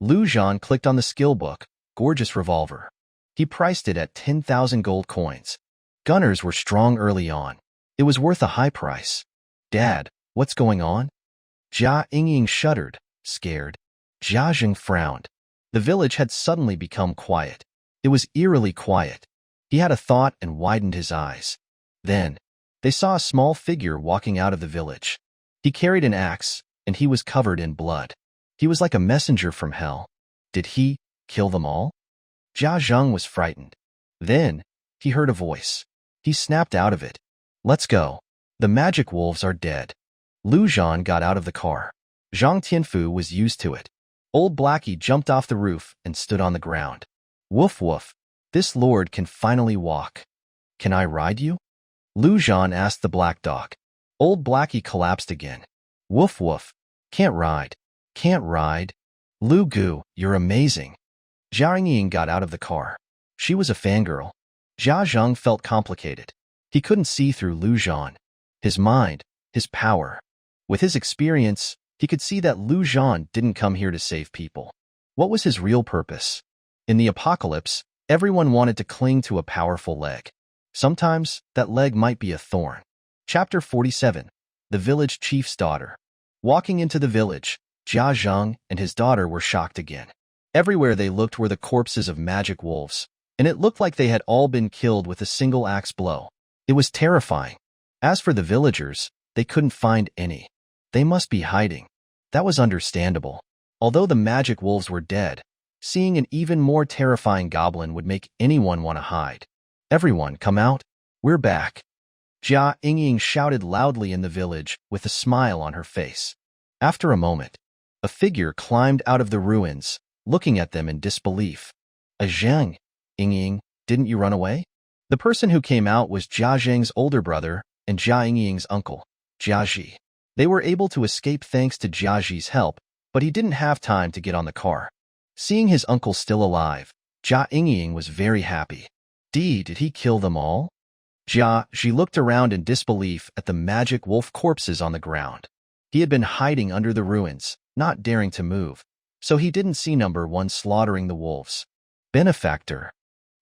Zhan clicked on the skill book, gorgeous revolver. He priced it at 10,000 gold coins. Gunners were strong early on. It was worth a high price. Dad, what's going on? Jia Yingying shuddered, scared. Jia Zheng frowned. The village had suddenly become quiet. It was eerily quiet. He had a thought and widened his eyes. Then, they saw a small figure walking out of the village. He carried an axe, and he was covered in blood. He was like a messenger from hell. Did he kill them all? Jia Zheng was frightened. Then, he heard a voice. He snapped out of it. Let's go. The magic wolves are dead. Lu Zhan got out of the car. Zhang Tianfu was used to it. Old Blackie jumped off the roof and stood on the ground. Woof woof. This lord can finally walk. Can I ride you? Lu Zhan asked the black dog. Old Blackie collapsed again. Woof woof. Can't ride. Can't ride. Lu Gu, you're amazing. Zhang Ying got out of the car. She was a fangirl. Jia Zheng felt complicated. He couldn't see through Lu Zhan. His mind, his power. With his experience, he could see that Lu Zhan didn't come here to save people. What was his real purpose? In the apocalypse, everyone wanted to cling to a powerful leg. Sometimes, that leg might be a thorn. Chapter 47. The Village Chief's Daughter. Walking into the village, Jia Zheng and his daughter were shocked again. Everywhere they looked were the corpses of magic wolves, and it looked like they had all been killed with a single axe blow. It was terrifying. As for the villagers, they couldn't find any. They must be hiding. That was understandable. Although the magic wolves were dead, seeing an even more terrifying goblin would make anyone want to hide. Everyone, come out. We're back. Jia Yingying shouted loudly in the village with a smile on her face. After a moment, a figure climbed out of the ruins, looking at them in disbelief. A Zhang, Yingying, didn't you run away? The person who came out was Jia Zheng's older brother and Jia Yingying's uncle, Jia Ji. They were able to escape thanks to Jia Ji's help, but he didn't have time to get on the car. Seeing his uncle still alive, Jia Yingying was very happy. Did he kill them all? Jia Ji looked around in disbelief at the magic wolf corpses on the ground. He had been hiding under the ruins, not daring to move, so he didn't see number one slaughtering the wolves. Benefactor.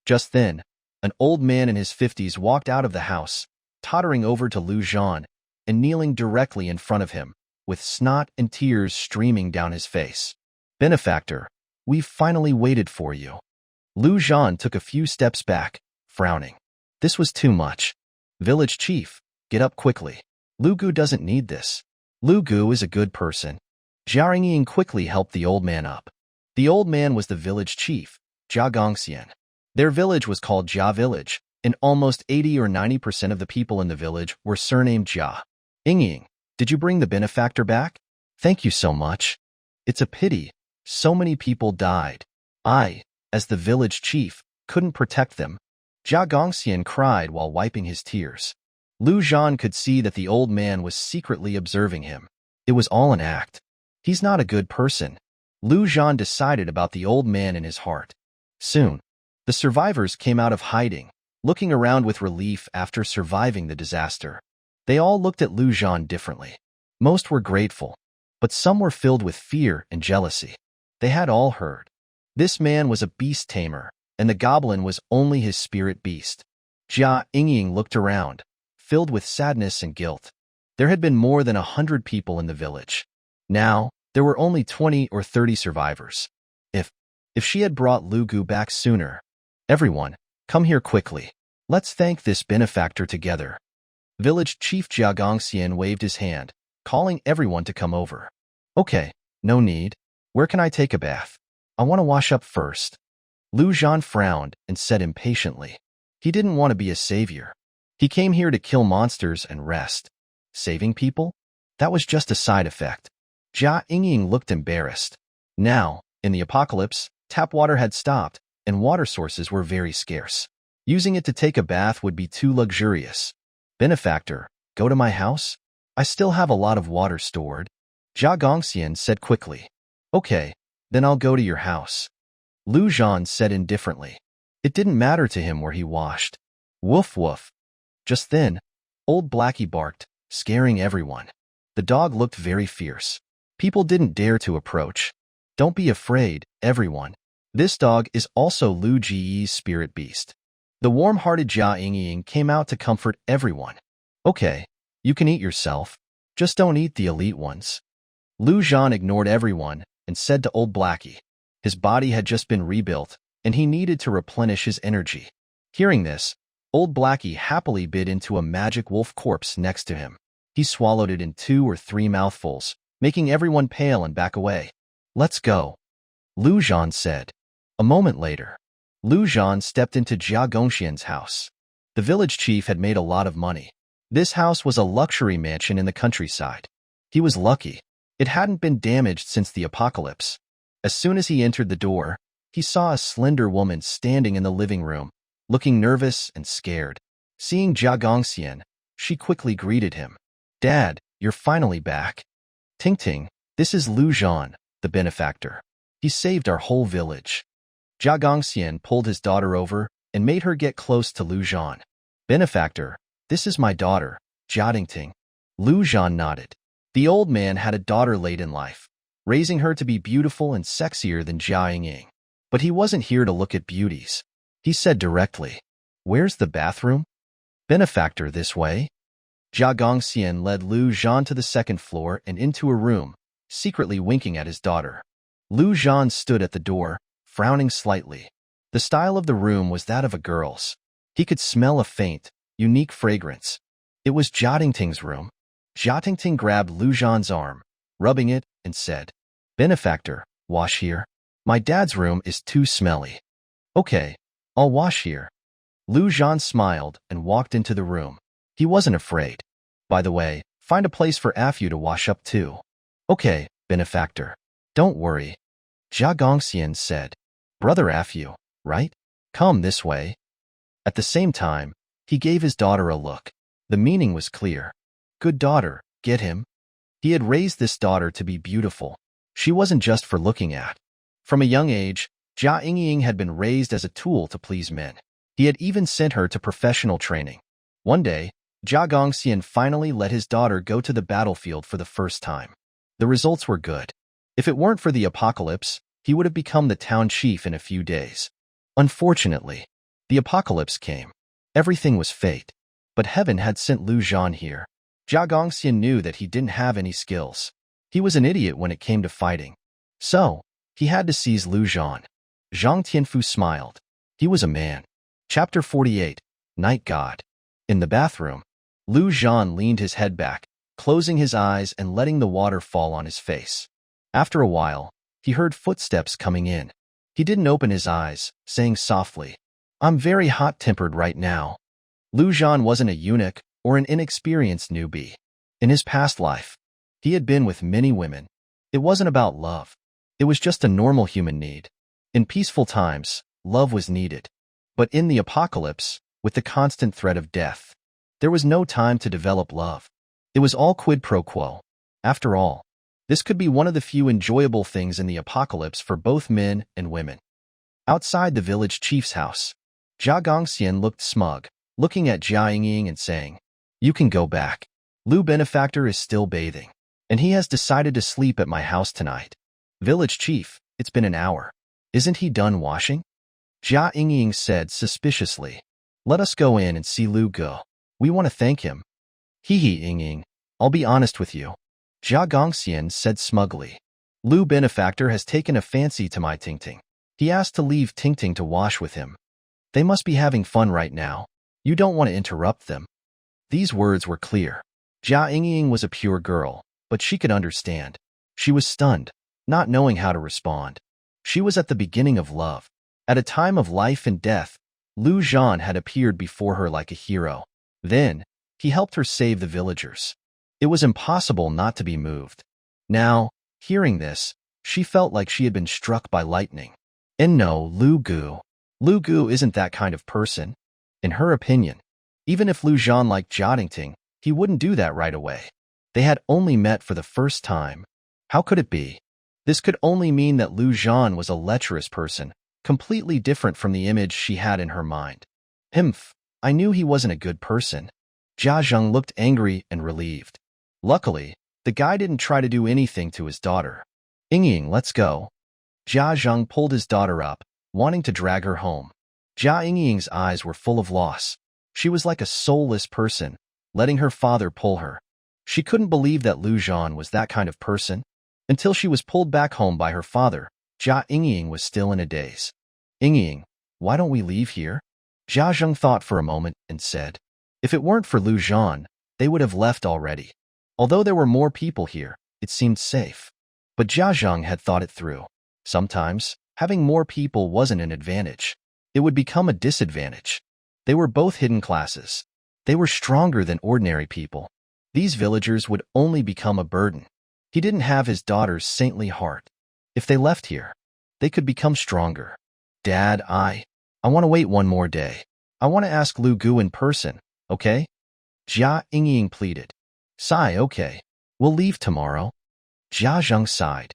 Just then, an old man in his 50s walked out of the house, tottering over to Lu Zhan and kneeling directly in front of him, with snot and tears streaming down his face. Benefactor, we've finally waited for you. Lu Zhan took a few steps back, frowning. This was too much. Village chief, get up quickly. Lu Gu doesn't need this. Lu Gu is a good person. Jia Yingying quickly helped the old man up. The old man was the village chief, Jia Gongxian. Their village was called Jia Village, and almost 80 or 90% of the people in the village were surnamed Jia. Yingying, did you bring the benefactor back? Thank you so much. It's a pity. So many people died. I, as the village chief, couldn't protect them. Jia Gongxian cried while wiping his tears. Lu Zhan could see that the old man was secretly observing him. It was all an act. He's not a good person. Lu Zhan decided about the old man in his heart. Soon, the survivors came out of hiding, looking around with relief after surviving the disaster. They all looked at Lu Zhan differently. Most were grateful, but some were filled with fear and jealousy. They had all heard. This man was a beast tamer, and the goblin was only his spirit beast. Jia Yingying looked around, filled with sadness and guilt. There had been more than 100 people in the village. Now, there were only 20 or 30 survivors. If she had brought Lu Gu back sooner. Everyone, come here quickly. Let's thank this benefactor together. Village Chief Jia Gongxian waved his hand, calling everyone to come over. Okay, no need. Where can I take a bath? I want to wash up first. Lu Zhan frowned and said impatiently. He didn't want to be a savior. He came here to kill monsters and rest. Saving people? That was just a side effect. Jia Yingying looked embarrassed. Now, in the apocalypse, tap water had stopped, and water sources were very scarce. Using it to take a bath would be too luxurious. Benefactor, go to my house? I still have a lot of water stored. Jia Gongxian said quickly. Okay, then I'll go to your house. Lu Zhan said indifferently. It didn't matter to him where he washed. Woof woof. Just then, old Blackie barked, scaring everyone. The dog looked very fierce. People didn't dare to approach. Don't be afraid, everyone. This dog is also Lu Ji's spirit beast. The warm-hearted Jia Yingying came out to comfort everyone. Okay, you can eat yourself. Just don't eat the elite ones. Lu Zhan ignored everyone and said to Old Blackie. His body had just been rebuilt, and he needed to replenish his energy. Hearing this, Old Blackie happily bit into a magic wolf corpse next to him. He swallowed it in 2 or 3 mouthfuls, making everyone pale and back away. Let's go, Lu Zhan said. A moment later, Lu Zhan stepped into Jia Gongxian's house. The village chief had made a lot of money. This house was a luxury mansion in the countryside. He was lucky. It hadn't been damaged since the apocalypse. As soon as he entered the door, he saw a slender woman standing in the living room, looking nervous and scared. Seeing Jia Gongxian, she quickly greeted him. Dad, you're finally back. Ting, this is Lu Zhan, the benefactor. He saved our whole village. Jia Gongxian pulled his daughter over and made her get close to Lu Zhan. Benefactor, this is my daughter, Jia Ting. Lu Zhan nodded. The old man had a daughter late in life, raising her to be beautiful and sexier than Jia Ying. But he wasn't here to look at beauties. He said directly, "Where's the bathroom?" Benefactor, this way. Jia Gongxian led Lu Zhan to the second floor and into a room, secretly winking at his daughter. Lu Zhan stood at the door, frowning slightly. The style of the room was that of a girl's. He could smell a faint, unique fragrance. It was Jia Ting's room. Jia Ting grabbed Lu Zhan's arm, rubbing it, and said, "Benefactor, wash here. My dad's room is too smelly." "Okay, I'll wash here." Lu Zhan smiled and walked into the room. He wasn't afraid. "By the way, find a place for Afu to wash up too." "Okay, benefactor. Don't worry." Jia Gongxian said, "Brother Afu, right? Come this way." At the same time, he gave his daughter a look. The meaning was clear. Good daughter, get him? He had raised this daughter to be beautiful. She wasn't just for looking at. From a young age, Jia Ying had been raised as a tool to please men. He had even sent her to professional training. One day, Jia Gongxian finally let his daughter go to the battlefield for the first time. The results were good. If it weren't for the apocalypse, he would have become the town chief in a few days. Unfortunately, the apocalypse came. Everything was fate. But heaven had sent Lu Zhan here. Jia Gongxian knew that he didn't have any skills. He was an idiot when it came to fighting. So, he had to seize Lu Zhan. Zhang Tianfu smiled. He was a man. Chapter 48, Night God. In the bathroom, Lu Zhan leaned his head back, closing his eyes and letting the water fall on his face. After a while, he heard footsteps coming in. He didn't open his eyes, saying softly, "I'm very hot-tempered right now." Lu Zhan wasn't a eunuch or an inexperienced newbie. In his past life, he had been with many women. It wasn't about love. It was just a normal human need. In peaceful times, love was needed. But in the apocalypse, with the constant threat of death, there was no time to develop love. It was all quid pro quo. After all, this could be one of the few enjoyable things in the apocalypse for both men and women. Outside the village chief's house, Jia Gongxian looked smug, looking at Jia Ying and saying, "You can go back. Lu Benefactor is still bathing, and he has decided to sleep at my house tonight." "Village chief, it's been an hour. Isn't he done washing?" Jia Ying said suspiciously. "Let us go in and see Lu go. We want to thank him." "Hee Ying, I'll be honest with you," Jia Gongxian said smugly. "Lu Benefactor has taken a fancy to my Ting. He asked to leave Ting to wash with him. They must be having fun right now. You don't want to interrupt them." These words were clear. Jia Ying was a pure girl, but she could understand. She was stunned, not knowing how to respond. She was at the beginning of love. At a time of life and death, Lu Zhan had appeared before her like a hero. Then, he helped her save the villagers. It was impossible not to be moved. Now, hearing this, she felt like she had been struck by lightning. And no, Lu Gu isn't that kind of person. In her opinion, even if Lu Zhan liked Jia Ting, he wouldn't do that right away. They had only met for the first time. How could it be? This could only mean that Lu Zhan was a lecherous person, completely different from the image she had in her mind. I knew he wasn't a good person. Jia Zheng looked angry and relieved. Luckily, the guy didn't try to do anything to his daughter. "Ying, let's go." Jia Zheng pulled his daughter up, wanting to drag her home. Jia Ying's eyes were full of loss. She was like a soulless person, letting her father pull her. She couldn't believe that Lu Zhan was that kind of person. Until she was pulled back home by her father, Jia Yingying was still in a daze. Yingying, why don't we leave here? Jia Zheng thought for a moment and said, if it weren't for Lu Zhan, they would have left already. Although there were more people here, it seemed safe. But Jia Zheng had thought it through. Sometimes, having more people wasn't an advantage. It would become a disadvantage. They were both hidden classes. They were stronger than ordinary people. These villagers would only become a burden. He didn't have his daughter's saintly heart. If they left here, they could become stronger. Dad, I want to wait one more day. I want to ask Lu Gu in person, okay? Jia Yingying pleaded. Sigh, okay. We'll leave tomorrow. Jia Zheng sighed.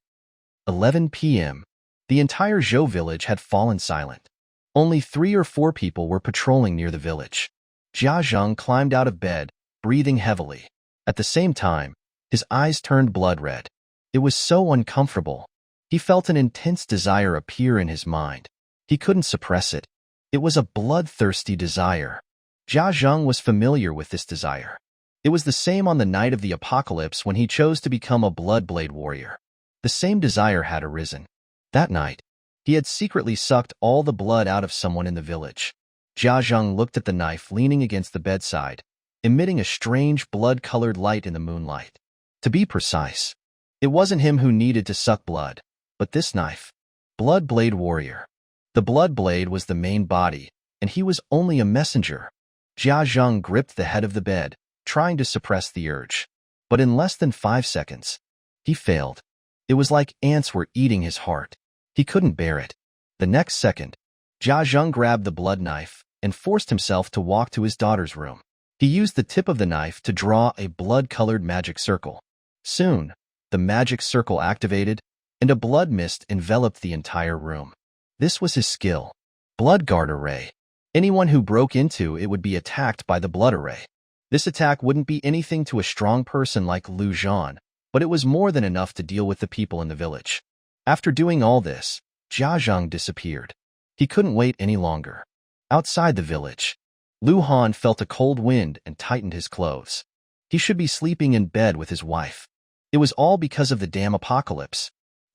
11 p.m. The entire Zhou village had fallen silent. Only 3 or 4 people were patrolling near the village. Jia Zheng climbed out of bed, breathing heavily. At the same time, his eyes turned blood red. It was so uncomfortable. He felt an intense desire appear in his mind. He couldn't suppress it. It was a bloodthirsty desire. Jia Zheng was familiar with this desire. It was the same on the night of the apocalypse when he chose to become a Bloodblade warrior. The same desire had arisen. That night, he had secretly sucked all the blood out of someone in the village. Jia Zheng looked at the knife leaning against the bedside, emitting a strange blood-colored light in the moonlight. To be precise, it wasn't him who needed to suck blood, but this knife. Bloodblade warrior. The Bloodblade was the main body, and he was only a messenger. Jia Zheng gripped the head of the bed, trying to suppress the urge. But in less than 5 seconds, he failed. It was like ants were eating his heart. He couldn't bear it. The next second, Jia Zheng grabbed the blood knife and forced himself to walk to his daughter's room. He used the tip of the knife to draw a blood-colored magic circle. Soon, the magic circle activated, and a blood mist enveloped the entire room. This was his skill. Blood Guard Array. Anyone who broke into it would be attacked by the blood array. This attack wouldn't be anything to a strong person like Lu Zhan, but it was more than enough to deal with the people in the village. After doing all this, Jia Zheng disappeared. He couldn't wait any longer. Outside the village, Lu Han felt a cold wind and tightened his clothes. He should be sleeping in bed with his wife. It was all because of the damn apocalypse.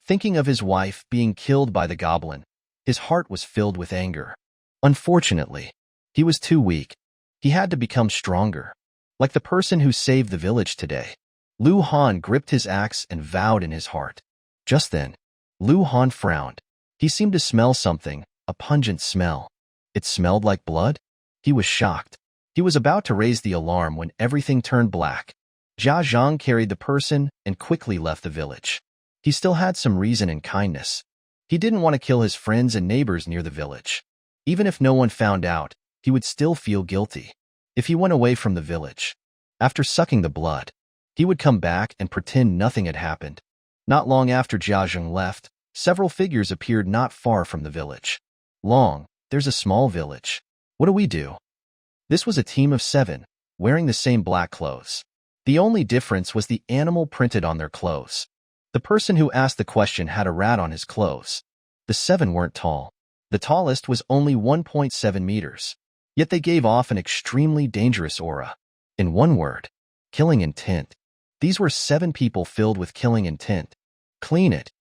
Thinking of his wife being killed by the goblin, his heart was filled with anger. Unfortunately, he was too weak. He had to become stronger. Like the person who saved the village today. Lu Han gripped his axe and vowed in his heart. Just then, Lu Han frowned. He seemed to smell something, a pungent smell. It smelled like blood? He was shocked. He was about to raise the alarm when everything turned black. Jia Zheng carried the person and quickly left the village. He still had some reason and kindness. He didn't want to kill his friends and neighbors near the village. Even if no one found out, he would still feel guilty. If he went away from the village, after sucking the blood, he would come back and pretend nothing had happened. Not long after Jia Zheng left, several figures appeared not far from the village. Long, there's a small village. What do we do? This was a team of 7, wearing the same black clothes. The only difference was the animal printed on their clothes. The person who asked the question had a rat on his clothes. The 7 weren't tall. The tallest was only 1.7 meters. Yet they gave off an extremely dangerous aura. In one word, killing intent. These were 7 people filled with killing intent. Clean it.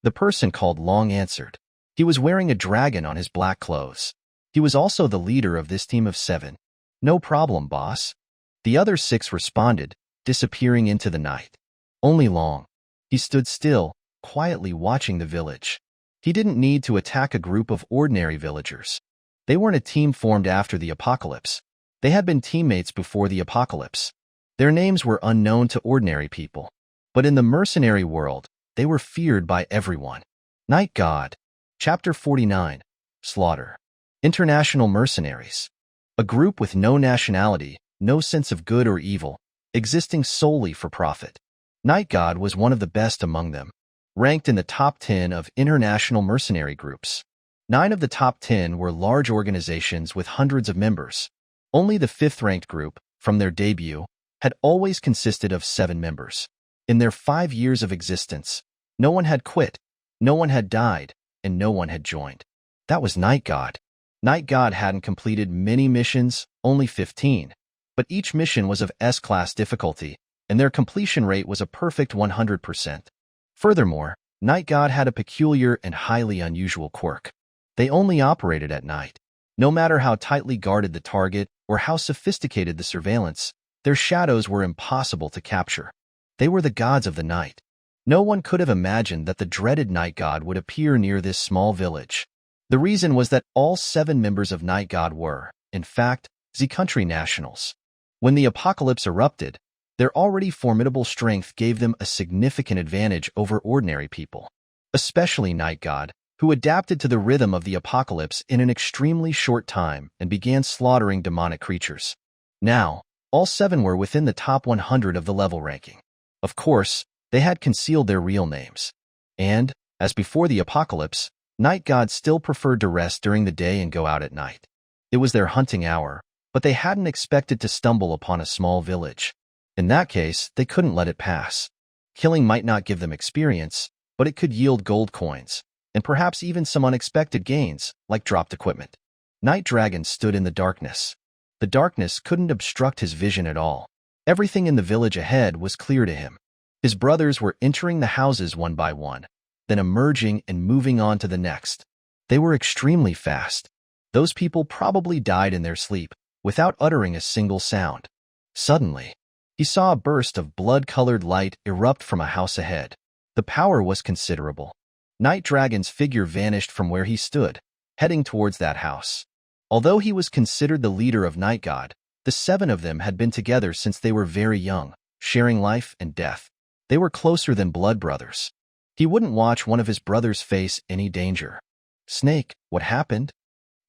The person called Long answered. He was wearing a dragon on his black clothes. He was also the leader of this team of 7. No problem, boss. The other 6 responded, disappearing into the night. Only Long. He stood still, quietly watching the village. He didn't need to attack a group of ordinary villagers. They weren't a team formed after the apocalypse. They had been teammates before the apocalypse. Their names were unknown to ordinary people. But in the mercenary world, they were feared by everyone. Night God. Chapter 49. Slaughter. International Mercenaries. A group with no nationality, no sense of good or evil, existing solely for profit. Night God was one of the best among them, ranked in the top 10 of international mercenary groups. 9 of the top 10 were large organizations with hundreds of members. Only the 5th-ranked group, from their debut, had always consisted of 7 members. In their 5 years of existence, no one had quit, no one had died, and no one had joined. That was Night God. Night God hadn't completed many missions, only 15, but each mission was of S-class difficulty, and their completion rate was a perfect 100%. Furthermore, Night God had a peculiar and highly unusual quirk. They only operated at night. No matter how tightly guarded the target or how sophisticated the surveillance, their shadows were impossible to capture. They were the gods of the night. No one could have imagined that the dreaded Night God would appear near this small village. The reason was that all 7 members of Night God were, in fact, Z-country nationals. When the apocalypse erupted, their already formidable strength gave them a significant advantage over ordinary people, especially Night God, who adapted to the rhythm of the apocalypse in an extremely short time and began slaughtering demonic creatures. Now, all 7 were within the top 100 of the level ranking. Of course, they had concealed their real names. And, as before the apocalypse, Night God still preferred to rest during the day and go out at night. It was their hunting hour, but they hadn't expected to stumble upon a small village. In that case, they couldn't let it pass. Killing might not give them experience, but it could yield gold coins, and perhaps even some unexpected gains, like dropped equipment. Night Dragon stood in the darkness. The darkness couldn't obstruct his vision at all. Everything in the village ahead was clear to him. His brothers were entering the houses one by one, then emerging and moving on to the next. They were extremely fast. Those people probably died in their sleep, without uttering a single sound. Suddenly, he saw a burst of blood-colored light erupt from a house ahead. The power was considerable. Night Dragon's figure vanished from where he stood, heading towards that house. Although he was considered the leader of Night God, the 7 of them had been together since they were very young, sharing life and death. They were closer than blood brothers. He wouldn't watch one of his brothers face any danger. Snake, what happened?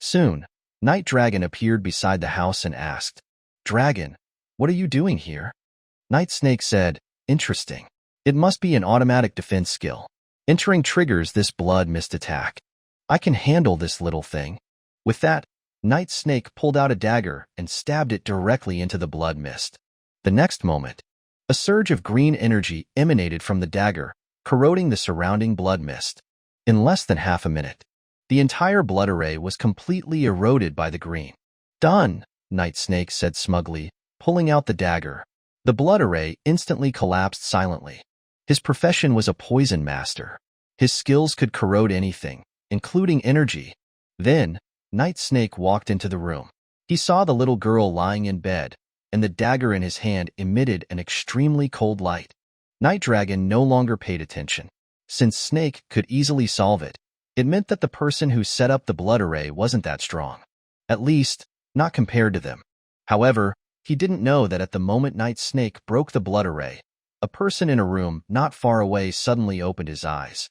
Soon, Night Dragon appeared beside the house and asked, "Dragon, what are you doing here?" Night Snake said, "Interesting. It must be an automatic defense skill. Entering triggers this blood mist attack. I can handle this little thing." With that, Night Snake pulled out a dagger and stabbed it directly into the blood mist. The next moment, a surge of green energy emanated from the dagger, corroding the surrounding blood mist. In less than half a minute, the entire blood array was completely eroded by the green. "Done," Night Snake said smugly, pulling out the dagger. The blood array instantly collapsed silently. His profession was a poison master. His skills could corrode anything, including energy. Then, Night Snake walked into the room. He saw the little girl lying in bed, and the dagger in his hand emitted an extremely cold light. Night Dragon no longer paid attention. Since Snake could easily solve it, it meant that the person who set up the blood array wasn't that strong. At least, not compared to them. However, he didn't know that at the moment Night Snake broke the blood array, a person in a room not far away suddenly opened his eyes.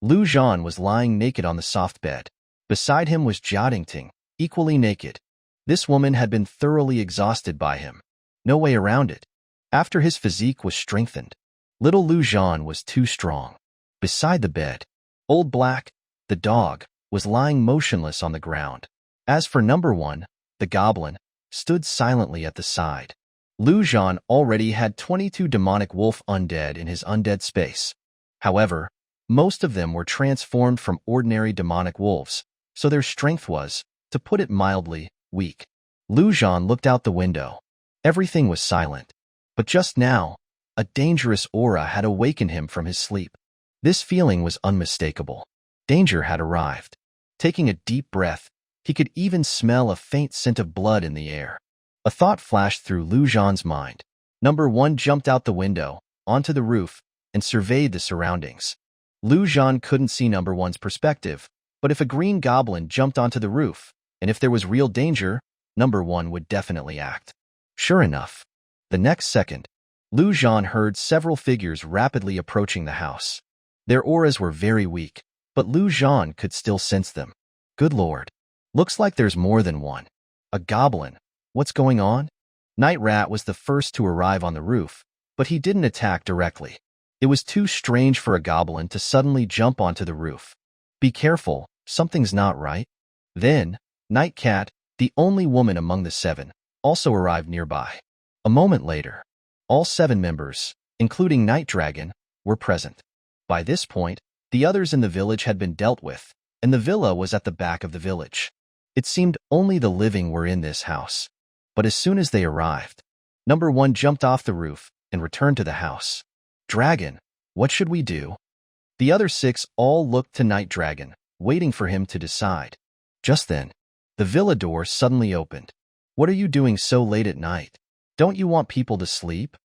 Zhan was lying naked on the soft bed. Beside him was Jia, equally naked. This woman had been thoroughly exhausted by him. No way around it. After his physique was strengthened, little Zhan was too strong. Beside the bed, Old Black, the dog, was lying motionless on the ground. As for number 1, the goblin, stood silently at the side. Zhan already had 22 demonic wolf undead in his undead space. However, most of them were transformed from ordinary demonic wolves, so their strength was, to put it mildly, weak. Zhan looked out the window. Everything was silent. But just now, a dangerous aura had awakened him from his sleep. This feeling was unmistakable. Danger had arrived. Taking a deep breath, he could even smell a faint scent of blood in the air. A thought flashed through Zhan's mind. Number 1 jumped out the window, onto the roof, and surveyed the surroundings. Zhan couldn't see number 1's perspective, but if a green goblin jumped onto the roof, and if there was real danger, number 1 would definitely act. Sure enough, the next second, Zhan heard several figures rapidly approaching the house. Their auras were very weak, but Zhan could still sense them. Good lord. Looks like there's more than one. A goblin. What's going on? Night Rat was the first to arrive on the roof, but he didn't attack directly. It was too strange for a goblin to suddenly jump onto the roof. Be careful, something's not right. Then, Night Cat, the only woman among the 7, also arrived nearby. A moment later, all 7 members, including Night Dragon, were present. By this point, the others in the village had been dealt with, and the villa was at the back of the village. It seemed only the living were in this house. But as soon as they arrived, number 1 jumped off the roof and returned to the house. "Dragon, what should we do?" The other 6 all looked to Night Dragon, waiting for him to decide. Just then, the villa door suddenly opened. "What are you doing so late at night? Don't you want people to sleep?"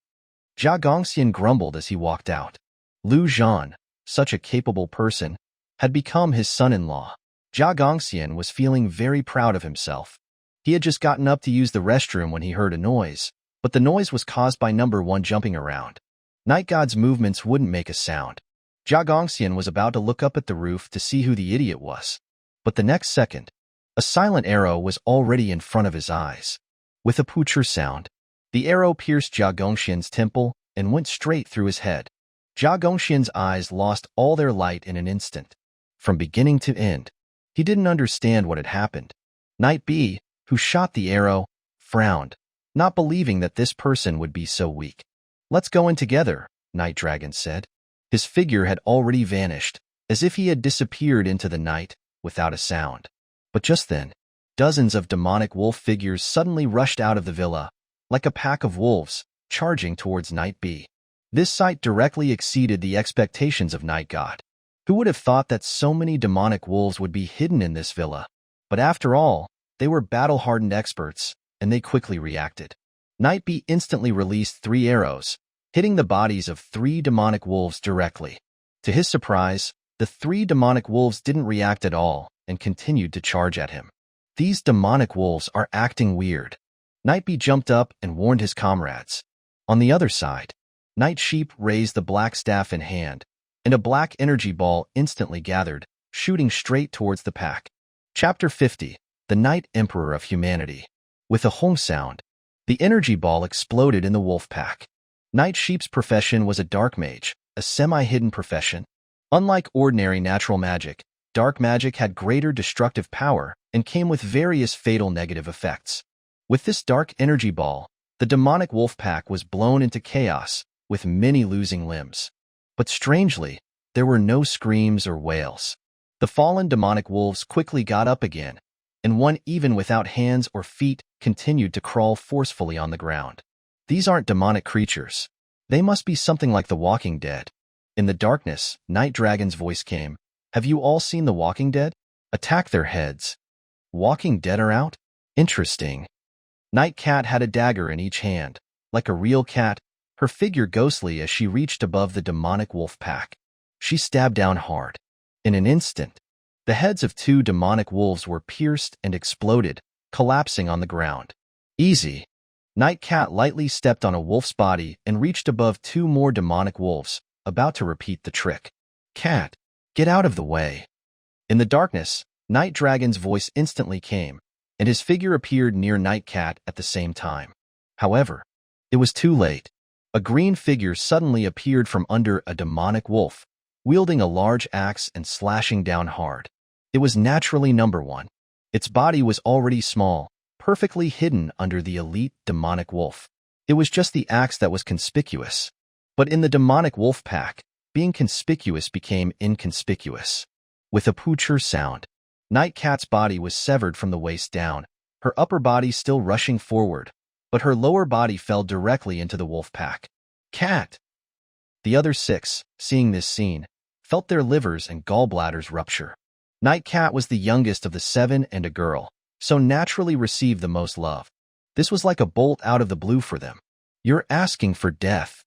Jia Gongxian grumbled as he walked out. Zhan, such a capable person, had become his son-in-law. Jia Gongxian was feeling very proud of himself. He had just gotten up to use the restroom when he heard a noise, but the noise was caused by number 1 jumping around. Night God's movements wouldn't make a sound. Jia Gongxian was about to look up at the roof to see who the idiot was. But the next second, a silent arrow was already in front of his eyes. With a poocher sound, the arrow pierced Jia Gongxian's temple and went straight through his head. Jia Gongxian's eyes lost all their light in an instant. From beginning to end, he didn't understand what had happened. Knight B, who shot the arrow, frowned, not believing that this person would be so weak. "Let's go in together," Night Dragon said. His figure had already vanished, as if he had disappeared into the night without a sound. But just then, dozens of demonic wolf figures suddenly rushed out of the villa, like a pack of wolves, charging towards Night B. This sight directly exceeded the expectations of Night God. Who would have thought that so many demonic wolves would be hidden in this villa? But after all, they were battle-hardened experts, and they quickly reacted. Night B instantly released 3 arrows, hitting the bodies of 3 demonic wolves directly. To his surprise, the 3 demonic wolves didn't react at all and continued to charge at him. These demonic wolves are acting weird. Night B jumped up and warned his comrades. On the other side, Night Sheep raised the black staff in hand, and a black energy ball instantly gathered, shooting straight towards the pack. Chapter 50, The Night Emperor of Humanity. With a hong sound, the energy ball exploded in the wolf pack. Night Sheep's profession was a dark mage, a semi-hidden profession. Unlike ordinary natural magic, dark magic had greater destructive power and came with various fatal negative effects. With this dark energy ball, the demonic wolf pack was blown into chaos, with many losing limbs. But strangely, there were no screams or wails. The fallen demonic wolves quickly got up again, and one even without hands or feet continued to crawl forcefully on the ground. These aren't demonic creatures. They must be something like the Walking Dead. In the darkness, Night Dragon's voice came. "Have you all seen the Walking Dead? Attack their heads." Walking Dead are out? Interesting. Night Cat had a dagger in each hand. Like a real cat, her figure ghostly as she reached above the demonic wolf pack. She stabbed down hard. In an instant, the heads of 2 demonic wolves were pierced and exploded, collapsing on the ground. Easy. Night Cat lightly stepped on a wolf's body and reached above 2 more demonic wolves, about to repeat the trick. "Cat, get out of the way." In the darkness, Night Dragon's voice instantly came, and his figure appeared near Night Cat at the same time. However, it was too late. A green figure suddenly appeared from under a demonic wolf, wielding a large axe and slashing down hard. It was naturally number 1. Its body was already small, perfectly hidden under the elite demonic wolf. It was just the axe that was conspicuous. But in the demonic wolf pack, being conspicuous became inconspicuous. With a poocher sound, Night Cat's body was severed from the waist down, her upper body still rushing forward, but her lower body fell directly into the wolf pack. "Cat!" The other 6, seeing this scene, felt their livers and gallbladders rupture. Night Cat was the youngest of the 7 and a girl, so naturally received the most love. This was like a bolt out of the blue for them. "You're asking for death."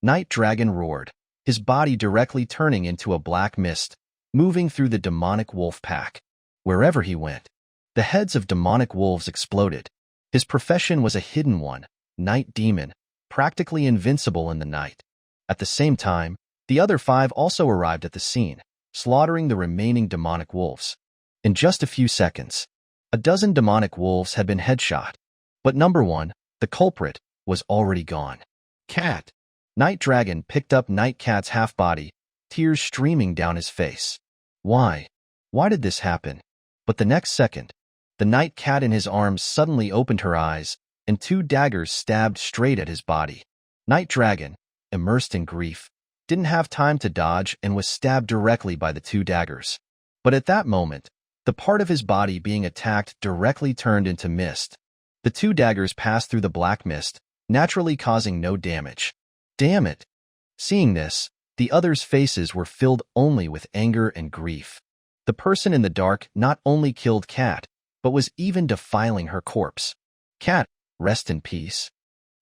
Night Dragon roared, his body directly turning into a black mist, moving through the demonic wolf pack. Wherever he went, the heads of demonic wolves exploded. His profession was a hidden one, Night Demon, practically invincible in the night. At the same time, the other 5 also arrived at the scene, slaughtering the remaining demonic wolves. In just a few seconds, a dozen demonic wolves had been headshot, but number 1, the culprit, was already gone. "Cat!" Night Dragon picked up Night Cat's half-body, tears streaming down his face. Why? Why did this happen? But the next second, the Night Cat in his arms suddenly opened her eyes, and 2 daggers stabbed straight at his body. Night Dragon, immersed in grief, didn't have time to dodge and was stabbed directly by the 2 daggers. But at that moment, the part of his body being attacked directly turned into mist. The 2 daggers passed through the black mist, naturally causing no damage. Damn it! Seeing this, The others' faces were filled only with anger and grief. The person in the dark not only killed Cat, but was even defiling her corpse. Cat, rest in peace.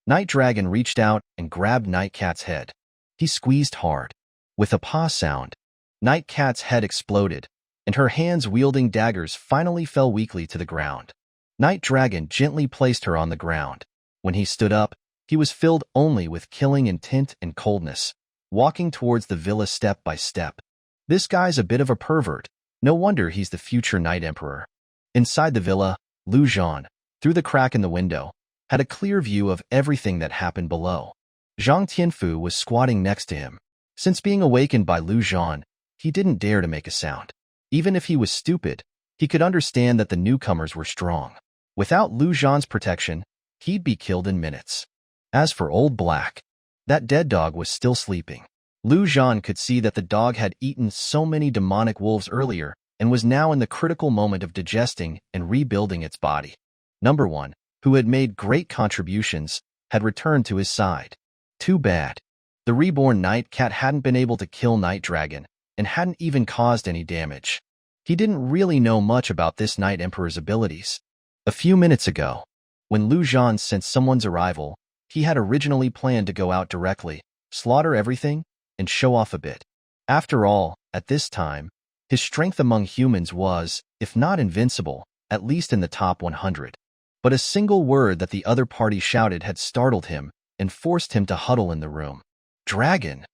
Night Dragon reached out and grabbed Night Cat's head. He squeezed hard. With a paw sound, Night Cat's head exploded, and her hands wielding daggers finally fell weakly to the ground. Night Dragon gently placed her on the ground. When he stood up, he was filled only with killing intent and coldness, walking towards the villa step by step. This guy's a bit of a pervert. No wonder he's the future Night Emperor. Inside the villa, Zhan, through the crack in the window, had a clear view of everything that happened below. Zhang Tianfu was squatting next to him. Since being awakened by Zhan, he didn't dare to make a sound. Even if he was stupid, he could understand that the newcomers were strong. Without Zhan's protection, he'd be killed in minutes. As for Old Black, that dead dog was still sleeping. Zhan could see that the dog had eaten so many demonic wolves earlier and was now in the critical moment of digesting and rebuilding its body. Number 1, who had made great contributions, had returned to his side. Too bad. The reborn Night Cat hadn't been able to kill Night Dragon and hadn't even caused any damage. He didn't really know much about this Night Emperor's abilities. A few minutes ago, when Zhan sensed someone's arrival, he had originally planned to go out directly, slaughter everything, and show off a bit. After all, at this time, his strength among humans was, if not invincible, at least in the top 100. But a single word that the other party shouted had startled him and forced him to huddle in the room. Dragon.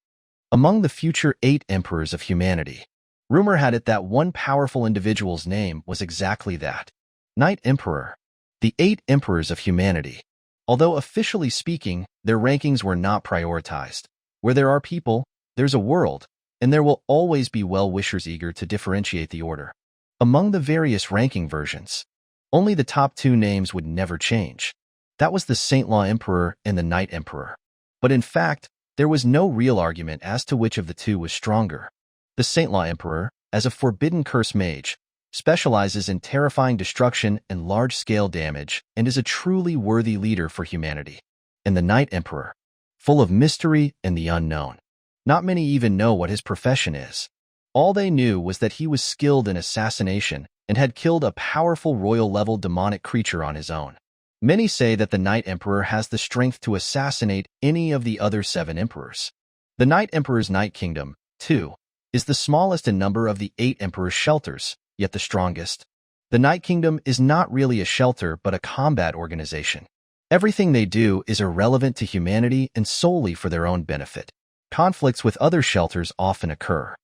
Among the future 8 emperors of humanity, rumor had it that one powerful individual's name was exactly that. Night Emperor. The 8 emperors of humanity. Although officially speaking, their rankings were not prioritized. Where there are people, there's a world, and there will always be well-wishers eager to differentiate the order. Among the various ranking versions, only the top 2 names would never change. That was the Saint Law Emperor and the Night Emperor. But in fact, there was no real argument as to which of the two was stronger. The Saint Law Emperor, as a forbidden curse mage, specializes in terrifying destruction and large-scale damage and is a truly worthy leader for humanity. And the Night Emperor, full of mystery and the unknown. Not many even know what his profession is. All they knew was that he was skilled in assassination and had killed a powerful royal-level demonic creature on his own. Many say that the Night Emperor has the strength to assassinate any of the other 7 emperors. The Night Emperor's Night Kingdom, too, is the smallest in number of the 8 emperors' shelters, yet the strongest. The Night Kingdom is not really a shelter but a combat organization. Everything they do is irrelevant to humanity and solely for their own benefit. Conflicts with other shelters often occur.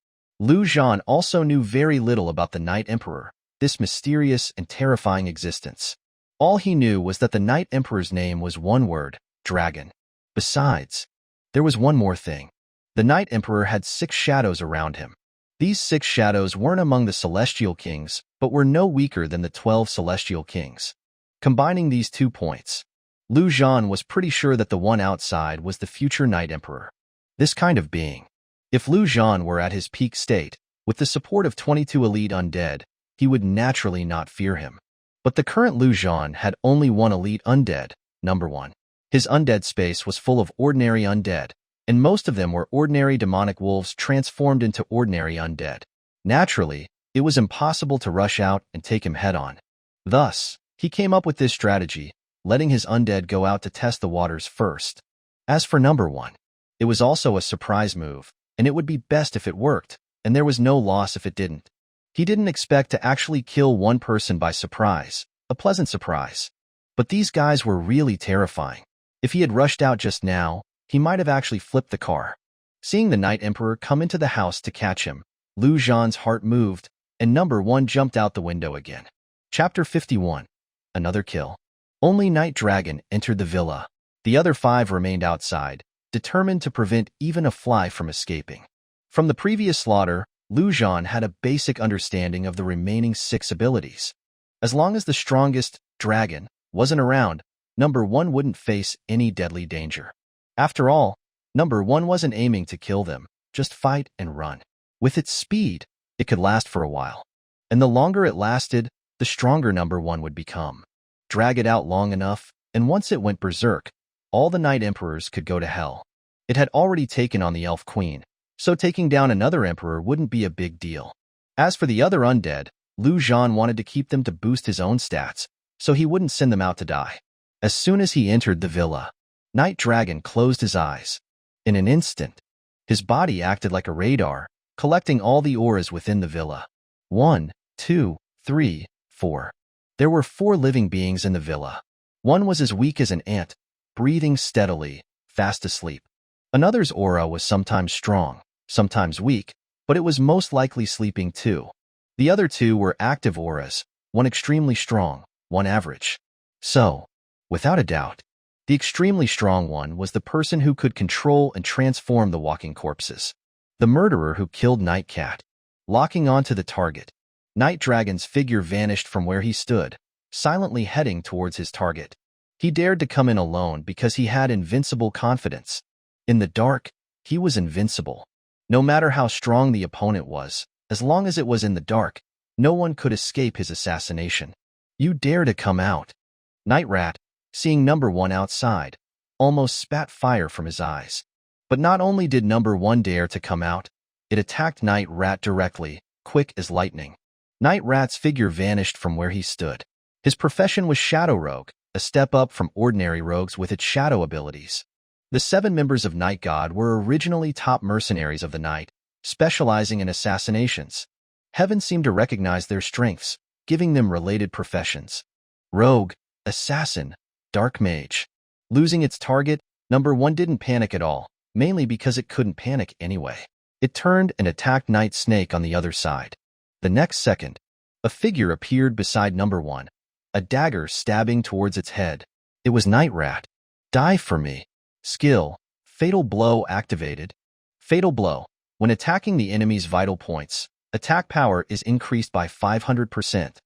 Zhan also knew very little about the Night Emperor, this mysterious and terrifying existence. All he knew was that the Night Emperor's name was one word, Dragon. Besides, there was one more thing. The Night Emperor had 6 shadows around him. These 6 shadows weren't among the Celestial Kings, but were no weaker than the 12 Celestial Kings. Combining these 2 points, Zhan was pretty sure that the one outside was the future Night Emperor. This kind of being. If Zhan were at his peak state, with the support of 22 elite undead, he would naturally not fear him. But the current Zhan had only one elite undead, number 1. His undead space was full of ordinary undead, and most of them were ordinary demonic wolves transformed into ordinary undead. Naturally, it was impossible to rush out and take him head-on. Thus, he came up with this strategy, letting his undead go out to test the waters first. As for number 1, it was also a surprise move, and it would be best if it worked, and there was no loss if it didn't. He didn't expect to actually kill one person by surprise, a pleasant surprise. But these guys were really terrifying. If he had rushed out just now, he might have actually flipped the car. Seeing the Night Emperor come into the house to catch him, Zhan's heart moved, and number 1 jumped out the window again. Chapter 51. Another kill. Only Night Dragon entered the villa. The other 5 remained outside, determined to prevent even a fly from escaping. From the previous slaughter, Zhan had a basic understanding of the remaining 6 abilities. As long as the strongest, Dragon, wasn't around, number 1 wouldn't face any deadly danger. After all, number 1 wasn't aiming to kill them, just fight and run. With its speed, it could last for a while. And the longer it lasted, the stronger number 1 would become. Drag it out long enough, and once it went berserk, all the Night Emperors could go to hell. It had already taken on the Elf Queen, so taking down another emperor wouldn't be a big deal. As for the other undead, Zhan wanted to keep them to boost his own stats, so he wouldn't send them out to die. As soon as he entered the villa, Night Dragon closed his eyes. In an instant, his body acted like a radar, collecting all the auras within the villa. 1, 2, 3, 4. There were 4 living beings in the villa. One was as weak as an ant, breathing steadily, fast asleep. Another's aura was sometimes strong, sometimes weak, but it was most likely sleeping too. The other 2 were active auras, one extremely strong, one average. So, without a doubt, the extremely strong one was the person who could control and transform the walking corpses. The murderer who killed Nightcat. Locking onto the target, Night Dragon's figure vanished from where he stood, silently heading towards his target. He dared to come in alone because he had invincible confidence. In the dark, he was invincible. No matter how strong the opponent was, as long as it was in the dark, no one could escape his assassination. You dare to come out? Night Rat, seeing number 1 outside, almost spat fire from his eyes. But not only did number 1 dare to come out, it attacked Night Rat directly, quick as lightning. Night Rat's figure vanished from where he stood. His profession was Shadow Rogue, a step up from ordinary rogues with its shadow abilities. The 7 members of Night God were originally top mercenaries of the night, specializing in assassinations. Heaven seemed to recognize their strengths, giving them related professions. Rogue, Assassin, Dark Mage. Losing its target, number 1 didn't panic at all, mainly because it couldn't panic anyway. It turned and attacked Night Snake on the other side. The next second, a figure appeared beside number 1, a dagger stabbing towards its head. It was Night Rat. Die for me. Skill, Fatal Blow activated. Fatal Blow. When attacking the enemy's vital points, attack power is increased by 500%.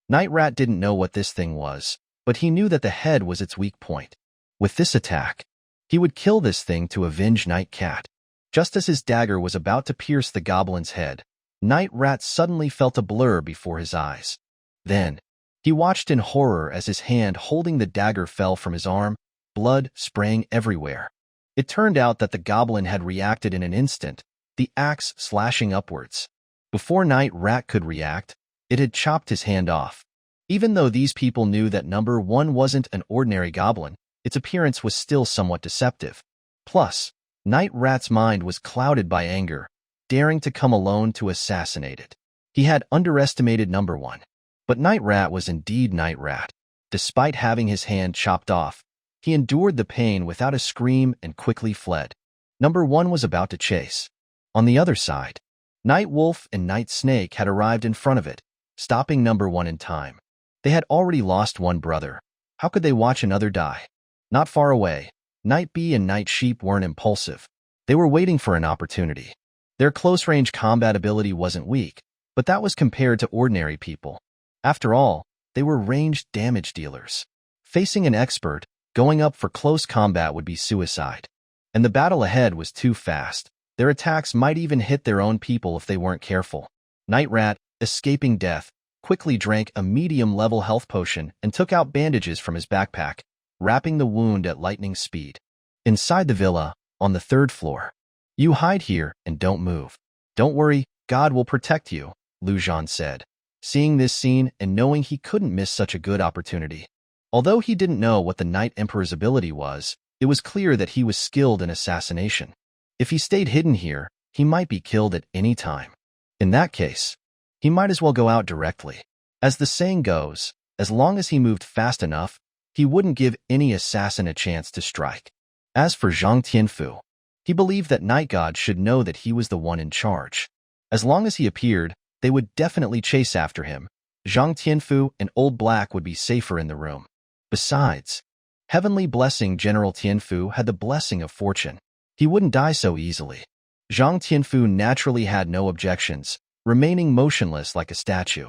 Night Rat didn't know what this thing was, but he knew that the head was its weak point. With this attack, he would kill this thing to avenge Night Cat. Just as his dagger was about to pierce the goblin's head, Night Rat suddenly felt a blur before his eyes. Then, he watched in horror as his hand holding the dagger fell from his arm, blood spraying everywhere. It turned out that the goblin had reacted in an instant, the axe slashing upwards. Before Night Rat could react, it had chopped his hand off. Even though these people knew that number 1 wasn't an ordinary goblin, its appearance was still somewhat deceptive. Plus, Night Rat's mind was clouded by anger, daring to come alone to assassinate it. He had underestimated number 1. But Night Rat was indeed Night Rat. Despite having his hand chopped off, he endured the pain without a scream and quickly fled. Number 1 was about to chase. On the other side, Night Wolf and Night Snake had arrived in front of it, stopping number 1 in time. They had already lost one brother. How could they watch another die? Not far away, Night Bee and Night Sheep weren't impulsive. They were waiting for an opportunity. Their close-range combat ability wasn't weak, but that was compared to ordinary people. After all, they were ranged damage dealers. Facing an expert, going up for close combat would be suicide. And the battle ahead was too fast. Their attacks might even hit their own people if they weren't careful. Night Rat, escaping death, quickly drank a medium-level health potion and took out bandages from his backpack, wrapping the wound at lightning speed. Inside the villa, on the 3rd floor. You hide here and don't move. Don't worry, God will protect you, Zhan said. Seeing this scene and knowing he couldn't miss such a good opportunity. Although he didn't know what the Night Emperor's ability was, it was clear that he was skilled in assassination. If he stayed hidden here, he might be killed at any time. In that case, he might as well go out directly. As the saying goes, as long as he moved fast enough, he wouldn't give any assassin a chance to strike. As for Zhang Tianfu, he believed that Night God should know that he was the one in charge. As long as he appeared, they would definitely chase after him. Zhang Tianfu and Old Black would be safer in the room. Besides, Heavenly Blessing General Tianfu had the blessing of fortune. He wouldn't die so easily. Zhang Tianfu naturally had no objections, remaining motionless like a statue.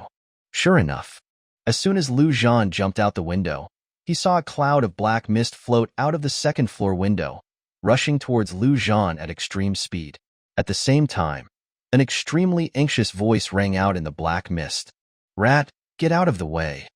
Sure enough, as soon as Zhan jumped out the window, he saw a cloud of black mist float out of the 2nd floor window, rushing towards Zhan at extreme speed. At the same time, an extremely anxious voice rang out in the black mist. Rat, get out of the way.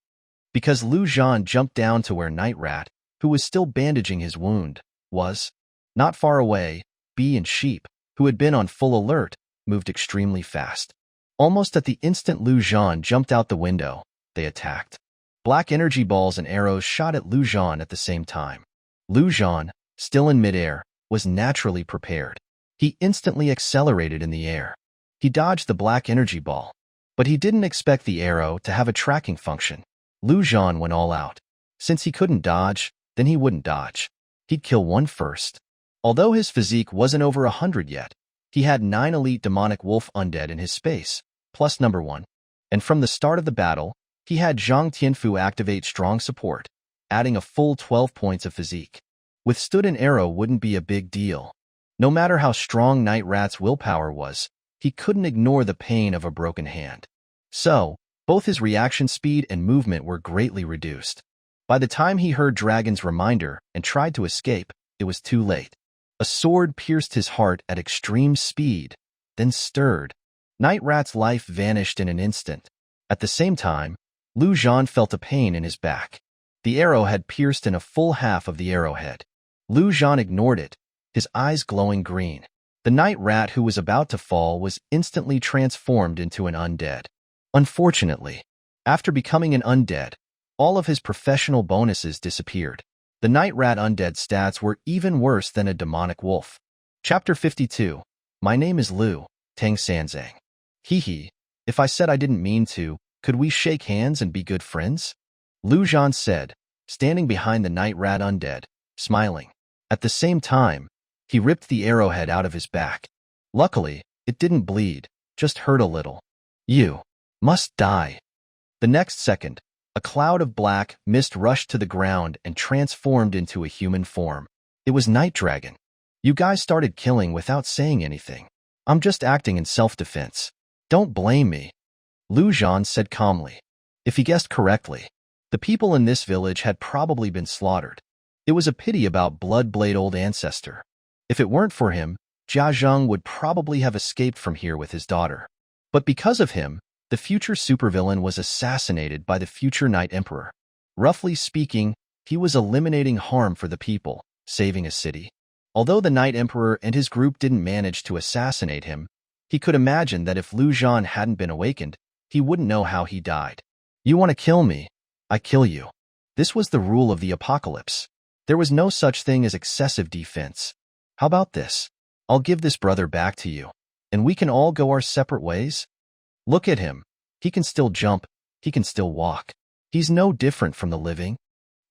Because Zhan jumped down to where Night Rat, who was still bandaging his wound, was. Not far away, Bee and Sheep, who had been on full alert, moved extremely fast. Almost at the instant Zhan jumped out the window, they attacked. Black energy balls and arrows shot at Zhan at the same time. Zhan, still in midair, was naturally prepared. He instantly accelerated in the air. He dodged the black energy ball, but he didn't expect the arrow to have a tracking function. Zhan went all out. Since he couldn't dodge, then he wouldn't dodge. He'd kill one first. Although his physique wasn't over 100 yet, he had 9 elite demonic wolf undead in his space, plus number 1. And from the start of the battle, he had Zhang Tianfu activate strong support, adding a full 12 points of physique. Withstood an arrow wouldn't be a big deal. No matter how strong Night Rat's willpower was, he couldn't ignore the pain of a broken hand. So, both his reaction speed and movement were greatly reduced. By the time he heard Dragon's reminder and tried to escape, it was too late. A sword pierced his heart at extreme speed, then stirred. Night Rat's life vanished in an instant. At the same time, Zhan felt a pain in his back. The arrow had pierced in a full half of the arrowhead. Zhan ignored it, his eyes glowing green. The Night Rat who was about to fall was instantly transformed into an undead. Unfortunately, after becoming an undead, all of his professional bonuses disappeared. The Night Rat undead stats were even worse than a demonic wolf. Chapter 52. My name is Liu, Tang Sanzang. Hee, if I said I didn't mean to, could we shake hands and be good friends? Zhan said, standing behind the Night Rat undead, smiling. At the same time, he ripped the arrowhead out of his back. Luckily, it didn't bleed, just hurt a little. You must die. The next second, a cloud of black mist rushed to the ground and transformed into a human form. It was Night Dragon. You guys started killing without saying anything. I'm just acting in self-defense. Don't blame me. Zhan said calmly. If he guessed correctly, the people in this village had probably been slaughtered. It was a pity about Bloodblade old ancestor. If it weren't for him, Jia Zheng would probably have escaped from here with his daughter. But because of him, the future supervillain was assassinated by the future Night Emperor. Roughly speaking, he was eliminating harm for the people, saving a city. Although the Night Emperor and his group didn't manage to assassinate him, he could imagine that if Zhan hadn't been awakened, he wouldn't know how he died. You want to kill me? I kill you. This was the rule of the apocalypse. There was no such thing as excessive defense. How about this? I'll give this brother back to you, and we can all go our separate ways? Look at him. He can still jump. He can still walk. He's no different from the living.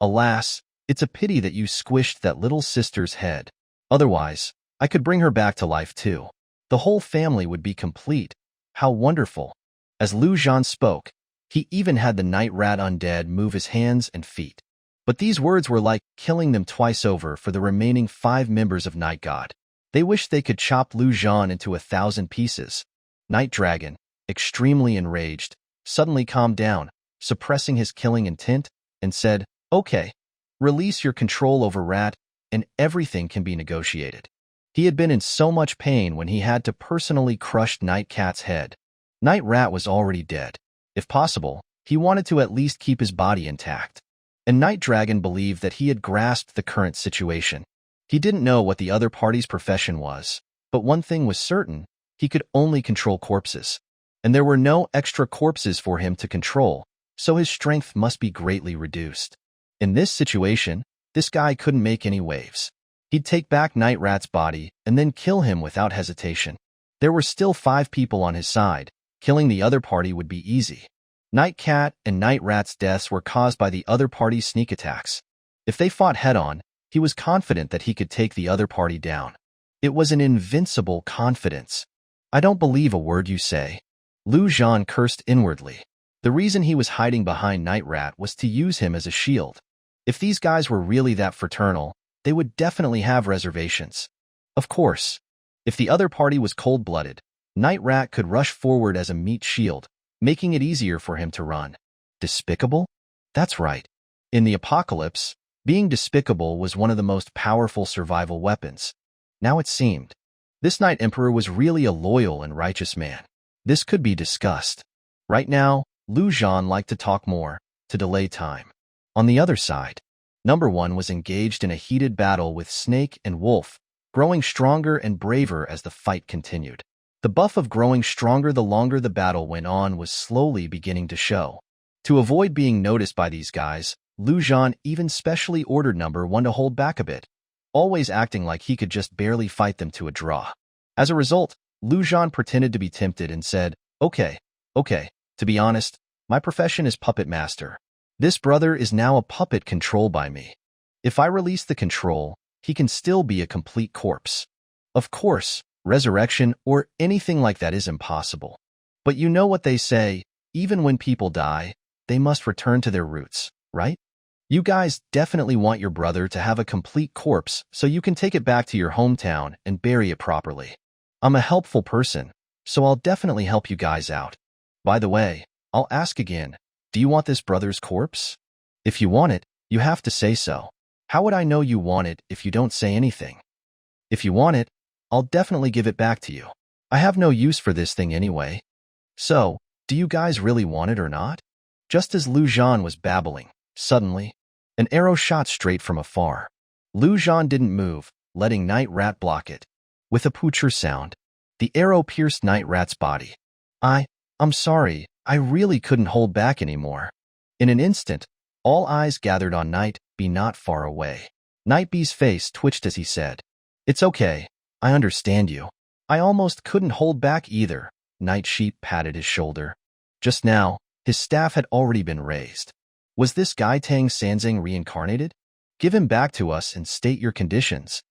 Alas, it's a pity that you squished that little sister's head. Otherwise, I could bring her back to life too. The whole family would be complete. How wonderful. As Zhan spoke, he even had the Night Rat undead move his hands and feet. But these words were like killing them twice over for the remaining 5 members of Night God. They wished they could chop Zhan into 1,000 pieces. Night Dragon, extremely enraged, suddenly calmed down, suppressing his killing intent, and said, "Okay, release your control over Rat, and everything can be negotiated." He had been in so much pain when he had to personally crush Night Cat's head. Night Rat was already dead. If possible, he wanted to at least keep his body intact. And Night Dragon believed that he had grasped the current situation. He didn't know what the other party's profession was, but one thing was certain, he could only control corpses. And there were no extra corpses for him to control, so his strength must be greatly reduced. In this situation, this guy couldn't make any waves. He'd take back Night Rat's body and then kill him without hesitation. There were still 5 people on his side. Killing the other party would be easy. Night Cat and Night Rat's deaths were caused by the other party's sneak attacks. If they fought head-on, he was confident that he could take the other party down. It was an invincible confidence. I don't believe a word you say. Zhan cursed inwardly. The reason he was hiding behind Night Rat was to use him as a shield. If these guys were really that fraternal, they would definitely have reservations. Of course, if the other party was cold-blooded, Night Rat could rush forward as a meat shield, making it easier for him to run. Despicable? That's right. In the apocalypse, being despicable was one of the most powerful survival weapons. Now it seemed. This Night Emperor was really a loyal and righteous man. This could be discussed. Right now, Zhan liked to talk more, to delay time. On the other side, Number 1 was engaged in a heated battle with Snake and Wolf, growing stronger and braver as the fight continued. The buff of growing stronger the longer the battle went on was slowly beginning to show. To avoid being noticed by these guys, Zhan even specially ordered number 1 to hold back a bit, always acting like he could just barely fight them to a draw. As a result, Zhan pretended to be tempted and said, Okay, to be honest, my profession is puppet master. This brother is now a puppet controlled by me. If I release the control, he can still be a complete corpse. Of course, resurrection or anything like that is impossible. But you know what they say, even when people die, they must return to their roots, right? You guys definitely want your brother to have a complete corpse so you can take it back to your hometown and bury it properly. I'm a helpful person, so I'll definitely help you guys out. By the way, I'll ask again, do you want this brother's corpse? If you want it, you have to say so. How would I know you want it if you don't say anything? If you want it, I'll definitely give it back to you. I have no use for this thing anyway. So, do you guys really want it or not? Just as Zhan was babbling, suddenly, an arrow shot straight from afar. Zhan didn't move, letting Night Rat block it. With a poocher sound, the arrow pierced Night Rat's body. I'm sorry, I really couldn't hold back anymore. In an instant, all eyes gathered on Night B not far away. Night B's face twitched as he said, It's okay, I understand you. I almost couldn't hold back either. Night Sheep patted his shoulder. Just now, his staff had already been raised. Was this guy Tang Sanzang reincarnated? Give him back to us and state your conditions.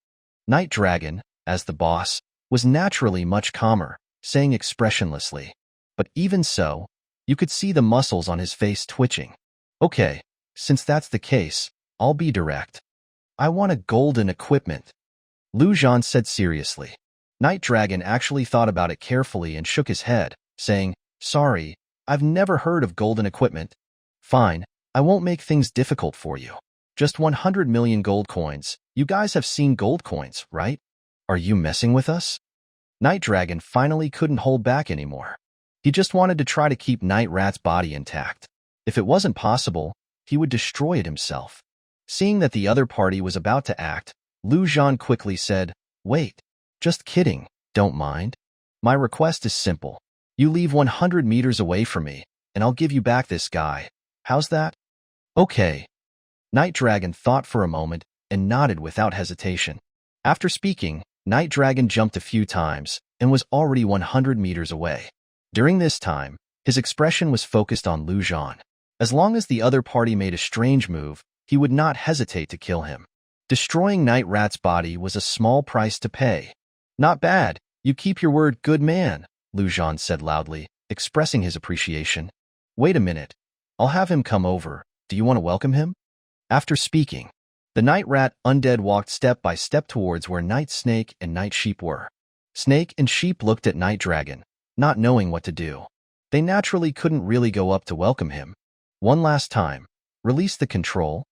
Night Dragon, as the boss, was naturally much calmer, saying expressionlessly. But even so, you could see the muscles on his face twitching. Okay, since that's the case, I'll be direct. I want a golden equipment. Zhan said seriously. Night Dragon actually thought about it carefully and shook his head, saying, Sorry, I've never heard of golden equipment. Fine, I won't make things difficult for you. Just 100 million gold coins. You guys have seen gold coins, right? Are you messing with us? Night Dragon finally couldn't hold back anymore. He just wanted to try to keep Night Rat's body intact. If it wasn't possible, he would destroy it himself. Seeing that the other party was about to act, Zhan quickly said, Wait, just kidding, don't mind. My request is simple. You leave 100 meters away from me, and I'll give you back this guy. How's that? Okay. Night Dragon thought for a moment and nodded without hesitation. After speaking, Night Dragon jumped a few times and was already 100 meters away. During this time, his expression was focused on Zhan. As long as the other party made a strange move, he would not hesitate to kill him. Destroying Night Rat's body was a small price to pay. Not bad, you keep your word, good man, Zhan said loudly, expressing his appreciation. Wait a minute, I'll have him come over. Do you want to welcome him? After speaking, the Night Rat undead walked step by step towards where Night Snake and Night Sheep were. Snake and Sheep looked at Night Dragon, not knowing what to do. They naturally couldn't really go up to welcome him. One last time, release the control.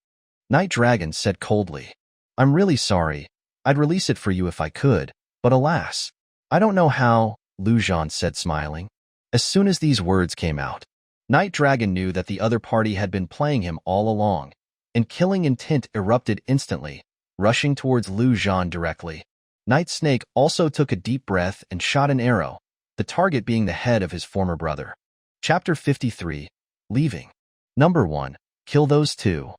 Night Dragon said coldly, I'm really sorry. I'd release it for you if I could, but alas, I don't know how, Zhan said smiling. As soon as these words came out, Night Dragon knew that the other party had been playing him all along, and killing intent erupted instantly, rushing towards Zhan directly. Night Snake also took a deep breath and shot an arrow, the target being the head of his former brother. Chapter 53, Leaving. Number 1. Kill those two.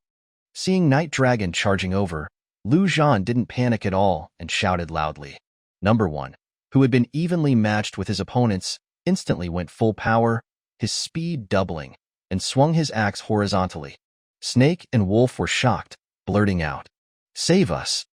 Seeing Night Dragon charging over, Zhan didn't panic at all and shouted loudly. Number 1, who had been evenly matched with his opponents, instantly went full power, his speed doubling, and swung his axe horizontally. Snake and Wolf were shocked, blurting out, Save us!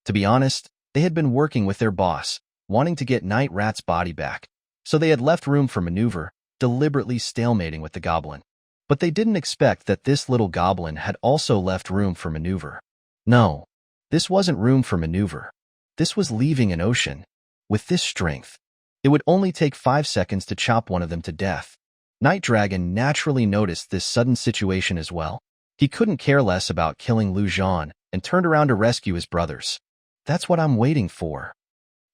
To be honest, they had been working with their boss, wanting to get Night Rat's body back, so they had left room for maneuver, deliberately stalemating with the goblin. But they didn't expect that this little goblin had also left room for maneuver. No, this wasn't room for maneuver. This was leaving an ocean. With this strength, it would only take 5 seconds to chop one of them to death. Night Dragon naturally noticed this sudden situation as well. He couldn't care less about killing Zhan and turned around to rescue his brothers. That's what I'm waiting for.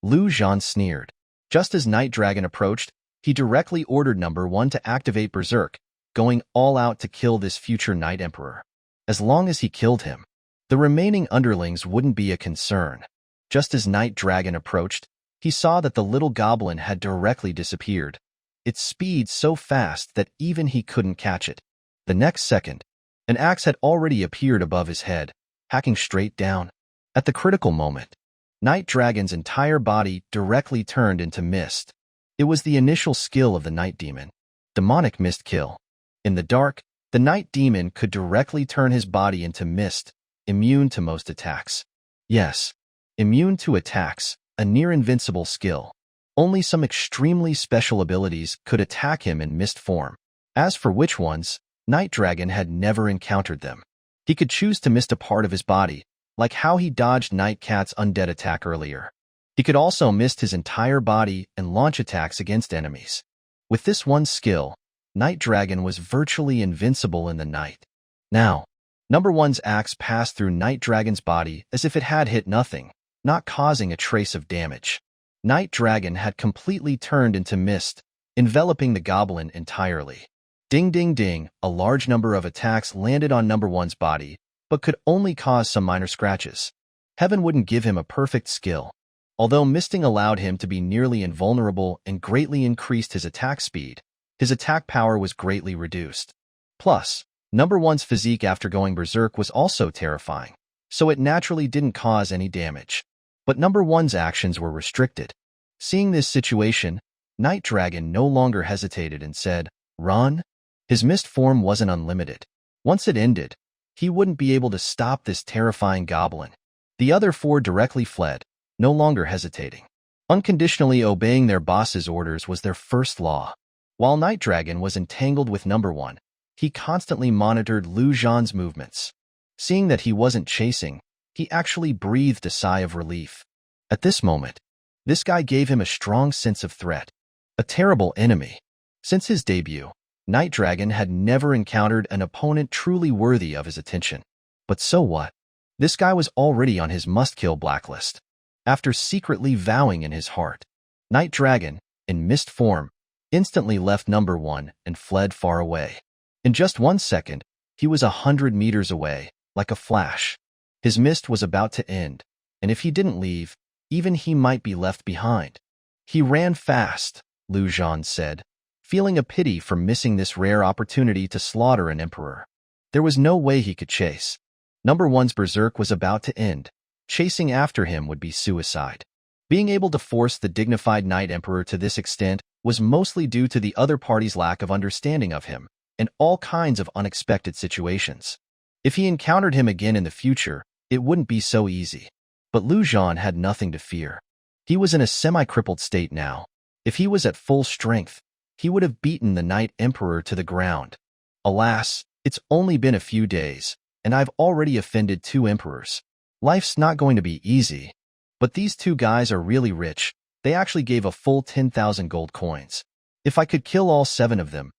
Zhan sneered. Just as Night Dragon approached, he directly ordered number 1 to activate Berserk, going all out to kill this future Night Emperor. As long as he killed him, the remaining underlings wouldn't be a concern. Just as Night Dragon approached, he saw that the little goblin had directly disappeared, its speed so fast that even he couldn't catch it. The next second, an axe had already appeared above his head, hacking straight down. At the critical moment, Night Dragon's entire body directly turned into mist. It was the initial skill of the Night Demon, Demonic Mist Kill. In the dark, the Night Demon could directly turn his body into mist, immune to most attacks. Yes, immune to attacks, a near-invincible skill. Only some extremely special abilities could attack him in mist form. As for which ones, Night Dragon had never encountered them. He could choose to mist a part of his body, like how he dodged Night Cat's undead attack earlier. He could also mist his entire body and launch attacks against enemies. With this one skill, Night Dragon was virtually invincible in the night. Now, Number One's axe passed through Night Dragon's body as if it had hit nothing, not causing a trace of damage. Night Dragon had completely turned into mist, enveloping the goblin entirely. Ding ding ding, a large number of attacks landed on Number One's body, but could only cause some minor scratches. Heaven wouldn't give him a perfect skill. Although misting allowed him to be nearly invulnerable and greatly increased his attack speed, his attack power was greatly reduced. Plus, Number One's physique after going berserk was also terrifying, so it naturally didn't cause any damage. But Number One's actions were restricted. Seeing this situation, Night Dragon no longer hesitated and said, "Run." His mist form wasn't unlimited. Once it ended, he wouldn't be able to stop this terrifying goblin. The other four directly fled, no longer hesitating. Unconditionally obeying their boss's orders was their first law. While Night Dragon was entangled with Number One, he constantly monitored Zhan's movements. Seeing that he wasn't chasing, he actually breathed a sigh of relief. At this moment, this guy gave him a strong sense of threat. A terrible enemy. Since his debut, Night Dragon had never encountered an opponent truly worthy of his attention. But so what? This guy was already on his must-kill blacklist. After secretly vowing in his heart, Night Dragon, in mist form, instantly left Number One and fled far away. In just 1 second, he was 100 meters away, like a flash. His mist was about to end, and if he didn't leave, even he might be left behind. He ran fast, Zhan said, feeling a pity for missing this rare opportunity to slaughter an emperor. There was no way he could chase. Number One's berserk was about to end. Chasing after him would be suicide. Being able to force the dignified Night Emperor to this extent was mostly due to the other party's lack of understanding of him and all kinds of unexpected situations. If he encountered him again in the future, it wouldn't be so easy. But Zhan had nothing to fear. He was in a semi-crippled state now. If he was at full strength, he would have beaten the Night Emperor to the ground. Alas, it's only been a few days, and I've already offended 2 emperors. Life's not going to be easy. But these 2 guys are really rich. They actually gave a full 10,000 gold coins. If I could kill all 7 of them,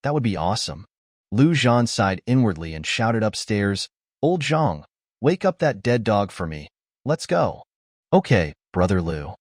that would be awesome. Zhan sighed inwardly and shouted upstairs, "Old Zhang, wake up that dead dog for me. Let's go." "Okay, Brother Lu."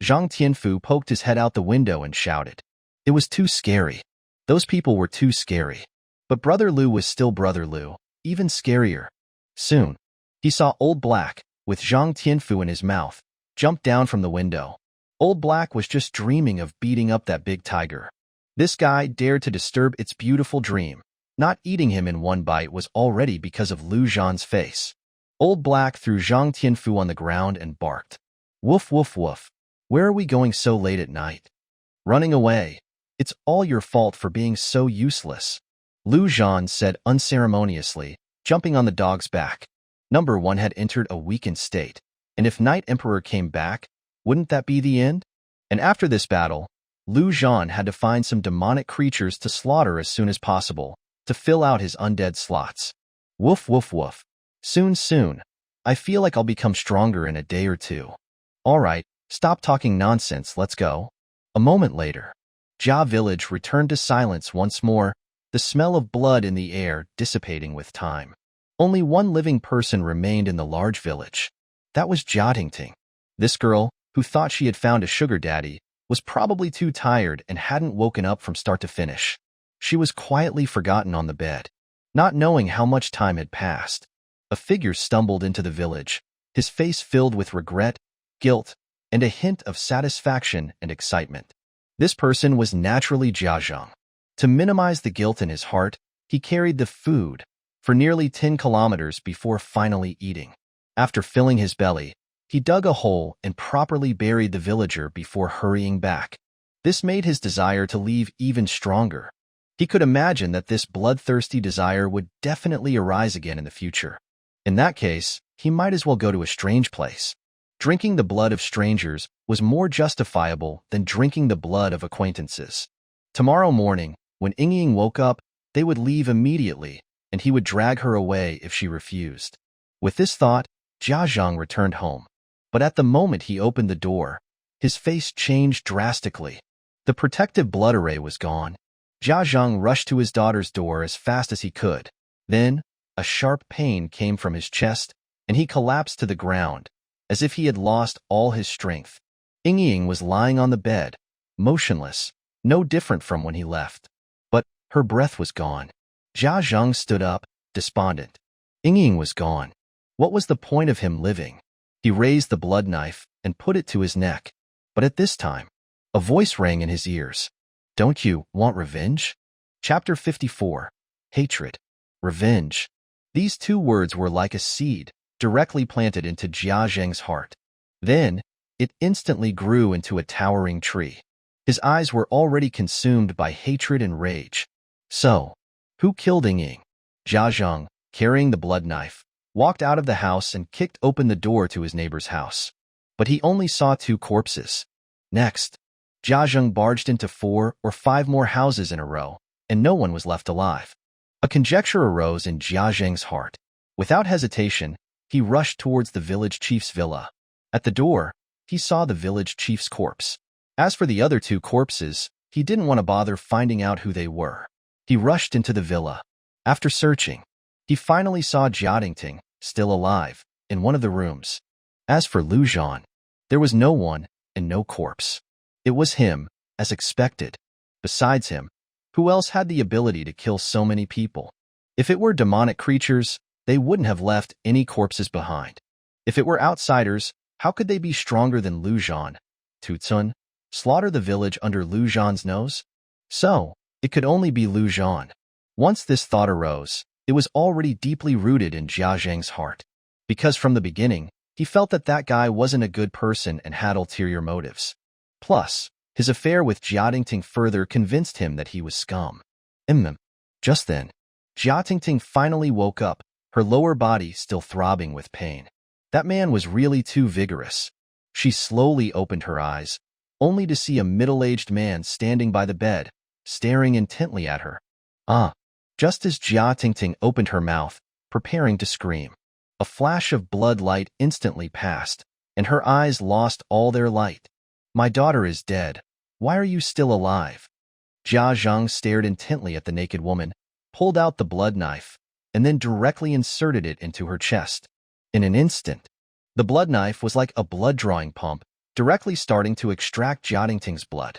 Zhang Tianfu poked his head out the window and shouted. It was too scary. Those people were too scary. But Brother Lu was still Brother Lu, even scarier. Soon, he saw Old Black, with Zhang Tianfu in his mouth, jump down from the window. Old Black was just dreaming of beating up that big tiger. This guy dared to disturb its beautiful dream. Not eating him in one bite was already because of Zhan's face. Old Black threw Zhang Tianfu on the ground and barked. "Woof woof woof. Where are we going so late at night?" "Running away. It's all your fault for being so useless," Zhan said unceremoniously, jumping on the dog's back. Number One had entered a weakened state, and if Night Emperor came back, wouldn't that be the end? And after this battle, Zhan had to find some demonic creatures to slaughter as soon as possible, to fill out his undead slots. Woof woof woof. Soon. I feel like I'll become stronger in a day or 2. Alright, stop talking nonsense, let's go. A moment later, Jia village returned to silence once more, the smell of blood in the air dissipating with time. Only one living person remained in the large village. That was Jia Tingting. This girl, who thought she had found a sugar daddy, was probably too tired and hadn't woken up from start to finish. She was quietly forgotten on the bed. Not knowing how much time had passed, a figure stumbled into the village, his face filled with regret, guilt, and a hint of satisfaction and excitement. This person was naturally Zhan. To minimize the guilt in his heart, he carried the food for nearly 10 kilometers before finally eating. After filling his belly, he dug a hole and properly buried the villager before hurrying back. This made his desire to leave even stronger. He could imagine that this bloodthirsty desire would definitely arise again in the future. In that case, he might as well go to a strange place. Drinking the blood of strangers was more justifiable than drinking the blood of acquaintances. Tomorrow morning, when Ying woke up, they would leave immediately, and he would drag her away if she refused. With this thought, Zhan returned home. But at the moment he opened the door, his face changed drastically. The protective blood array was gone. Zhan rushed to his daughter's door as fast as he could. Then, a sharp pain came from his chest, and he collapsed to the ground, as if he had lost all his strength. Ying was lying on the bed, motionless, no different from when he left. But her breath was gone. Zhan stood up, despondent. Ying was gone. What was the point of him living? He raised the blood knife and put it to his neck. But at this time, a voice rang in his ears. Don't you want revenge? Chapter 54. Hatred. Revenge. These two words were like a seed, directly planted into Zhan's heart. Then, it instantly grew into a towering tree. His eyes were already consumed by hatred and rage. So, who killed Ying? Zhan, carrying the blood knife, walked out of the house and kicked open the door to his neighbor's house. But he only saw 2 corpses. Next, Zhan barged into 4 or 5 more houses in a row, and no one was left alive. A conjecture arose in Zhan's heart. Without hesitation, he rushed towards the village chief's villa. At the door, he saw the village chief's corpse. As for the other 2 corpses, he didn't want to bother finding out who they were. He rushed into the villa. After searching, he finally saw Zhan, still alive, in one of the rooms. As for Zhan, there was no one and no corpse. It was him, as expected. Besides him, who else had the ability to kill so many people? If it were demonic creatures, they wouldn't have left any corpses behind. If it were outsiders, how could they be stronger than Zhan? Tutsun, slaughter the village under Zhan's nose? So, it could only be Zhan. Once this thought arose, it was already deeply rooted in Zhan's heart. Because from the beginning, he felt that that guy wasn't a good person and had ulterior motives. Plus, his affair with Zhan further convinced him that he was scum. Just then, Zhan finally woke up, her lower body still throbbing with pain. That man was really too vigorous. She slowly opened her eyes, only to see a middle-aged man standing by the bed, staring intently at her. Just as Zhan opened her mouth, preparing to scream, a flash of blood light instantly passed, and her eyes lost all their light. My daughter is dead. Why are you still alive? Zhan stared intently at the naked woman, pulled out the blood knife, and then directly inserted it into her chest. In an instant, the blood knife was like a blood-drawing pump, directly starting to extract Zhan's blood.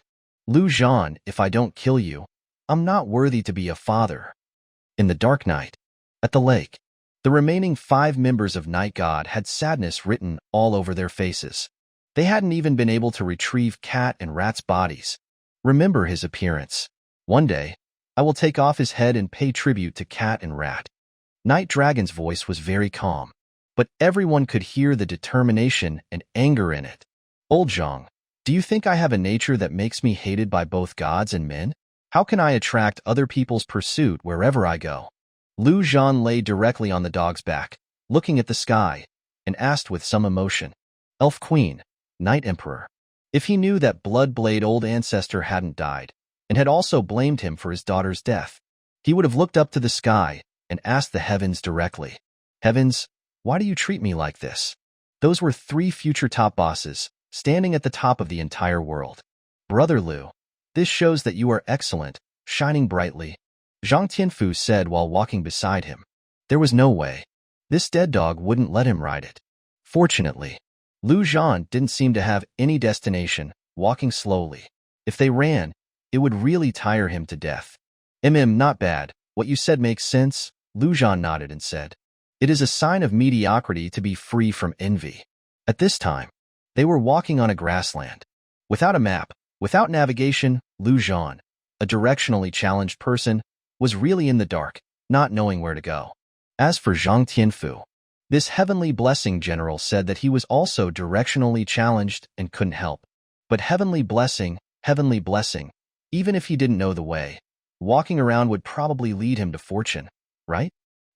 Zhan, if I don't kill you, I'm not worthy to be a father. In the dark night, at the lake, the remaining 5 members of Night God had sadness written all over their faces. They hadn't even been able to retrieve Cat and Rat's bodies. Remember his appearance. One day, I will take off his head and pay tribute to Cat and Rat. Night Dragon's voice was very calm, but everyone could hear the determination and anger in it. Old Zhang, do you think I have a nature that makes me hated by both gods and men? How can I attract other people's pursuit wherever I go? Zhan lay directly on the dog's back, looking at the sky, and asked with some emotion. Elf Queen, Night Emperor, if he knew that Bloodblade old ancestor hadn't died, and had also blamed him for his daughter's death, he would have looked up to the sky and asked the heavens directly. Heavens, why do you treat me like this? Those were 3 future top bosses, standing at the top of the entire world. Brother Lu, this shows that you are excellent, shining brightly, Zhang Tianfu said while walking beside him. There was no way. This dead dog wouldn't let him ride it. Fortunately, Zhan didn't seem to have any destination, walking slowly. If they ran, it would really tire him to death. Not bad. What you said makes sense, Zhan nodded and said. It is a sign of mediocrity to be free from envy. At this time, they were walking on a grassland. Without a map, without navigation, Zhan, a directionally challenged person, was really in the dark, not knowing where to go. As for Zhang Tianfu, this heavenly blessing general said that he was also directionally challenged and couldn't help. But heavenly blessing, even if he didn't know the way, walking around would probably lead him to fortune, right?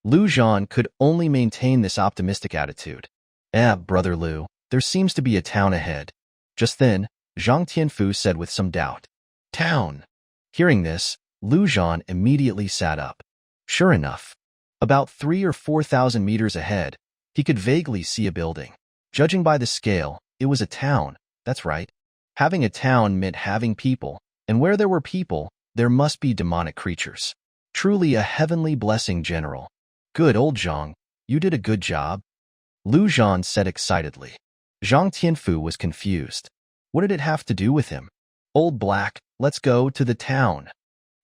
Zhan could only maintain this optimistic attitude. Brother Liu, there seems to be a town ahead. Just then, Zhang Tianfu said with some doubt. Town. Hearing this, Zhan immediately sat up. Sure enough, about 3,000 or 4,000 meters ahead, he could vaguely see a building. Judging by the scale, it was a town, that's right. Having a town meant having people, and where there were people, there must be demonic creatures. Truly a heavenly blessing, General. Good old Zhang, you did a good job. Zhan said excitedly. Zhang Tianfu was confused. What did it have to do with him? Old Black, let's go to the town.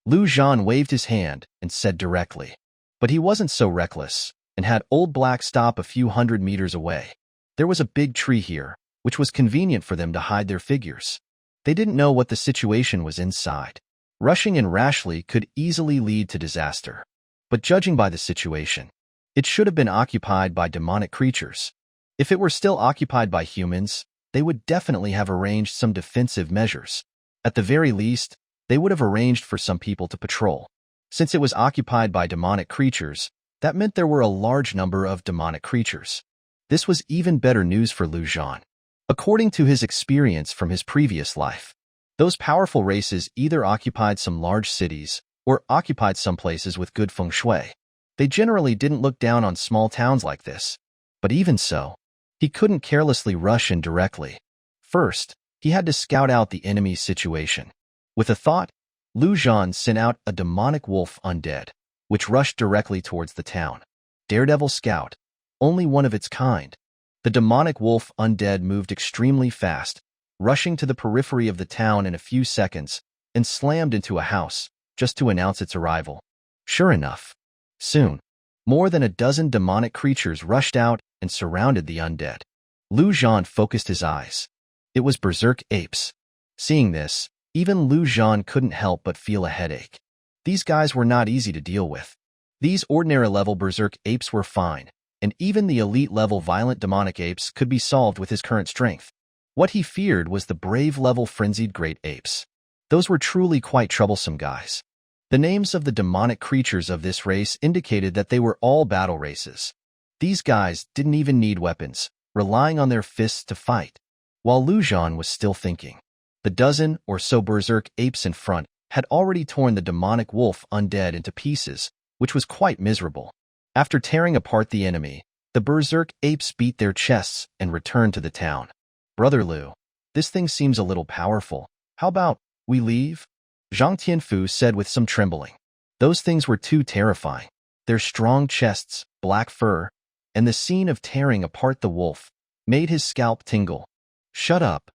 Zhan waved his hand and said directly. But he wasn't so reckless, and had Old Black stop a few hundred meters away. There was a big tree here, which was convenient for them to hide their figures. They didn't know what the situation was inside. Rushing in rashly could easily lead to disaster. But judging by the situation, it should have been occupied by demonic creatures. If it were still occupied by humans, they would definitely have arranged some defensive measures. At the very least, they would have arranged for some people to patrol. Since it was occupied by demonic creatures, that meant there were a large number of demonic creatures. This was even better news for Zhan. According to his experience from his previous life, those powerful races either occupied some large cities or occupied some places with good feng shui. They generally didn't look down on small towns like this. But even so, he couldn't carelessly rush in directly. First, he had to scout out the enemy's situation. With a thought, Zhan sent out a demonic wolf undead, which rushed directly towards the town. Daredevil scout, only one of its kind. The demonic wolf undead moved extremely fast, rushing to the periphery of the town in a few seconds, and slammed into a house, just to announce its arrival. Sure enough, soon, more than a dozen demonic creatures rushed out and surrounded the undead. Zhan focused his eyes. It was berserk apes. Seeing this, even Zhan couldn't help but feel a headache. These guys were not easy to deal with. These ordinary-level berserk apes were fine, and even the elite-level violent demonic apes could be solved with his current strength. What he feared was the brave-level frenzied great apes. Those were truly quite troublesome guys. The names of the demonic creatures of this race indicated that they were all battle races. These guys didn't even need weapons, relying on their fists to fight. While Zhan was still thinking, the dozen or so berserk apes in front had already torn the demonic wolf undead into pieces, which was quite miserable. After tearing apart the enemy, the berserk apes beat their chests and returned to the town. Brother Liu, this thing seems a little powerful. How about we leave? Zhang Tianfu said with some trembling. Those things were too terrifying. Their strong chests, black fur, and the scene of tearing apart the wolf made his scalp tingle. Shut up.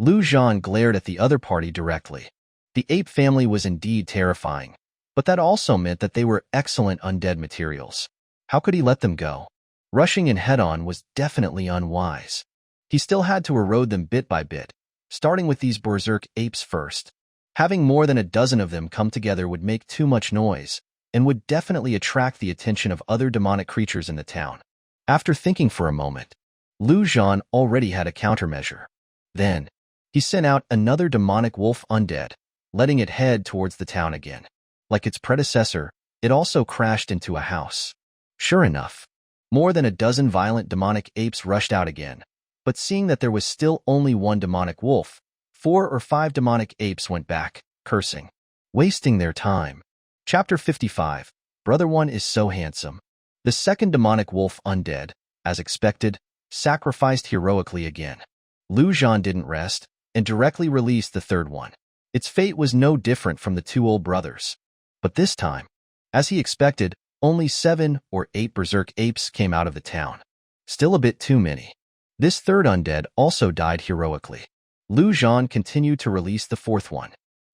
Zhan glared at the other party directly. The ape family was indeed terrifying, but that also meant that they were excellent undead materials. How could he let them go? Rushing in head-on was definitely unwise. He still had to erode them bit by bit, starting with these berserk apes first. Having more than a dozen of them come together would make too much noise, and would definitely attract the attention of other demonic creatures in the town. After thinking for a moment, Zhan already had a countermeasure. Then, he sent out another demonic wolf undead, letting it head towards the town again. Like its predecessor, it also crashed into a house. Sure enough, more than a dozen violent demonic apes rushed out again, but seeing that there was still only one demonic wolf, 4 or 5 demonic apes went back, cursing, wasting their time. Chapter 55, Brother One is so handsome. The second demonic wolf undead, as expected, sacrificed heroically again. Zhan didn't rest, and directly released the third one. Its fate was no different from the 2 old brothers. But this time, as he expected, only 7 or 8 berserk apes came out of the town. Still a bit too many. This third undead also died heroically. Zhan continued to release the fourth one.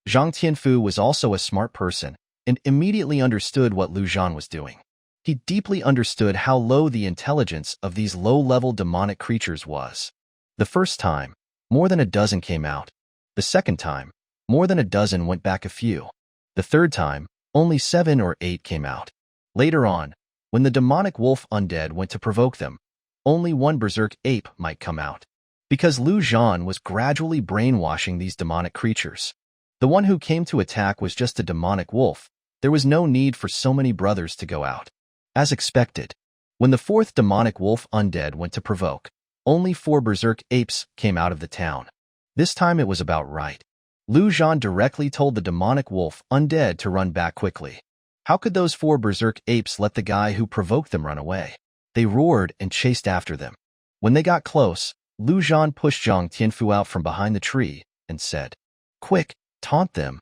Zhang Tianfu was also a smart person, and immediately understood what Zhan was doing. He deeply understood how low the intelligence of these low-level demonic creatures was. The first time, more than a dozen came out. The second time, more than a dozen went back a few. The third time, only 7 or 8 came out. Later on, when the demonic wolf undead went to provoke them, only one berserk ape might come out. Because Zhan was gradually brainwashing these demonic creatures. The one who came to attack was just a demonic wolf. There was no need for so many brothers to go out. As expected, when the fourth demonic wolf undead went to provoke, only 4 berserk apes came out of the town. This time it was about right. Zhan directly told the demonic wolf undead to run back quickly. How could those 4 berserk apes let the guy who provoked them run away? They roared and chased after them. When they got close, Zhan pushed Zhang Tianfu out from behind the tree and said, "Quick, taunt them."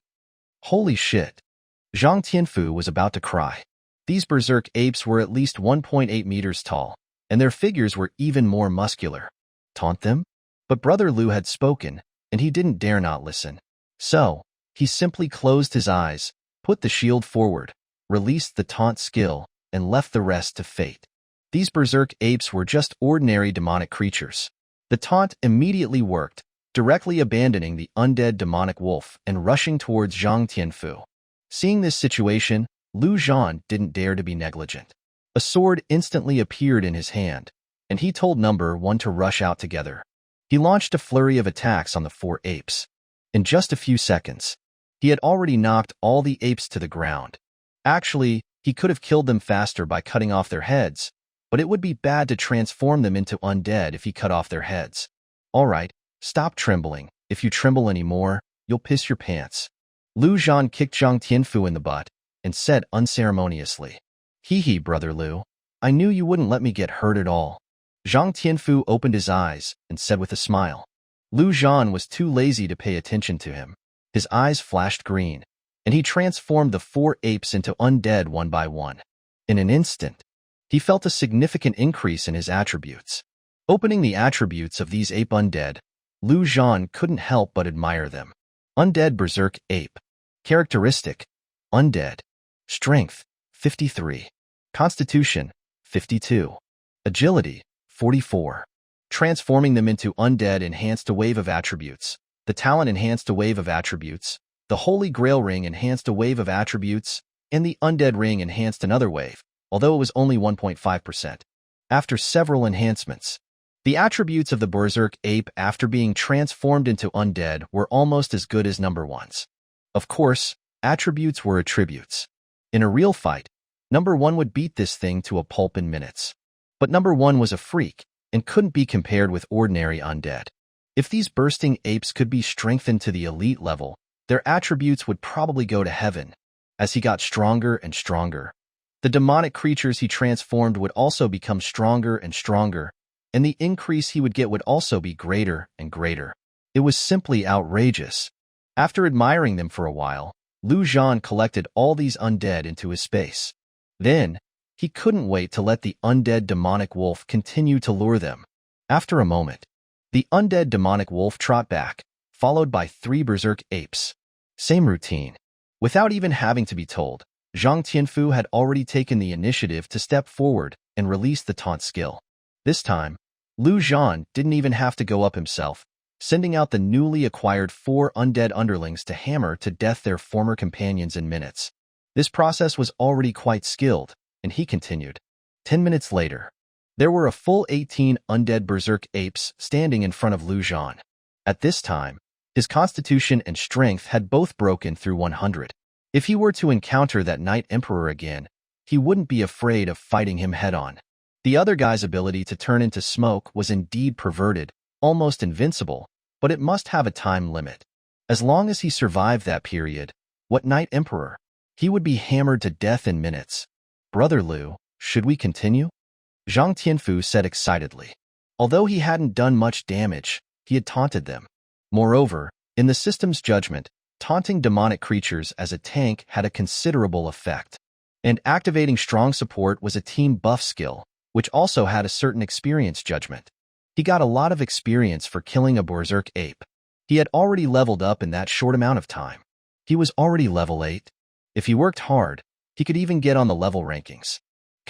Holy shit. Zhang Tianfu was about to cry. These berserk apes were at least 1.8 meters tall, and their figures were even more muscular. Taunt them? But Brother Liu had spoken, and he didn't dare not listen. So, he simply closed his eyes, put the shield forward, released the taunt skill, and left the rest to fate. These berserk apes were just ordinary demonic creatures. The taunt immediately worked, directly abandoning the undead demonic wolf and rushing towards Zhang Tianfu. Seeing this situation, Zhan didn't dare to be negligent. A sword instantly appeared in his hand, and he told number 1 to rush out together. He launched a flurry of attacks on the 4 apes. In just a few seconds, he had already knocked all the apes to the ground. Actually, he could have killed them faster by cutting off their heads, but it would be bad to transform them into undead if he cut off their heads. Alright, stop trembling. If you tremble anymore, you'll piss your pants. Zhan kicked Zhang Tianfu in the butt and said unceremoniously, "Hee hee, Brother Liu. I knew you wouldn't let me get hurt at all." Zhang Tianfu opened his eyes and said with a smile. Zhan was too lazy to pay attention to him. His eyes flashed green, and he transformed the 4 apes into undead one by one. In an instant, he felt a significant increase in his attributes. Opening the attributes of these ape undead, Zhan couldn't help but admire them. Undead berserk ape. Characteristic: undead. Strength: 53. Constitution: 52. Agility: 44. Transforming them into undead enhanced a wave of attributes. The talent enhanced a wave of attributes. The Holy Grail ring enhanced a wave of attributes, and the undead ring enhanced another wave, although it was only 1.5%. After several enhancements, the attributes of the berserk ape after being transformed into undead were almost as good as number 1's. Of course, attributes were attributes. In a real fight, number 1 would beat this thing to a pulp in minutes. But number 1 was a freak and couldn't be compared with ordinary undead. If these bursting apes could be strengthened to the elite level, their attributes would probably go to heaven. As he got stronger and stronger, the demonic creatures he transformed would also become stronger and stronger, and the increase he would get would also be greater and greater. It was simply outrageous. After admiring them for a while, Zhan collected all these undead into his space. Then, he couldn't wait to let the undead demonic wolf continue to lure them. After a moment, the undead demonic wolf trot back, followed by 3 berserk apes. Same routine. Without even having to be told, Zhang Tianfu had already taken the initiative to step forward and release the taunt skill. This time, Zhan didn't even have to go up himself, sending out the newly acquired 4 undead underlings to hammer to death their former companions in minutes. This process was already quite skilled, and he continued. 10 minutes later, there were a full 18 undead berserk apes standing in front of Zhan. At this time, his constitution and strength had both broken through 100. If he were to encounter that Night Emperor again, he wouldn't be afraid of fighting him head-on. The other guy's ability to turn into smoke was indeed perverted, almost invincible, but it must have a time limit. As long as he survived that period, what Night Emperor? He would be hammered to death in minutes. Brother Liu, should we continue? Zhang Tianfu said excitedly. Although he hadn't done much damage, he had taunted them. Moreover, in the system's judgment, taunting demonic creatures as a tank had a considerable effect. And activating strong support was a team buff skill, which also had a certain experience judgment. He got a lot of experience for killing a berserk ape. He had already leveled up in that short amount of time. He was already level 8. If he worked hard, he could even get on the level rankings.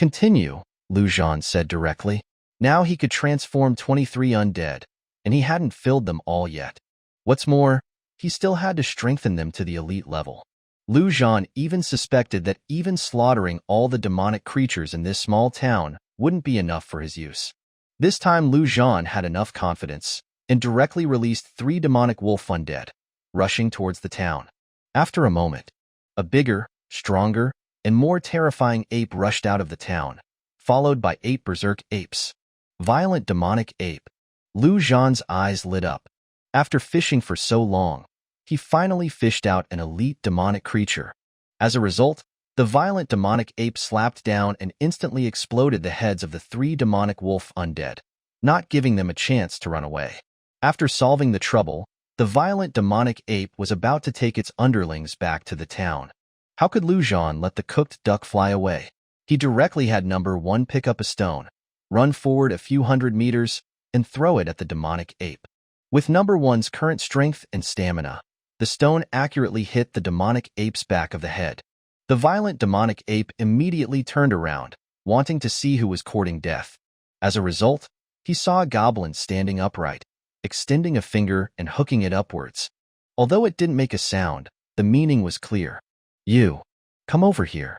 Continue, Lu Zhan said directly. Now he could transform 23 undead, and he hadn't filled them all yet. What's more, he still had to strengthen them to the elite level. Lu Zhan even suspected that even slaughtering all the demonic creatures in this small town wouldn't be enough for his use. This time Lu Zhan had enough confidence and directly released 3 demonic wolf undead, rushing towards the town. After a moment, a bigger, stronger, and more terrifying ape rushed out of the town, followed by 8 berserk apes. Violent demonic ape. Lu Zhan's eyes lit up. After fishing for so long, he finally fished out an elite demonic creature. As a result, the violent demonic ape slapped down and instantly exploded the heads of the 3 demonic wolf undead, not giving them a chance to run away. After solving the trouble, the violent demonic ape was about to take its underlings back to the town. How could Lu Zhan let the cooked duck fly away? He directly had number 1 pick up a stone, run forward a few hundred meters, and throw it at the demonic ape. With number 1's current strength and stamina, the stone accurately hit the demonic ape's back of the head. The violent demonic ape immediately turned around, wanting to see who was courting death. As a result, he saw a goblin standing upright, extending a finger and hooking it upwards. Although it didn't make a sound, the meaning was clear. You, come over here.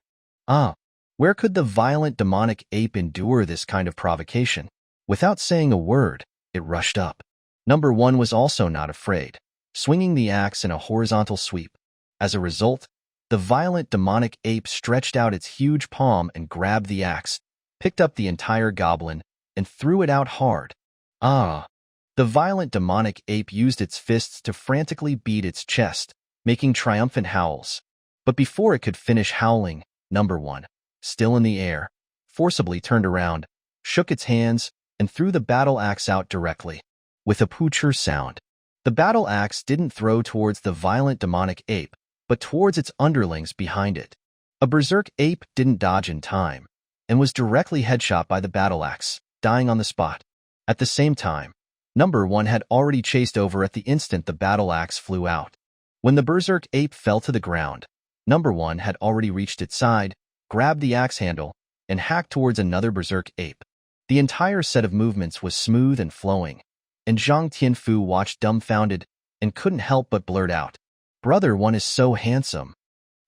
Where could the violent demonic ape endure this kind of provocation? Without saying a word, it rushed up. Number 1 was also not afraid, swinging the axe in a horizontal sweep. As a result, the violent demonic ape stretched out its huge palm and grabbed the axe, picked up the entire goblin, and threw it out hard. The violent demonic ape used its fists to frantically beat its chest, making triumphant howls. But before it could finish howling, number 1, still in the air, forcibly turned around, shook its hands, and threw the battle axe out directly. With a poocher sound, the battle axe didn't throw towards the violent demonic ape, but towards its underlings behind it. A berserk ape didn't dodge in time, and was directly headshot by the battle axe, dying on the spot. At the same time, number 1 had already chased over at the instant the battle axe flew out. When the berserk ape fell to the ground, number 1 had already reached its side, grabbed the axe handle, and hacked towards another berserk ape. The entire set of movements was smooth and flowing, and Zhang Tianfu watched dumbfounded and couldn't help but blurt out, "Brother 1 is so handsome."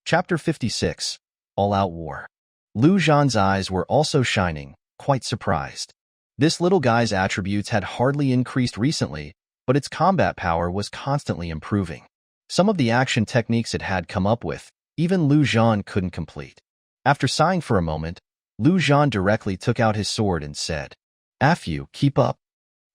Chapter 56, All-Out War. Lu Zhan's eyes were also shining, quite surprised. This little guy's attributes had hardly increased recently, but its combat power was constantly improving. Some of the action techniques it had come up with, even Lu Zhan couldn't complete. After sighing for a moment, Lu Zhan directly took out his sword and said, "Af you, keep up.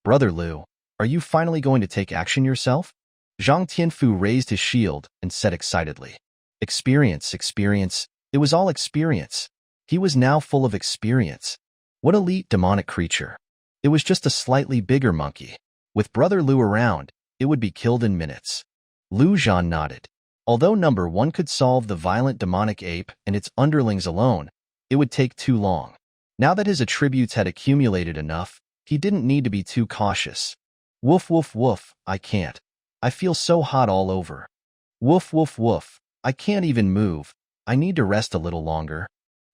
Brother Lu, are you finally going to take action yourself?" Zhang Tianfu raised his shield and said excitedly, Experience, experience. It was all experience. He was now full of experience. What elite demonic creature. It was just a slightly bigger monkey. With Brother Lu around, it would be killed in minutes. Lu Zhan nodded. Although number 1 could solve the violent demonic ape and its underlings alone, it would take too long. Now that his attributes had accumulated enough, he didn't need to be too cautious. Woof woof woof, I can't. I feel so hot all over. Woof woof woof, I can't even move. I need to rest a little longer.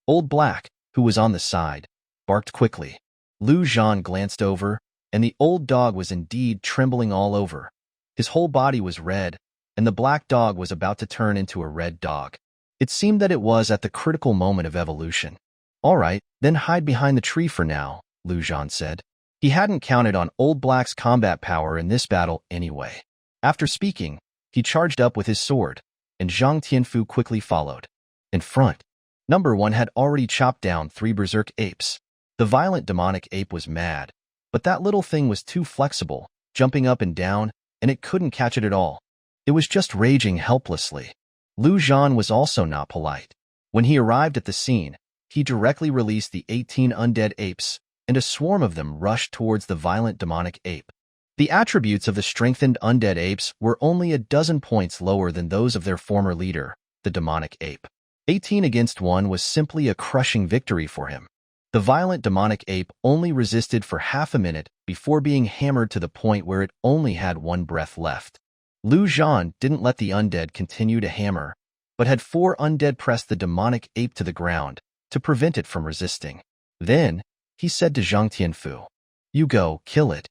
Old Black, who was on the side, barked quickly. Lu Zhan glanced over, and the old dog was indeed trembling all over. His whole body was red, and the black dog was about to turn into a red dog. It seemed that it was at the critical moment of evolution. All right, then hide behind the tree for now, Lu Zhan said. He hadn't counted on Old Black's combat power in this battle anyway. After speaking, he charged up with his sword, and Zhang Tianfu quickly followed. In front, number 1 had already chopped down 3 berserk apes. The violent demonic ape was mad, but that little thing was too flexible, jumping up and down, and it couldn't catch it at all. It was just raging helplessly. Lu Zhan was also not polite. When he arrived at the scene, he directly released the 18 undead apes, and a swarm of them rushed towards the violent demonic ape. The attributes of the strengthened undead apes were only a dozen points lower than those of their former leader, the demonic ape. 18 against 1 was simply a crushing victory for him. The violent demonic ape only resisted for half a minute before being hammered to the point where it only had 1 breath left. Lu Zhan didn't let the undead continue to hammer, but had 4 undead press the demonic ape to the ground, to prevent it from resisting. Then, he said to Zhang Tianfu, "You go, kill it."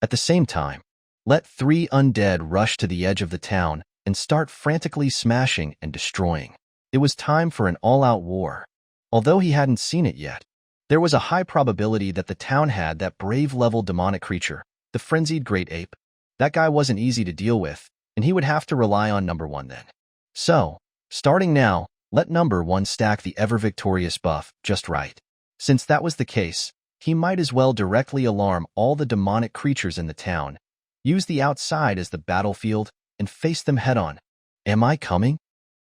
At the same time, let 3 undead rush to the edge of the town and start frantically smashing and destroying. It was time for an all-out war. Although he hadn't seen it yet, there was a high probability that the town had that brave-level demonic creature, the frenzied great ape. That guy wasn't easy to deal with, and he would have to rely on number 1 then. So, starting now, let number 1 stack the ever-victorious buff just right. Since that was the case, he might as well directly alarm all the demonic creatures in the town, use the outside as the battlefield, and face them head-on. Am I coming?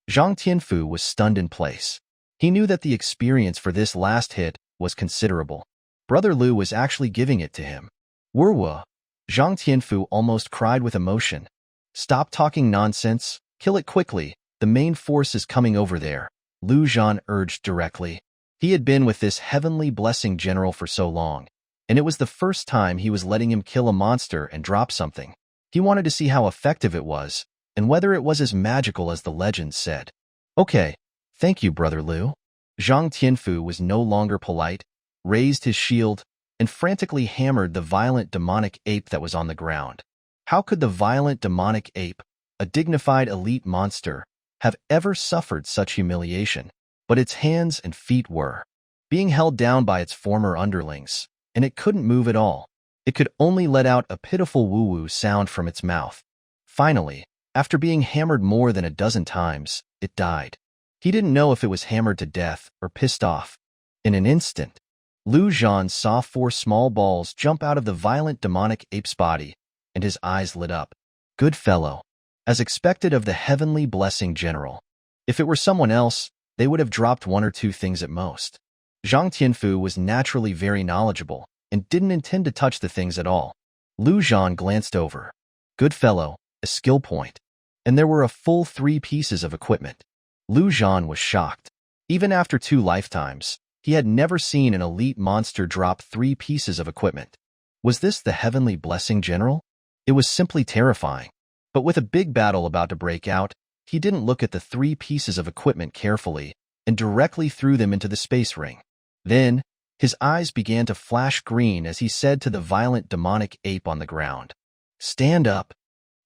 Zhang Tianfu was stunned in place. He knew that the experience for this last hit was considerable. Brother Lu was actually giving it to him. Wurwa! Zhang Tianfu almost cried with emotion. Stop talking nonsense, kill it quickly, the main force is coming over there, Lu Zhan urged directly. He had been with this heavenly blessing general for so long, and it was the first time he was letting him kill a monster and drop something. He wanted to see how effective it was, and whether it was as magical as the legends said. Okay, thank you, Brother Lu. Zhang Tianfu was no longer polite, raised his shield, and frantically hammered the violent demonic ape that was on the ground. How could the violent demonic ape, a dignified elite monster, have ever suffered such humiliation? But its hands and feet were being held down by its former underlings, and it couldn't move at all. It could only let out a pitiful woo-woo sound from its mouth. Finally, after being hammered more than a dozen times, it died. He didn't know if it was hammered to death or pissed off. In an instant, Lu Zhan saw 4 small balls jump out of the violent demonic ape's body, and his eyes lit up. Good fellow. As expected of the heavenly blessing general. If it were someone else, they would have dropped 1 or 2 things at most. Zhang Tianfu was naturally very knowledgeable and didn't intend to touch the things at all. Lu Zhan glanced over. Good fellow, a skill point. And there were a full 3 pieces of equipment. Lu Zhan was shocked. Even after 2 lifetimes, he had never seen an elite monster drop 3 pieces of equipment. Was this the heavenly blessing general? It was simply terrifying. But with a big battle about to break out, he didn't look at the 3 pieces of equipment carefully and directly threw them into the space ring. Then, his eyes began to flash green as he said to the violent demonic ape on the ground, "Stand up."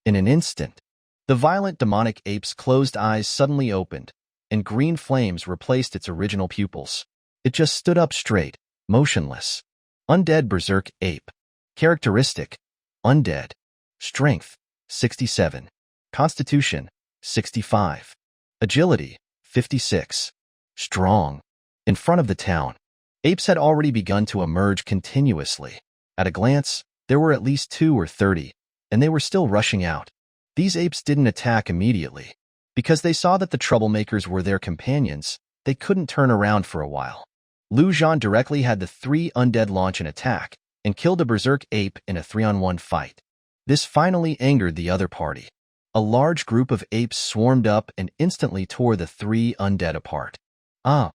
In an instant, the violent demonic ape's closed eyes suddenly opened, and green flames replaced its original pupils. It just stood up straight, motionless. Undead Berserk Ape. Characteristic: Undead. Strength: 67. Constitution: 65. Agility: 56. Strong. In front of the town, apes had already begun to emerge continuously. At a glance, there were at least 2 or 30, and they were still rushing out. These apes didn't attack immediately. Because they saw that the troublemakers were their companions, they couldn't turn around for a while. Lu Zhan directly had the 3 undead launch an attack and killed a berserk ape in a 3-on-1 fight. This finally angered the other party. A large group of apes swarmed up and instantly tore the 3 undead apart. A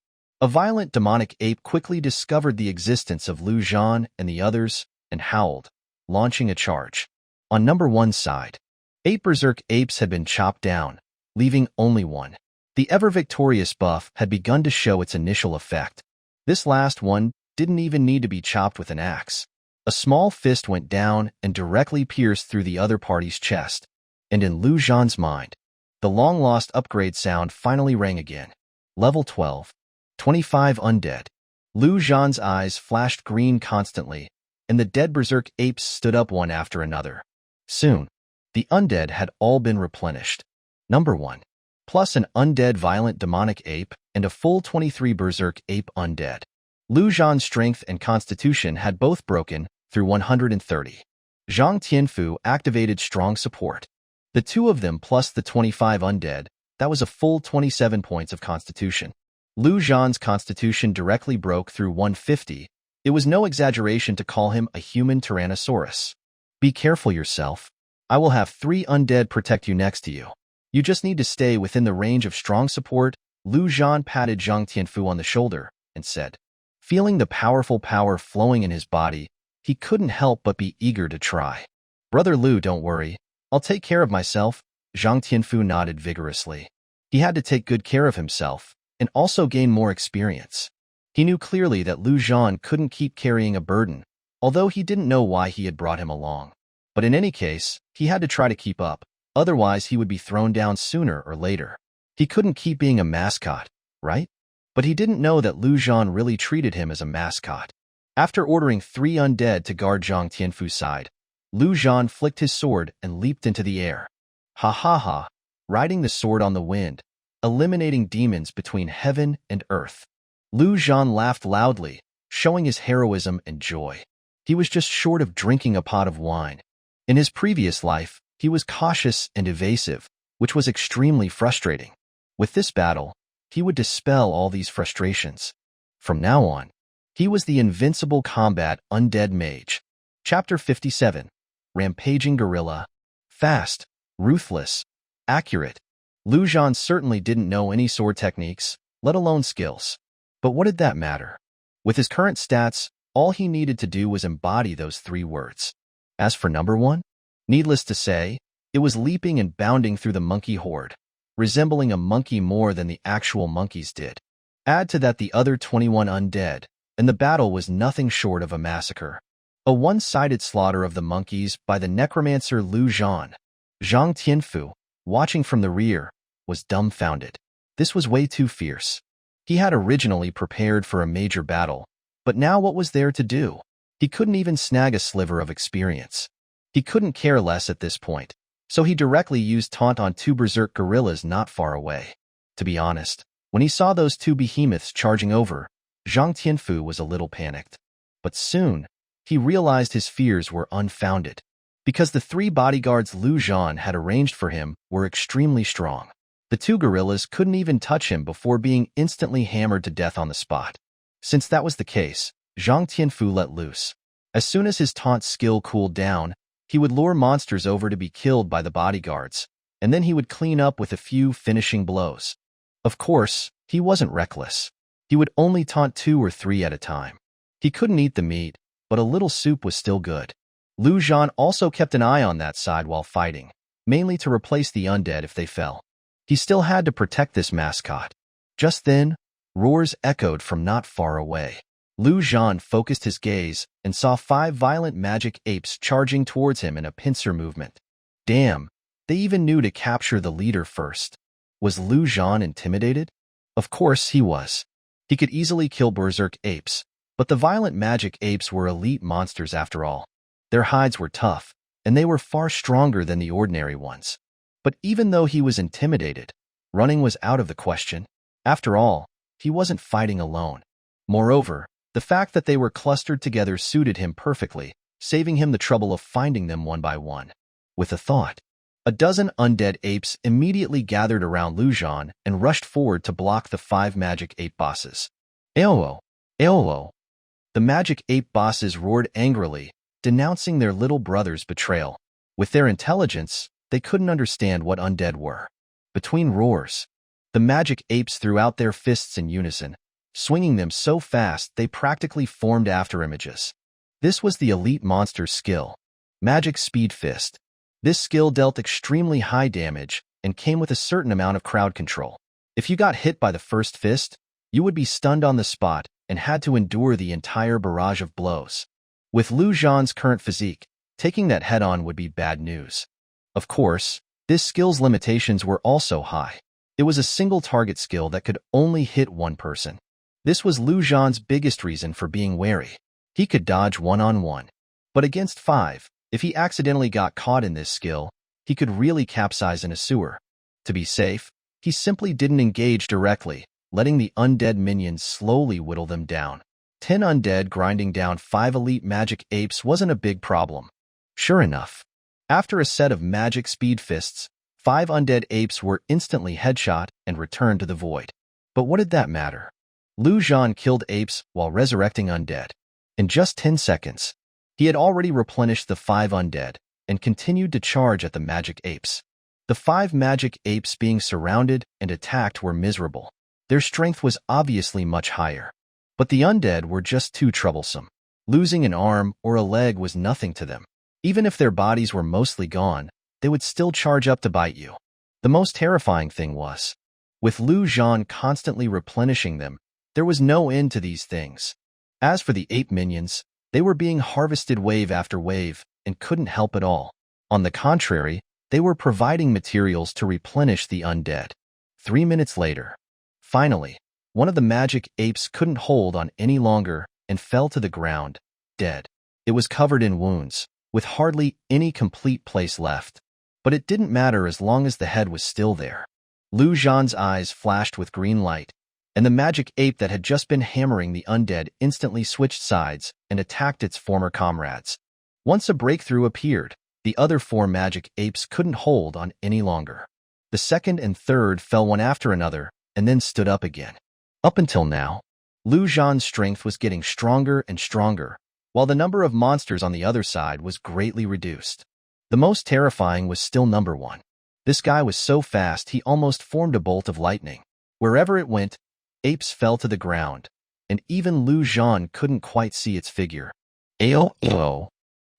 violent demonic ape quickly discovered the existence of Lu Zhan and the others and howled, launching a charge. On number 1's side, 8 berserk apes had been chopped down, leaving only 1. The ever-victorious buff had begun to show its initial effect. This last one didn't even need to be chopped with an axe. A small fist went down and directly pierced through the other party's chest. And in Lu Zhan's mind, the long-lost upgrade sound finally rang again. Level 12. 25 undead. Lu Zhan's eyes flashed green constantly, and the dead berserk apes stood up one after another. Soon, the undead had all been replenished. Number 1. Plus an undead violent demonic ape and a full 23 berserk ape undead. Lu Zhan's strength and constitution had both broken through 130. Zhang Tianfu activated strong support. The 2 of them plus the 25 undead, that was a full 27 points of constitution. Lu Zhan's constitution directly broke through 150. It was no exaggeration to call him a human Tyrannosaurus. Be careful yourself. I will have 3 undead protect you next to you. You just need to stay within the range of strong support. Lu Zhan patted Zhang Tianfu on the shoulder and said, feeling the powerful power flowing in his body, he couldn't help but be eager to try. Brother Lu, don't worry. I'll take care of myself. Zhang Tianfu nodded vigorously. He had to take good care of himself and also gain more experience. He knew clearly that Lu Zhan couldn't keep carrying a burden, although he didn't know why he had brought him along. But in any case, he had to try to keep up, otherwise he would be thrown down sooner or later. He couldn't keep being a mascot, right? But he didn't know that Lu Zhan really treated him as a mascot. After ordering 3 undead to guard Zhang Tianfu's side, Lu Zhan flicked his sword and leaped into the air. Ha ha ha, riding the sword on the wind, eliminating demons between heaven and earth. Lu Zhan laughed loudly, showing his heroism and joy. He was just short of drinking a pot of wine. In his previous life, he was cautious and evasive, which was extremely frustrating. With this battle, he would dispel all these frustrations. From now on, he was the invincible combat undead mage. Chapter 57. Rampaging Gorilla. Fast, ruthless, accurate. Lu Zhan certainly didn't know any sword techniques, let alone skills. But what did that matter? With his current stats, all he needed to do was embody those 3 words. As for number 1, needless to say, it was leaping and bounding through the monkey horde, resembling a monkey more than the actual monkeys did. Add to that the other 21 undead, and the battle was nothing short of a massacre. A one-sided slaughter of the monkeys by the necromancer Lu Zhan. Zhang Tianfu, watching from the rear, was dumbfounded. This was way too fierce. He had originally prepared for a major battle, but now what was there to do? He couldn't even snag a sliver of experience. He couldn't care less at this point, so he directly used taunt on 2 berserk gorillas not far away. To be honest, when he saw those 2 behemoths charging over, Zhang Tianfu was a little panicked. But soon, he realized his fears were unfounded, because the 3 bodyguards Lu Zhan had arranged for him were extremely strong. The 2 gorillas couldn't even touch him before being instantly hammered to death on the spot. Since that was the case, Zhang Tianfu let loose. As soon as his taunt skill cooled down, he would lure monsters over to be killed by the bodyguards, and then he would clean up with a few finishing blows. Of course, he wasn't reckless. He would only taunt 2 or 3 at a time. He couldn't eat the meat, but a little soup was still good. Lu Zhan also kept an eye on that side while fighting, mainly to replace the undead if they fell. He still had to protect this mascot. Just then, roars echoed from not far away. Lu Zhan focused his gaze and saw 5 violent magic apes charging towards him in a pincer movement. Damn, they even knew to capture the leader first. Was Lu Zhan intimidated? Of course he was. He could easily kill berserk apes, but the violent magic apes were elite monsters after all. Their hides were tough, and they were far stronger than the ordinary ones. But even though he was intimidated, running was out of the question. After all, he wasn't fighting alone. Moreover, the fact that they were clustered together suited him perfectly, saving him the trouble of finding them one by one. With a thought, a dozen undead apes immediately gathered around Lu Zhan and rushed forward to block the 5 magic ape bosses. Aowo! Aowo! The magic ape bosses roared angrily, denouncing their little brother's betrayal. With their intelligence, they couldn't understand what undead were. Between roars, the magic apes threw out their fists in unison, swinging them so fast they practically formed afterimages. This was the elite monster's skill, Magic Speed Fist. This skill dealt extremely high damage and came with a certain amount of crowd control. If you got hit by the first fist, you would be stunned on the spot and had to endure the entire barrage of blows. With Lu Zhan's current physique, taking that head-on would be bad news. Of course, this skill's limitations were also high. It was a single target skill that could only hit one person. This was Lu Zhan's biggest reason for being wary. He could dodge one-on-one. But against 5, if he accidentally got caught in this skill, he could really capsize in a sewer. To be safe, he simply didn't engage directly, letting the undead minions slowly whittle them down. 10 undead grinding down 5 elite magic apes wasn't a big problem. Sure enough, after a set of magic speed fists, 5 undead apes were instantly headshot and returned to the void. But what did that matter? Lu Zhan killed apes while resurrecting undead. In just 10 seconds, he had already replenished the 5 undead and continued to charge at the magic apes. The 5 magic apes being surrounded and attacked were miserable. Their strength was obviously much higher. But the undead were just too troublesome. Losing an arm or a leg was nothing to them. Even if their bodies were mostly gone, they would still charge up to bite you. The most terrifying thing was, with Lu Zhan constantly replenishing them, There was no end to these things. As for the ape minions, they were being harvested wave after wave and couldn't help at all. On the contrary, they were providing materials to replenish the undead. 3 minutes later, finally, one of the magic apes couldn't hold on any longer and fell to the ground, dead. It was covered in wounds, with hardly any complete place left. But it didn't matter as long as the head was still there. Lu Zhan's eyes flashed with green light, and the magic ape that had just been hammering the undead instantly switched sides and attacked its former comrades. Once a breakthrough appeared, the other 4 magic apes couldn't hold on any longer. The second and third fell one after another and then stood up again. Up until now, Lu Zhan's strength was getting stronger and stronger, while the number of monsters on the other side was greatly reduced. The most terrifying was still number 1. This guy was so fast he almost formed a bolt of lightning. Wherever it went, apes fell to the ground, and even Lu Zhan couldn't quite see its figure. Ayo.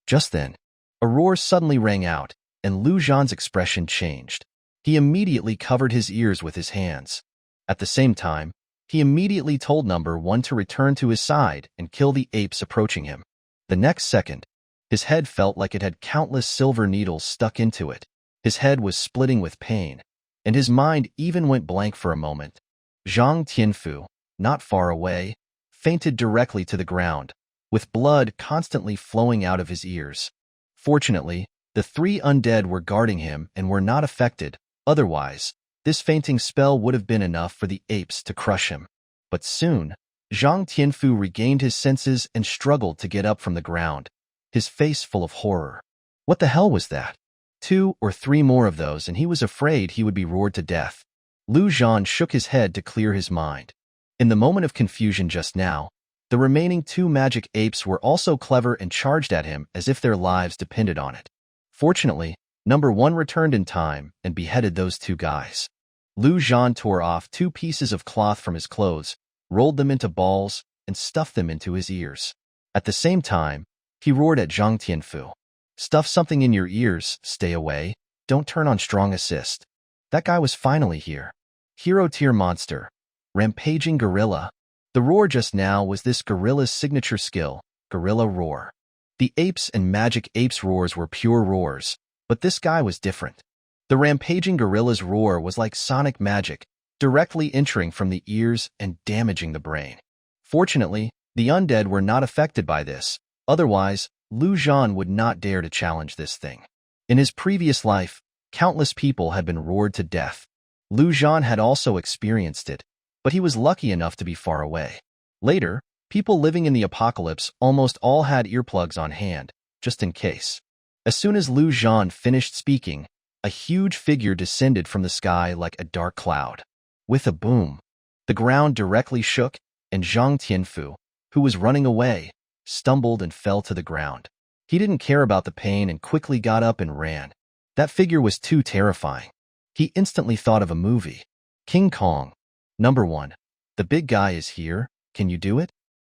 Just then, a roar suddenly rang out, and Lu Zhan's expression changed. He immediately covered his ears with his hands. At the same time, he immediately told number 1 to return to his side and kill the apes approaching him. The next second, his head felt like it had countless silver needles stuck into it. His head was splitting with pain, and his mind even went blank for a moment. Zhang Tianfu, not far away, fainted directly to the ground, with blood constantly flowing out of his ears. Fortunately, the 3 undead were guarding him and were not affected. Otherwise, this fainting spell would have been enough for the apes to crush him. But soon, Zhang Tianfu regained his senses and struggled to get up from the ground, his face full of horror. What the hell was that? 2 or 3 more of those, and he was afraid he would be roared to death. Lu Zhan shook his head to clear his mind. In the moment of confusion just now, the remaining 2 magic apes were also clever and charged at him as if their lives depended on it. Fortunately, number 1 returned in time and beheaded those 2 guys. Lu Zhan tore off 2 pieces of cloth from his clothes, rolled them into balls, and stuffed them into his ears. At the same time, he roared at Zhang Tianfu. "Stuff something in your ears, stay away, don't turn on strong assist." That guy was finally here. Hero tier monster. Rampaging gorilla. The roar just now was this gorilla's signature skill, gorilla roar. The apes and magic apes' roars were pure roars, but this guy was different. The rampaging gorilla's roar was like sonic magic, directly entering from the ears and damaging the brain. Fortunately, the undead were not affected by this. Otherwise, Lu Zhan would not dare to challenge this thing. In his previous life, countless people had been roared to death. Lu Zhan had also experienced it, but he was lucky enough to be far away. Later, people living in the apocalypse almost all had earplugs on hand, just in case. As soon as Lu Zhan finished speaking, a huge figure descended from the sky like a dark cloud. With a boom, the ground directly shook, and Zhang Tianfu, who was running away, stumbled and fell to the ground. He didn't care about the pain and quickly got up and ran. That figure was too terrifying. He instantly thought of a movie. King Kong. Number 1. The big guy is here, can you do it?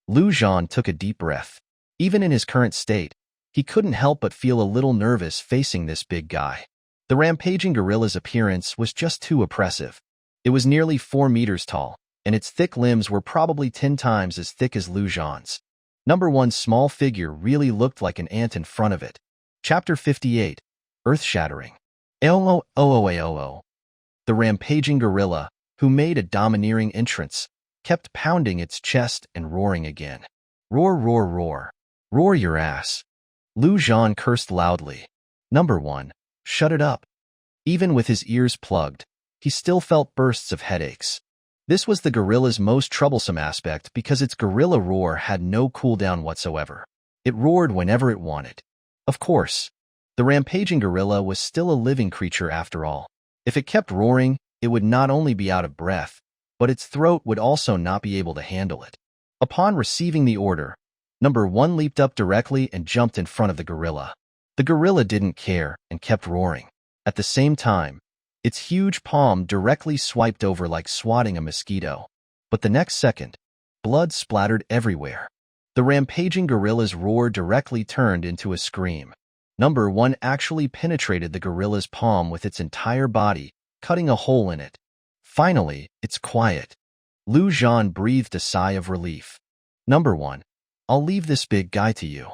Lu Zhan took a deep breath. Even in his current state, he couldn't help but feel a little nervous facing this big guy. The rampaging gorilla's appearance was just too oppressive. It was nearly 4 meters tall, and its thick limbs were probably 10 times as thick as Lu Zhan's. Number 1's small figure really looked like an ant in front of it. Chapter 58. Earth-shattering. The rampaging gorilla, who made a domineering entrance, kept pounding its chest and roaring again. Roar, roar, roar. Roar your ass. Lu Zhan cursed loudly. Number 1, shut it up. Even with his ears plugged, he still felt bursts of headaches. This was the gorilla's most troublesome aspect because its gorilla roar had no cooldown whatsoever. It roared whenever it wanted. Of course, the rampaging gorilla was still a living creature after all. If it kept roaring, it would not only be out of breath, but its throat would also not be able to handle it. Upon receiving the order, Number 1 leaped up directly and jumped in front of the gorilla. The gorilla didn't care and kept roaring. At the same time, its huge palm directly swiped over like swatting a mosquito. But the next second, blood splattered everywhere. The rampaging gorilla's roar directly turned into a scream. Number 1 actually penetrated the gorilla's palm with its entire body, cutting a hole in it. Finally, it's quiet. Zhan breathed a sigh of relief. Number 1. I'll leave this big guy to you.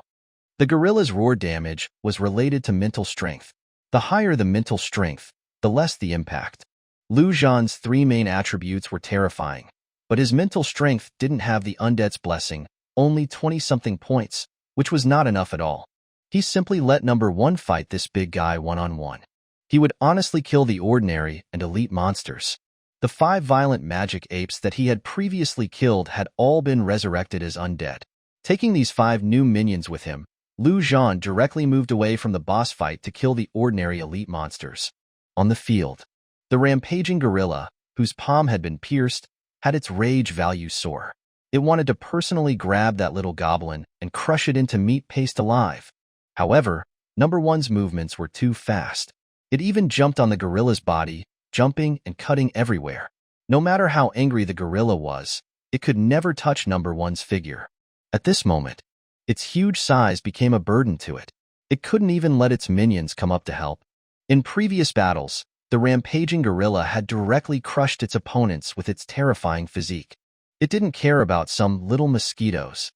The gorilla's roar damage was related to mental strength. The higher the mental strength, the less the impact. Zhan's 3 main attributes were terrifying, but his mental strength didn't have the undead's blessing, only 20-something points, which was not enough at all. He simply let number 1 fight this big guy one-on-one. He would honestly kill the ordinary and elite monsters. The 5 violent magic apes that he had previously killed had all been resurrected as undead. Taking these 5 new minions with him, Zhan directly moved away from the boss fight to kill the ordinary elite monsters. On the field, the rampaging gorilla, whose palm had been pierced, had its rage value soar. It wanted to personally grab that little goblin and crush it into meat paste alive. However, number 1's movements were too fast. It even jumped on the gorilla's body, jumping and cutting everywhere. No matter how angry the gorilla was, it could never touch number 1's figure. At this moment, its huge size became a burden to it. It couldn't even let its minions come up to help. In previous battles, the rampaging gorilla had directly crushed its opponents with its terrifying physique. It didn't care about some little mosquitoes.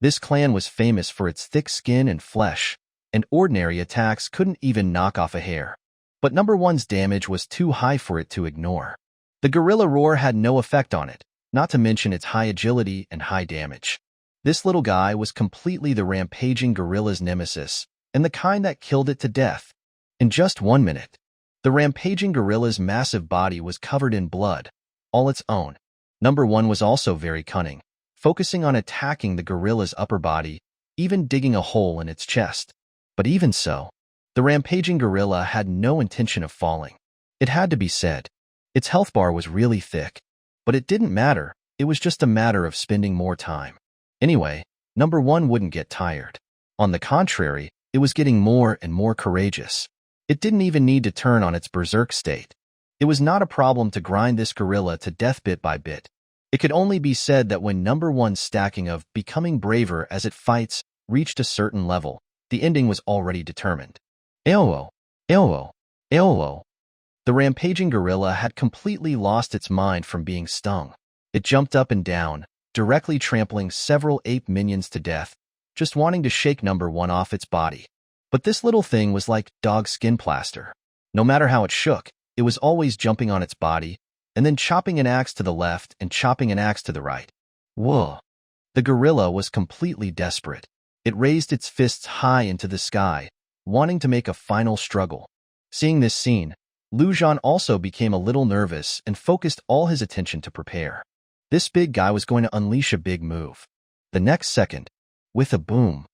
This clan was famous for its thick skin and flesh, and ordinary attacks couldn't even knock off a hair. But number 1's damage was too high for it to ignore. The gorilla roar had no effect on it, not to mention its high agility and high damage. This little guy was completely the rampaging gorilla's nemesis, and the kind that killed it to death. In just 1 minute, the rampaging gorilla's massive body was covered in blood, all its own. Number 1 was also very cunning, focusing on attacking the gorilla's upper body, even digging a hole in its chest. But even so, the rampaging gorilla had no intention of falling. It had to be said. Its health bar was really thick, but it didn't matter. It was just a matter of spending more time. Anyway, number 1 wouldn't get tired. On the contrary, it was getting more and more courageous. It didn't even need to turn on its berserk state. It was not a problem to grind this gorilla to death bit by bit. It could only be said that when number 1's stacking of becoming braver as it fights reached a certain level, the ending was already determined. Ayo, ayo, ayo. The rampaging gorilla had completely lost its mind from being stung. It jumped up and down, directly trampling several ape minions to death, just wanting to shake number 1 off its body. But this little thing was like dog skin plaster. No matter how it shook, it was always jumping on its body, and then chopping an axe to the left and chopping an axe to the right. Whoa! The gorilla was completely desperate. It raised its fists high into the sky, wanting to make a final struggle. Seeing this scene, Zhan also became a little nervous and focused all his attention to prepare. This big guy was going to unleash a big move. The next second, with a boom,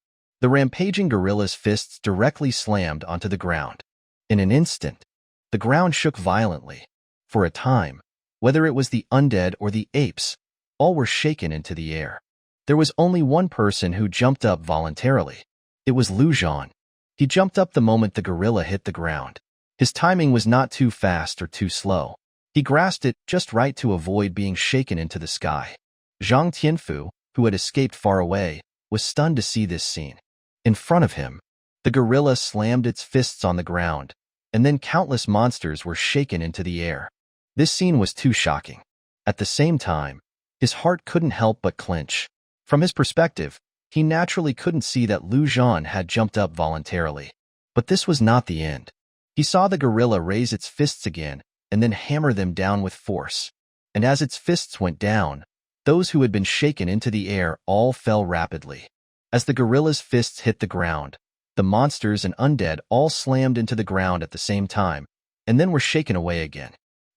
the rampaging gorilla's fists directly slammed onto the ground. In an instant, the ground shook violently. For a time, whether it was the undead or the apes, all were shaken into the air. There was only one person who jumped up voluntarily. It was Zhan. He jumped up the moment the gorilla hit the ground. His timing was not too fast or too slow. He grasped it just right to avoid being shaken into the sky. Zhang Tianfu, who had escaped far away, was stunned to see this scene. In front of him, the gorilla slammed its fists on the ground, and then countless monsters were shaken into the air. This scene was too shocking. At the same time, his heart couldn't help but clench. From his perspective, he naturally couldn't see that Zhan had jumped up voluntarily. But this was not the end. He saw the gorilla raise its fists again and then hammer them down with force. And as its fists went down, those who had been shaken into the air all fell rapidly. As the gorilla's fists hit the ground, the monsters and undead all slammed into the ground at the same time, and then were shaken away again.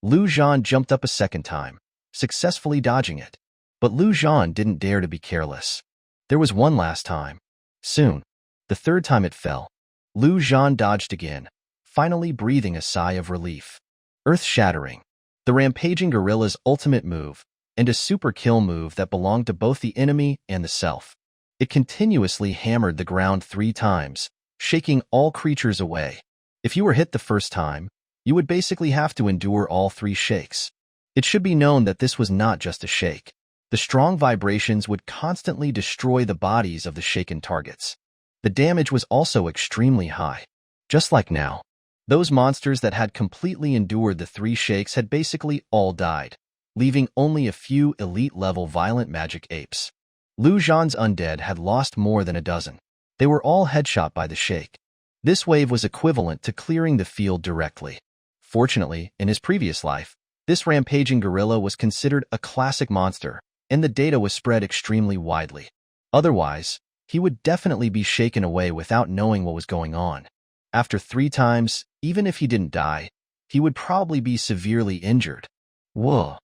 Zhan jumped up a second time, successfully dodging it. But Zhan didn't dare to be careless. There was one last time. Soon, the third time it fell, Zhan dodged again, finally breathing a sigh of relief. Earth-shattering, the rampaging gorilla's ultimate move, and a super kill move that belonged to both the enemy and the self. It continuously hammered the ground 3 times, shaking all creatures away. If you were hit the first time, you would basically have to endure all 3 shakes. It should be known that this was not just a shake. The strong vibrations would constantly destroy the bodies of the shaken targets. The damage was also extremely high. Just like now, those monsters that had completely endured the 3 shakes had basically all died. leaving only a few elite-level violent magic apes. Lu Zhan's undead had lost more than a dozen. They were all headshot by the Sheikh. This wave was equivalent to clearing the field directly. Fortunately, in his previous life, this rampaging gorilla was considered a classic monster, and the data was spread extremely widely. Otherwise, he would definitely be shaken away without knowing what was going on. After 3 times, even if he didn't die, he would probably be severely injured. Whoa.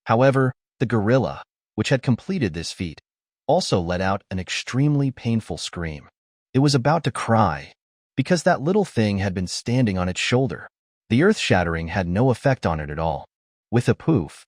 However, the gorilla, which had completed this feat, also let out an extremely painful scream. It was about to cry, because that little thing had been standing on its shoulder. The earth-shattering had no effect on it at all. With a poof,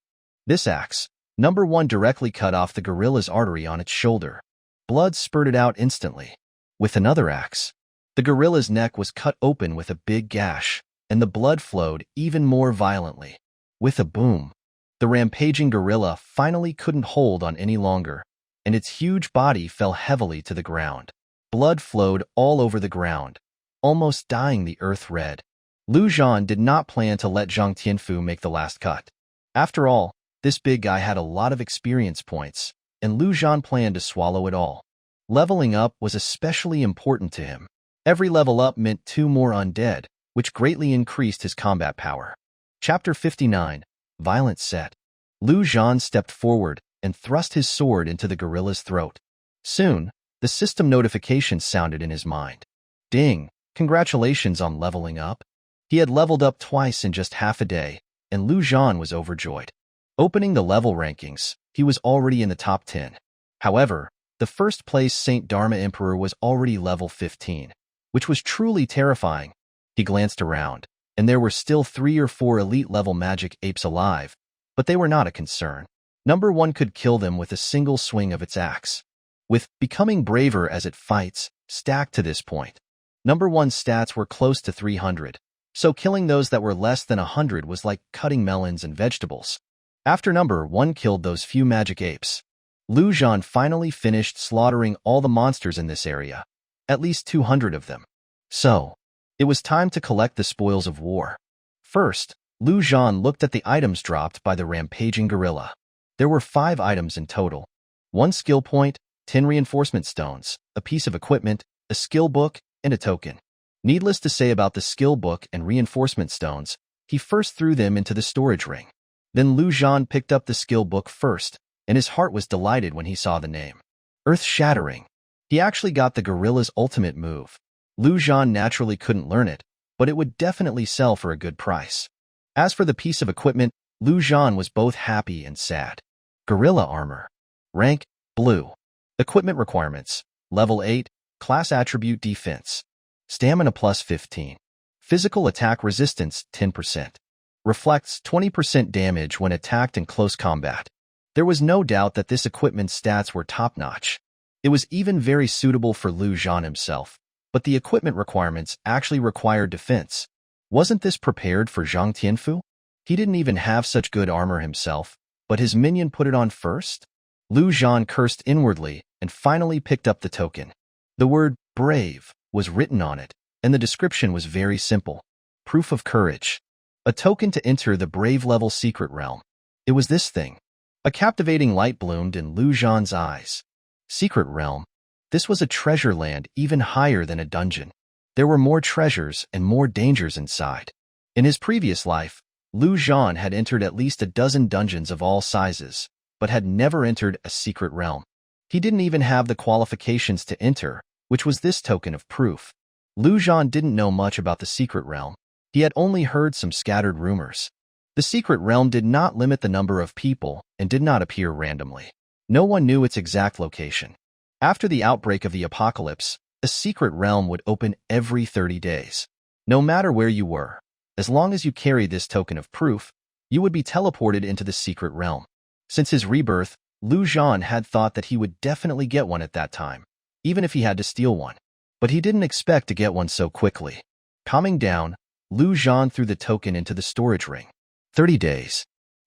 this axe, number 1 directly cut off the gorilla's artery on its shoulder. Blood spurted out instantly. With another axe, the gorilla's neck was cut open with a big gash, and the blood flowed even more violently. With a boom, the rampaging gorilla finally couldn't hold on any longer, and its huge body fell heavily to the ground. Blood flowed all over the ground, almost dyeing the earth red. Lu Zhan did not plan to let Zhang Tianfu make the last cut. After all, this big guy had a lot of experience points, and Lu Zhan planned to swallow it all. Leveling up was especially important to him. Every level up meant 2 more undead, which greatly increased his combat power. Chapter 59, Violent Set. Lu Zhan stepped forward and thrust his sword into the gorilla's throat. Soon, the system notification sounded in his mind. Ding! Congratulations on leveling up. He had leveled up twice in just half a day, and Lu Zhan was overjoyed. Opening the level rankings, he was already in the top 10. However, the first-place Saint Dharma Emperor was already level 15, which was truly terrifying. He glanced around, and there were still 3 or 4 elite-level magic apes alive, but they were not a concern. Number 1 could kill them with a single swing of its axe. With becoming braver as it fights stacked to this point, number 1's stats were close to 300, so killing those that were less than 100 was like cutting melons and vegetables. After number 1 killed those few magic apes, Lu Zhan finally finished slaughtering all the monsters in this area, at least 200 of them. So, it was time to collect the spoils of war. First, Lu Zhan looked at the items dropped by the rampaging gorilla. There were 5 items in total. 1 skill point, 10 reinforcement stones, a piece of equipment, a skill book, and a token. Needless to say about the skill book and reinforcement stones, he first threw them into the storage ring. Then Lu Zhan picked up the skill book first, and his heart was delighted when he saw the name. Earth-shattering. He actually got the gorilla's ultimate move. Lu Zhan naturally couldn't learn it, but it would definitely sell for a good price. As for the piece of equipment, Lu Zhan was both happy and sad. Gorilla armor. Rank, blue. Equipment requirements, level 8, class attribute defense. Stamina plus 15. Physical attack resistance 10%. Reflects 20% damage when attacked in close combat. There was no doubt that this equipment's stats were top-notch. It was even very suitable for Lu Zhan himself, but the equipment requirements actually required defense. Wasn't this prepared for Zhang Tianfu? He didn't even have such good armor himself, but his minion put it on first? Lu Zhan cursed inwardly and finally picked up the token. The word brave was written on it, and the description was very simple. Proof of courage. A token to enter the brave level secret realm. It was this thing. A captivating light bloomed in Lu Zhan's eyes. Secret realm. This was a treasure land even higher than a dungeon. There were more treasures and more dangers inside. In his previous life, Lu Zhan had entered at least a dozen dungeons of all sizes, but had never entered a secret realm. He didn't even have the qualifications to enter, which was this token of proof. Lu Zhan didn't know much about the secret realm. He had only heard some scattered rumors. The secret realm did not limit the number of people and did not appear randomly. No one knew its exact location. After the outbreak of the apocalypse, a secret realm would open every 30 days. No matter where you were, as long as you carried this token of proof, you would be teleported into the secret realm. Since his rebirth, Lu Zhan had thought that he would definitely get one at that time, even if he had to steal one. But he didn't expect to get one so quickly. Calming down, Lu Zhan threw the token into the storage ring. 30 days.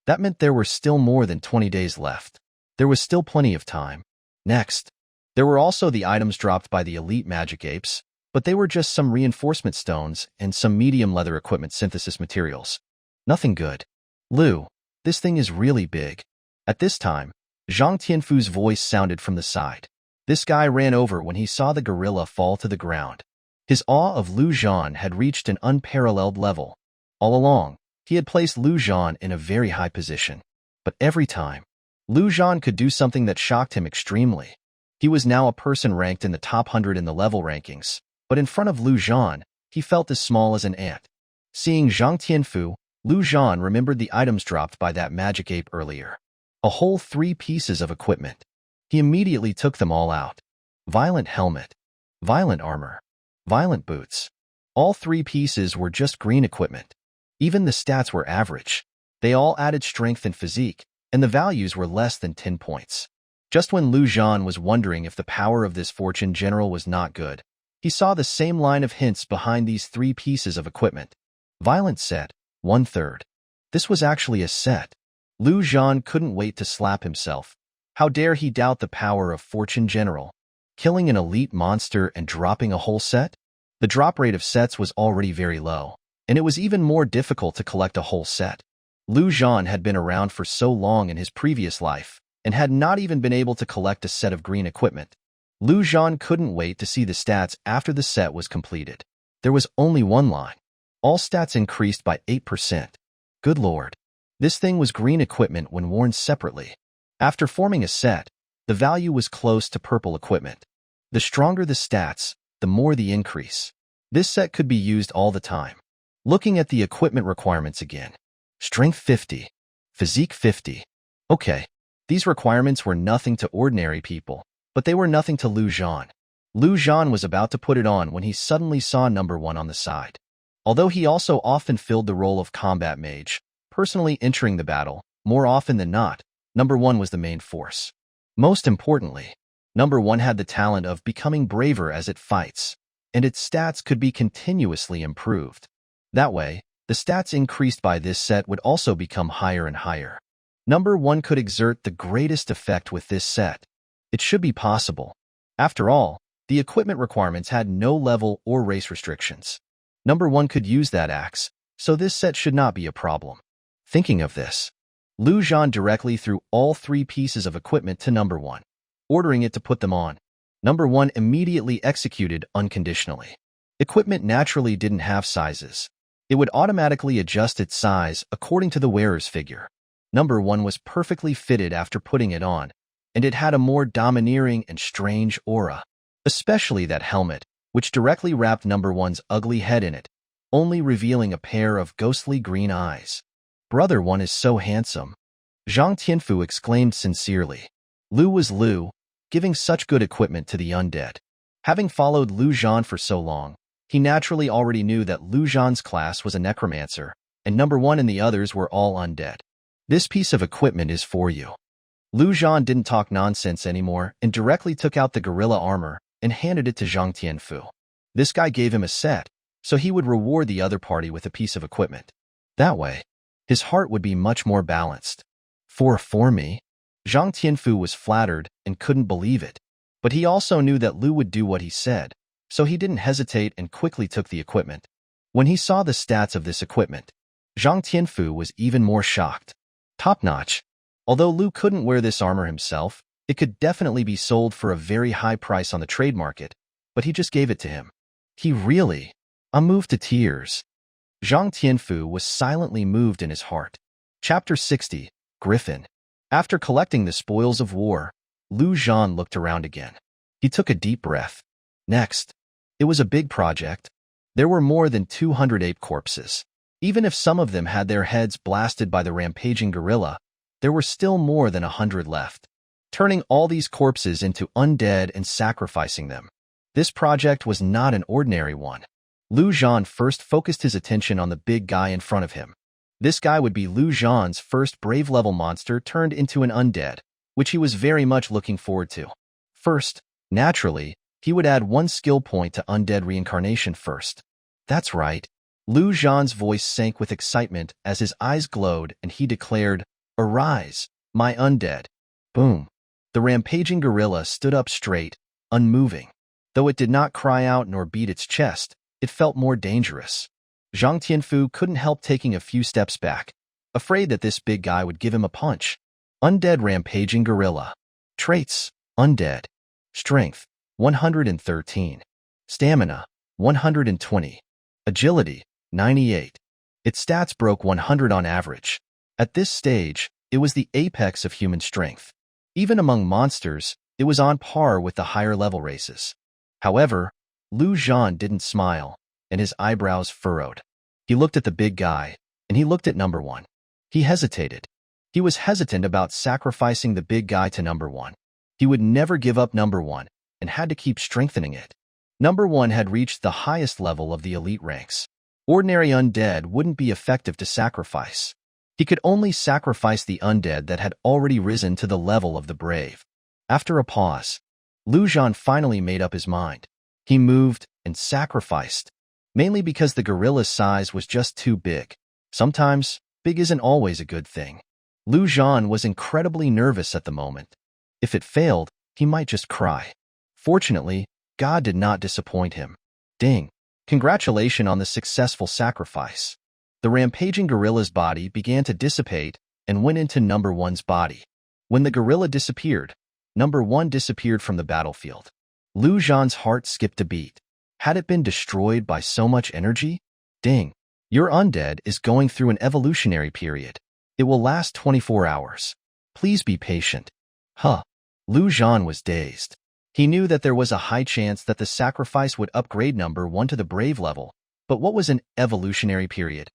That meant there were still more than 20 days left. There was still plenty of time. Next, there were also the items dropped by the elite magic apes, but they were just some reinforcement stones and some medium leather equipment synthesis materials. Nothing good. Lu, This thing is really big. At this time, Zhang Tianfu's voice sounded from the side. This guy ran over when he saw the gorilla fall to the ground. His awe of Lu Zhan had reached an unparalleled level. All along, he had placed Lu Zhan in a very high position. But every time, Lu Zhan could do something that shocked him extremely. He was now a person ranked in the top 100 in the level rankings, but in front of Lu Zhan, he felt as small as an ant. Seeing Zhang Tianfu, Lu Zhan remembered the items dropped by that magic ape earlier. A whole 3 pieces of equipment. He immediately took them all out. Violent helmet, violent armor, violent boots. All 3 pieces were just green equipment. Even the stats were average. They all added strength and physique, and the values were less than 10 points. Just when Lu Zhan was wondering if the power of this fortune general was not good, he saw the same line of hints behind these 3 pieces of equipment. Violent set, 1/3. This was actually a set. Lu Zhan couldn't wait to slap himself. How dare he doubt the power of Fortune General? Killing an elite monster and dropping a whole set? The drop rate of sets was already very low, and it was even more difficult to collect a whole set. Lu Zhan had been around for so long in his previous life, and had not even been able to collect a set of green equipment. Lu Zhan couldn't wait to see the stats after the set was completed. There was only one line. All stats increased by 8%. Good lord. This thing was green equipment when worn separately. After forming a set, the value was close to purple equipment. The stronger the stats, the more the increase. This set could be used all the time. Looking at the equipment requirements again. Strength 50. Physique 50. Okay, these requirements were nothing to ordinary people, but they were nothing to Lu Zhan. Lu Zhan was about to put it on when he suddenly saw number 1 on the side. Although he also often filled the role of combat mage, personally entering the battle, more often than not, number 1 was the main force. Most importantly, number 1 had the talent of becoming braver as it fights, and its stats could be continuously improved. That way, the stats increased by this set would also become higher and higher. Number 1 could exert the greatest effect with this set. It should be possible. After all, the equipment requirements had no level or race restrictions. Number 1 could use that axe, so this set should not be a problem. Thinking of this, Lu Zhan directly threw all 3 pieces of equipment to number 1, ordering it to put them on. Number 1 immediately executed unconditionally. Equipment naturally didn't have sizes. It would automatically adjust its size according to the wearer's figure. Number 1 was perfectly fitted after putting it on, and it had a more domineering and strange aura, especially that helmet, which directly wrapped number 1's ugly head in it, only revealing a pair of ghostly green eyes. Brother 1 is so handsome. Zhang Tianfu exclaimed sincerely. Lu was Lu, giving such good equipment to the undead. Having followed Lu Zhan for so long, he naturally already knew that Lu Zhan's class was a necromancer, and number 1 and the others were all undead. This piece of equipment is for you. Lu Zhan didn't talk nonsense anymore and directly took out the gorilla armor and handed it to Zhang Tianfu. This guy gave him a set, so he would reward the other party with a piece of equipment. That way, his heart would be much more balanced. For me? Zhang Tianfu was flattered and couldn't believe it. But he also knew that Lu would do what he said, so he didn't hesitate and quickly took the equipment. When he saw the stats of this equipment, Zhang Tianfu was even more shocked. Top-notch. Although Lu couldn't wear this armor himself, it could definitely be sold for a very high price on the trade market, but he just gave it to him. I'm moved to tears. Zhang Tianfu was silently moved in his heart. Chapter 60, Griffin. After collecting the spoils of war, Lu Zhan looked around again. He took a deep breath. Next. It was a big project. There were more than 200 ape corpses. Even if some of them had their heads blasted by the rampaging gorilla, there were still more than 100 left. Turning all these corpses into undead and sacrificing them. This project was not an ordinary one. Lu Zhan first focused his attention on the big guy in front of him. This guy would be Lu Zhan's first brave level monster turned into an undead, which he was very much looking forward to. First, naturally, he would add 1 skill point to undead reincarnation first. That's right. Lu Zhan's voice sank with excitement as his eyes glowed and he declared, "Arise, my undead." Boom. The rampaging gorilla stood up straight, unmoving. Though it did not cry out nor beat its chest, it felt more dangerous. Zhang Tianfu couldn't help taking a few steps back. afraid that this big guy would give him a punch. Undead rampaging gorilla. Traits: undead. Strength: 113. Stamina: 120. Agility: 98. Its stats broke 100 on average. At this stage, it was the apex of human strength. Even among monsters, it was on par with the higher-level races. However, Zhan didn't smile, and his eyebrows furrowed. He looked at the big guy, and he looked at number 1. He hesitated. He was hesitant about sacrificing the big guy to number 1. He would never give up number 1, and had to keep strengthening it. Number 1 had reached the highest level of the elite ranks. Ordinary undead wouldn't be effective to sacrifice. He could only sacrifice the undead that had already risen to the level of the brave. After a pause, Zhan finally made up his mind. He moved and sacrificed, mainly because the gorilla's size was just too big. Sometimes, big isn't always a good thing. Zhan was incredibly nervous at the moment. If it failed, he might just cry. Fortunately, God did not disappoint him. Ding! Congratulations on the successful sacrifice. The rampaging gorilla's body began to dissipate and went into number 1's body. When the gorilla disappeared, number 1 disappeared from the battlefield. Zhan's heart skipped a beat. Had it been destroyed by so much energy? Ding! Your undead is going through an evolutionary period. It will last 24 hours. Please be patient. Zhan was dazed. He knew that there was a high chance that the sacrifice would upgrade number 1 to the brave level, but what was an evolutionary period?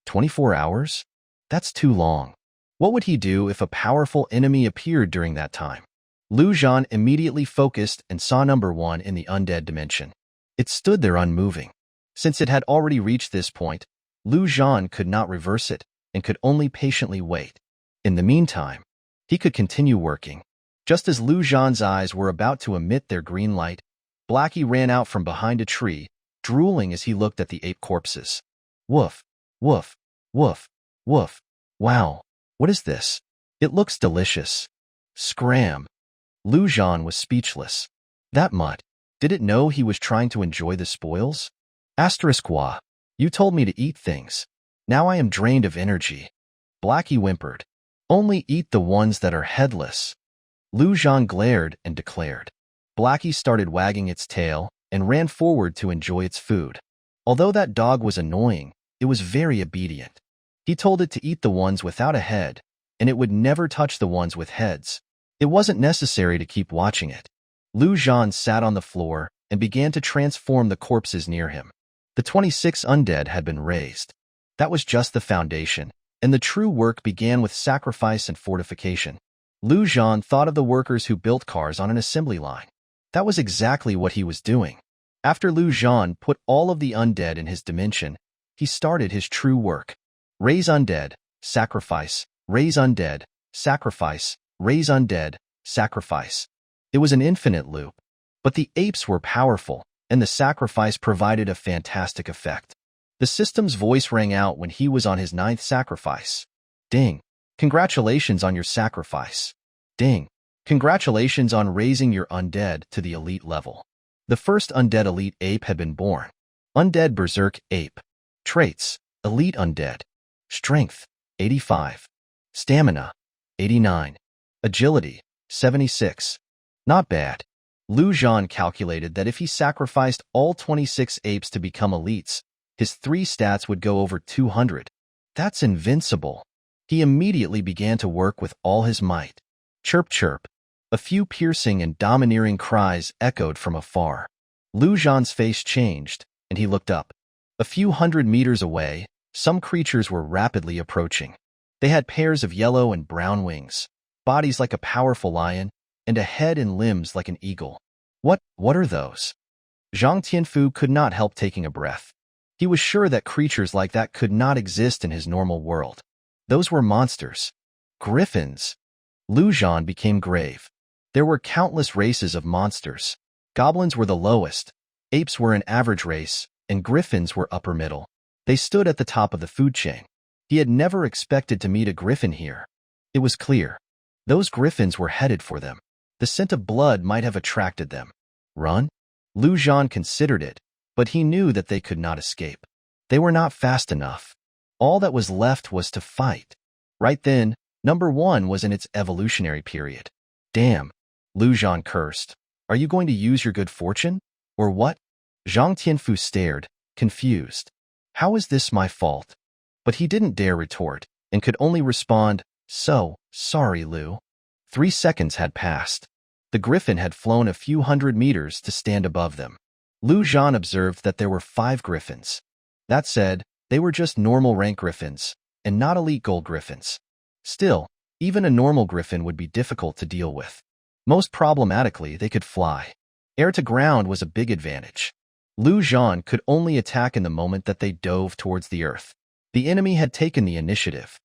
24 hours? That's too long. What would he do if a powerful enemy appeared during that time? Zhan immediately focused and saw number 1 in the undead dimension. It stood there unmoving. Since it had already reached this point, Zhan could not reverse it and could only patiently wait. In the meantime, he could continue working. Just as Zhan's eyes were about to emit their green light, Blackie ran out from behind a tree, drooling as he looked at the ape corpses. Woof, woof, woof, woof. Wow, what is this? It looks delicious. Scram. Zhan was speechless. That mutt, did it know he was trying to enjoy the spoils? Wah, you told me to eat things. Now I am drained of energy. Blackie whimpered. Only eat the ones that are headless. Zhan glared and declared. Blackie started wagging its tail and ran forward to enjoy its food. Although that dog was annoying, it was very obedient. He told it to eat the ones without a head, and it would never touch the ones with heads. It wasn't necessary to keep watching it. Zhan sat on the floor and began to transform the corpses near him. The 26 undead had been raised. That was just the foundation, and the true work began with sacrifice and fortification. Zhan thought of the workers who built cars on an assembly line. That was exactly what he was doing. After Zhan put all of the undead in his dimension, he started his true work. Raise undead, sacrifice, raise undead, sacrifice, raise undead, sacrifice. It was an infinite loop. But the apes were powerful, and the sacrifice provided a fantastic effect. The system's voice rang out when he was on his 9th sacrifice. Ding! Congratulations on your sacrifice. Ding! Congratulations on raising your undead to the elite level. The first undead elite ape had been born. Undead Berserk Ape. Traits: Elite Undead. Strength: 85. Stamina: 89. Agility: 76. Not bad. Zhan calculated that if he sacrificed all 26 apes to become elites, his 3 stats would go over 200. That's invincible. He immediately began to work with all his might. Chirp chirp. A few piercing and domineering cries echoed from afar. Zhan's face changed, and he looked up. A few 100 meters away, some creatures were rapidly approaching. They had pairs of yellow and brown wings, bodies like a powerful lion, and a head and limbs like an eagle. What are those? Zhang Tianfu could not help taking a breath. He was sure that creatures like that could not exist in his normal world. Those were monsters. Griffins. Zhan became grave. There were countless races of monsters. Goblins were the lowest, apes were an average race, and griffins were upper middle. They stood at the top of the food chain. He had never expected to meet a griffin here. It was clear. Those griffins were headed for them. The scent of blood might have attracted them. Run? Zhan considered it, but he knew that they could not escape. They were not fast enough. All that was left was to fight. Right then, number 1 was in its evolutionary period. Damn, Lu Zhan cursed. Are you going to use your good fortune? Or what? Zhang Tianfu stared, confused. How is this my fault? But he didn't dare retort, and could only respond, so, sorry, Lu. 3 seconds had passed. The griffin had flown a few hundred meters to stand above them. Lu Zhan observed that there were 5 griffins. That said, they were just normal rank griffins, and not elite gold griffins. Still, even a normal griffin would be difficult to deal with. Most problematically, they could fly. Air to ground was a big advantage. Lu Zhan could only attack in the moment that they dove towards the earth. The enemy had taken the initiative,